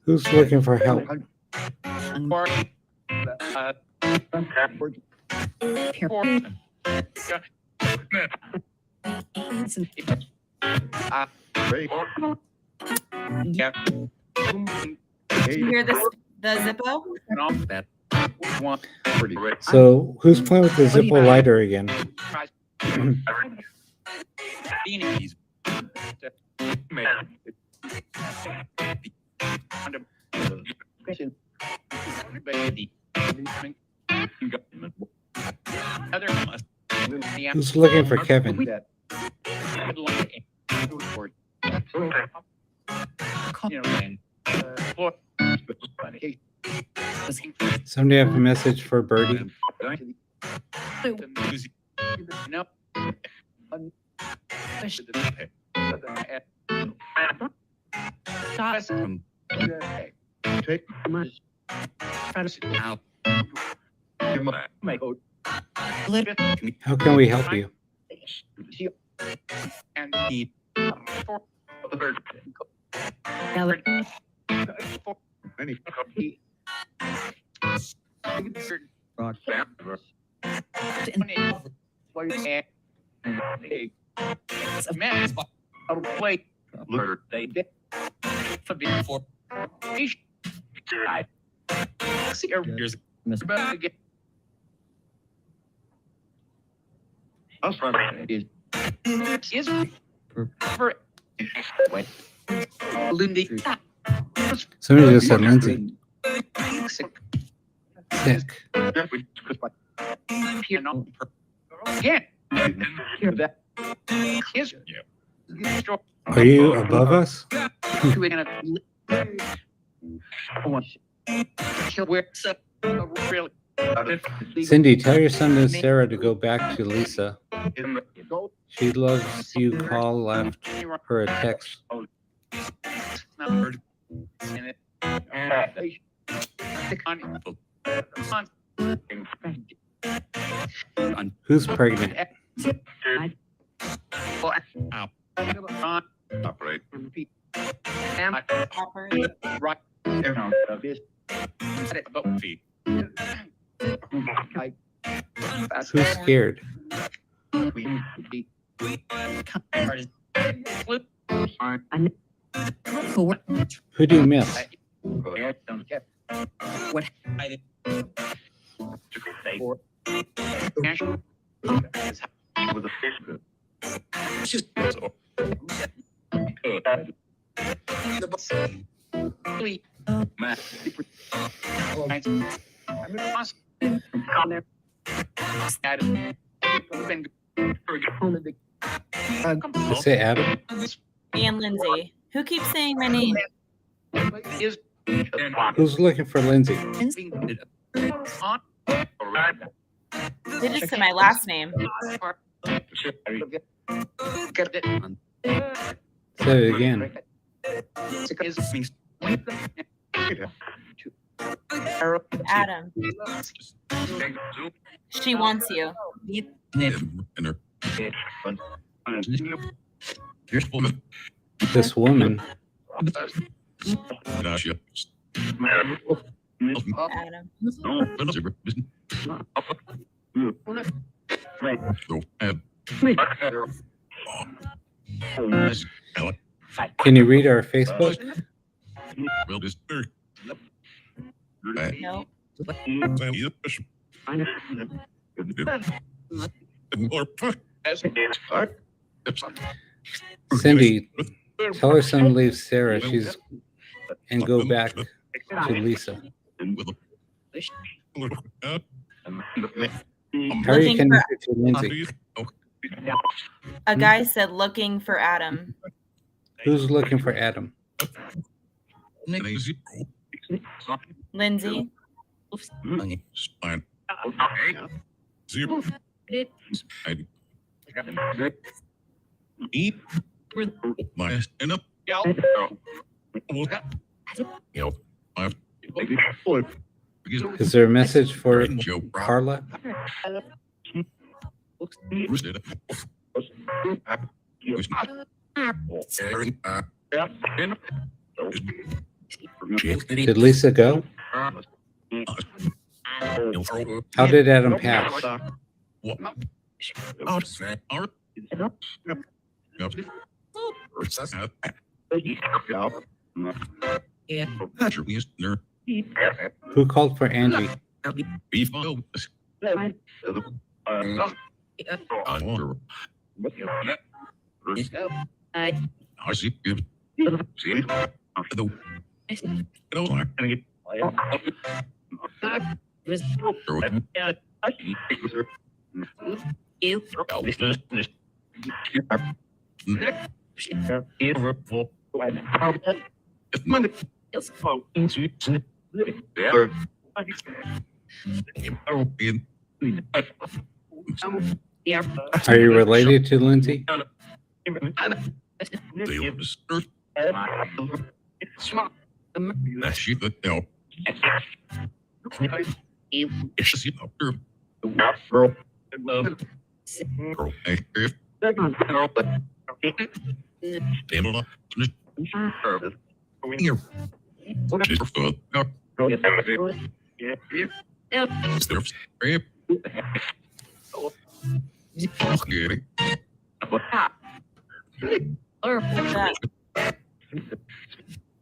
Who's looking for help? Do you hear the Zippo? So who's playing with the Zippo lighter again? Who's looking for Kevin? Somebody have a message for Birdie? How can we help you? Somebody just said Lindsay. Sick. Are you above us? Cindy, tell your son and Sarah to go back to Lisa. She loves you. Call, left her a text. Who's pregnant? Who's scared? Who do you miss? I say Adam. And Lindsay. Who keeps saying my name? Who's looking for Lindsay? They just said my last name. Say it again. Adam. She wants you. This woman. Adam. Can you read our Facebook? Nope. Cindy, tell her son to leave Sarah. And go back to Lisa. How are you connected to Lindsay? A guy said looking for Adam. Who's looking for Adam? Lindsay. Is there a message for Carla? Did Lisa go? How did Adam pass? Who called for Angie? Are you related to Lindsay?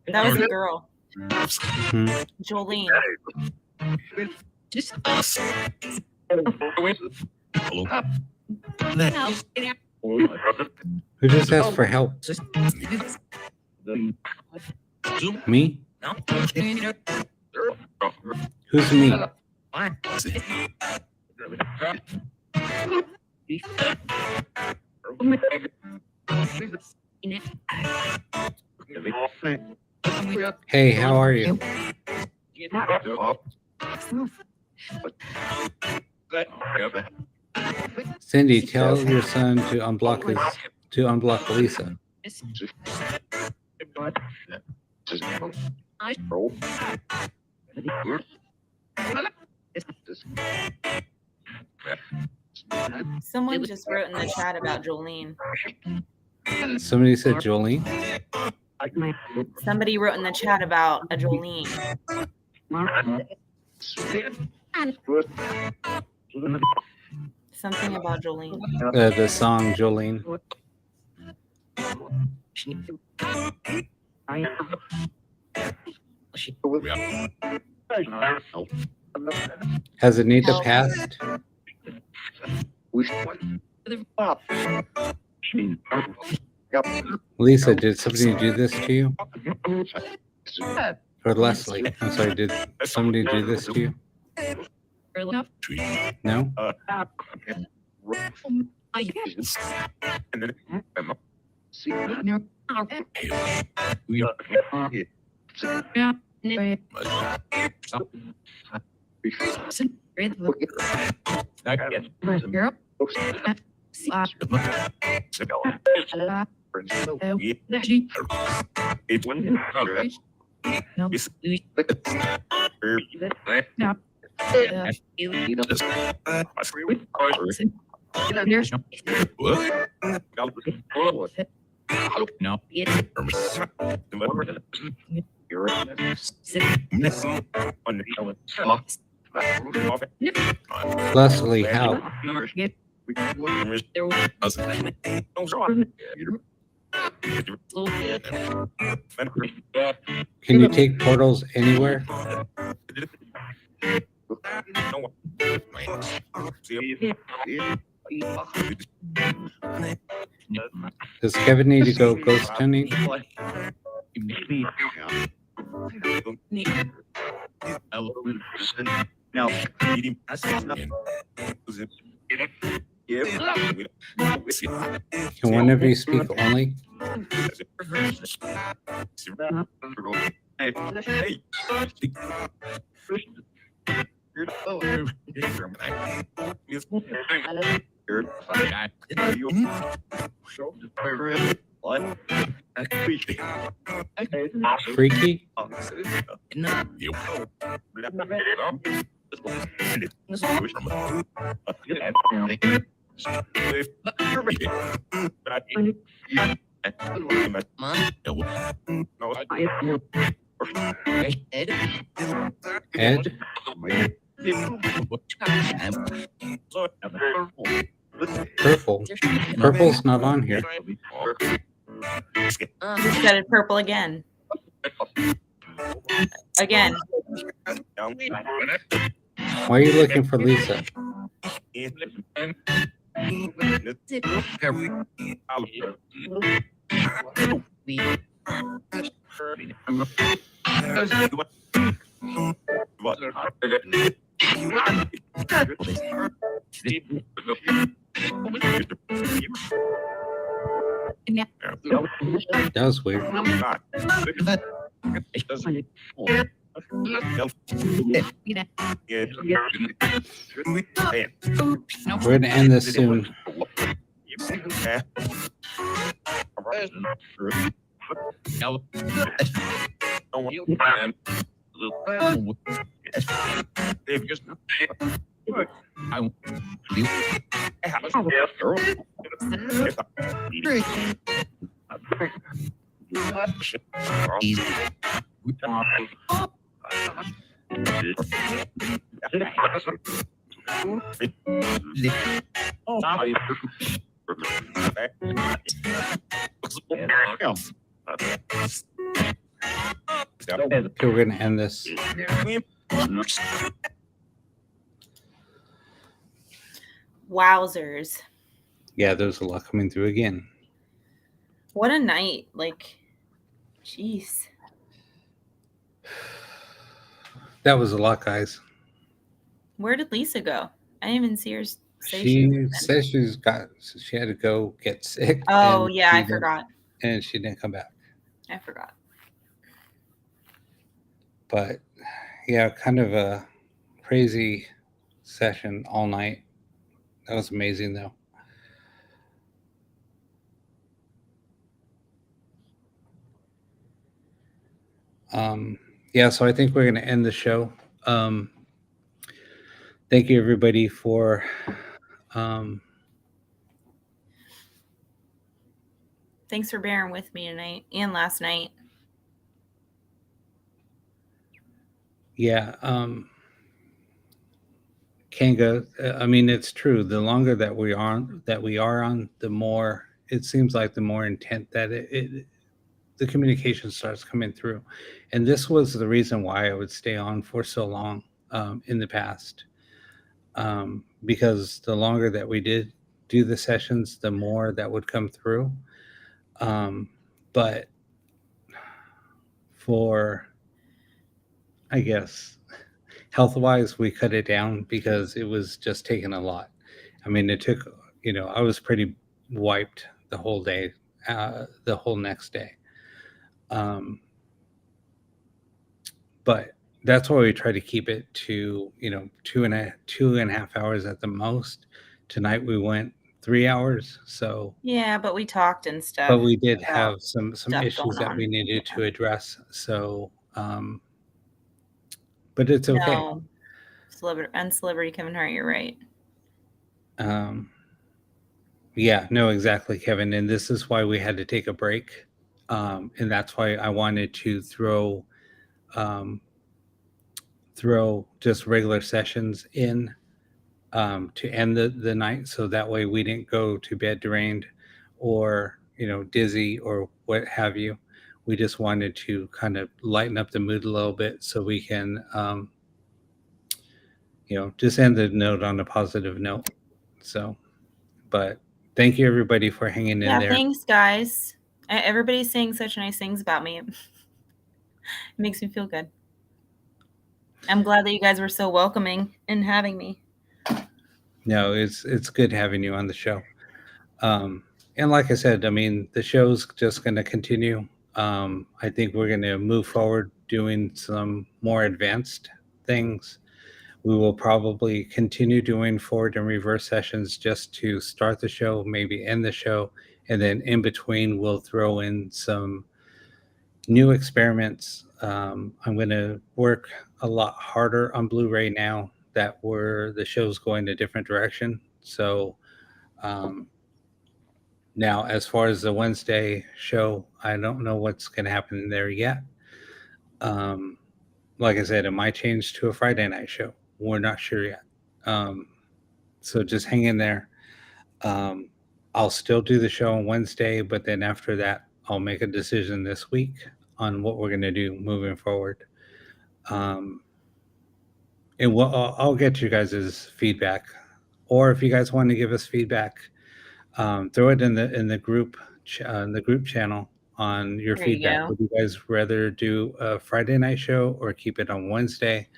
That was a girl. Hmm. Jolene. Who just asked for help? Me? Who's me? Hey, how are you? Cindy, tell your son to unblock Lisa. Someone just wrote in the chat about Jolene. Somebody said Jolene. Somebody wrote in the chat about a Jolene. Something about Jolene. The song Jolene. Has Anita Help. passed? Lisa, did somebody do this to you? Or Leslie? I'm sorry, did somebody do this to you? No? Leslie, help. Can you take portals anywhere? Does Kevin need to go ghost hunting? Can one of you speak only? Freaky? Ed? Purple? Purple's not on here. You said it purple again. Again. Why are you looking for Lisa? That was weird. We're gonna end this soon. Okay, we're gonna end this. Wowzers. Yeah, there's a lot coming through again. What a night. Like, jeez. That was a lot, guys. Where did Lisa go? I didn't even see her say She was says she had to go get sick. Oh, and yeah, she I didn't- forgot. And she didn't come back. I forgot. But yeah, kind of a crazy session all night. That was amazing, though. Yeah, so I think we're going to end the show. Thank you, everybody, for Thanks for bearing with me tonight and last night. yeah. Kanga, I mean, it's true. The longer that we are on, the more it seems like the more intent that the communication starts coming through. And this was the reason why I would stay on for so long. in the past, because the longer that we did do the sessions, the more that would come through. But for, I guess, health wise, we cut it down because it was just taking a lot. I mean, it took, I was pretty wiped the whole day, the whole next day. But that's why we try to keep it to, 2.5 hours at the most. Tonight we went 3 hours. So, Yeah, but we talked and stuff. but we did about have some stuff issues going that we on. needed Yeah. to address. So, but it's okay. No, celebrity Kevin Hart, you're right. Yeah, no, exactly, Kevin. And this is why we had to take a break. And that's why I wanted to throw just regular sessions in, to end the night. So that way we didn't go to bed drained or, dizzy or what have you. We just wanted to kind of lighten up the mood a little bit so we can, just end the note on a positive note. So, but thank you everybody for hanging in Yeah, there. thanks, guys. Everybody's saying such nice things about me. It makes me feel good. I'm glad that you guys were so welcoming in having me. No, it's good having you on the show. And like I said, I mean, the show's just going to continue. I think we're going to move forward doing some more advanced things. We will probably continue doing forward and reverse sessions just to start the show, maybe end the show, and then in between we'll throw in some new experiments. I'm going to work a lot harder on Blu-ray now that the show's going a different direction. So now, as far as the Wednesday show, I don't know what's going to happen there yet. Like I said, it might change to a Friday night show. We're not sure yet. So just hang in there. I'll still do the show on Wednesday, but then after that, I'll make a decision this week on what we're going to do moving forward. And I'll get you guys' feedback, or if you guys want to give us feedback, throw it in the group channel on your There you feedback. go. Would you guys rather do a Friday night show or keep it on Wednesday?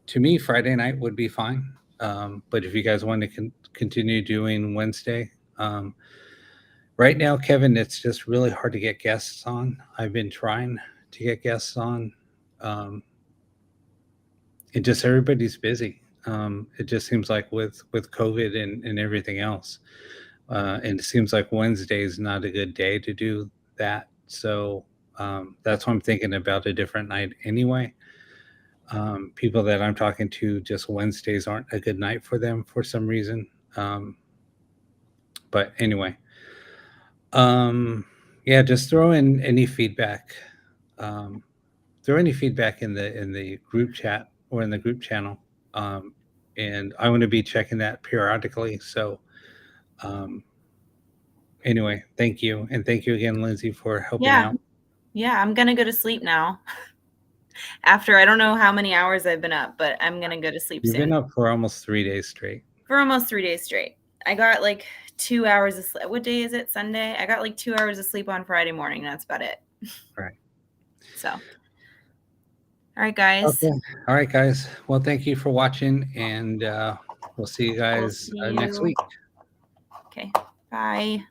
To me, Friday night would be fine. But if you guys want to continue doing Wednesday, right now, Kevin, it's just really hard to get guests on. I've been trying to get guests on. It just everybody's busy. It just seems like with COVID and everything else. And it seems like Wednesday is not a good day to do that. So that's why I'm thinking about a different night anyway. People that I'm talking to, just Wednesdays aren't a good night for them for some reason. But anyway, yeah, just throw in any feedback. Throw any feedback in the group chat or in the group channel. And I want to be checking that periodically. So anyway, thank you. And thank you again, Lindsay, for helping out. Yeah, I'm going to go to sleep now. After I don't know how many hours I've been up, but I'm going to go to sleep You've soon. been up for almost 3 days straight. For almost 3 days straight. I got like 2 hours of sleep. What day is it? Sunday? I got like 2 hours of sleep on Friday morning. That's about it. Right. So, all right, guys. Okay. All right, guys. Well, thank you for watching, and we'll see you guys next week. Okay. Bye.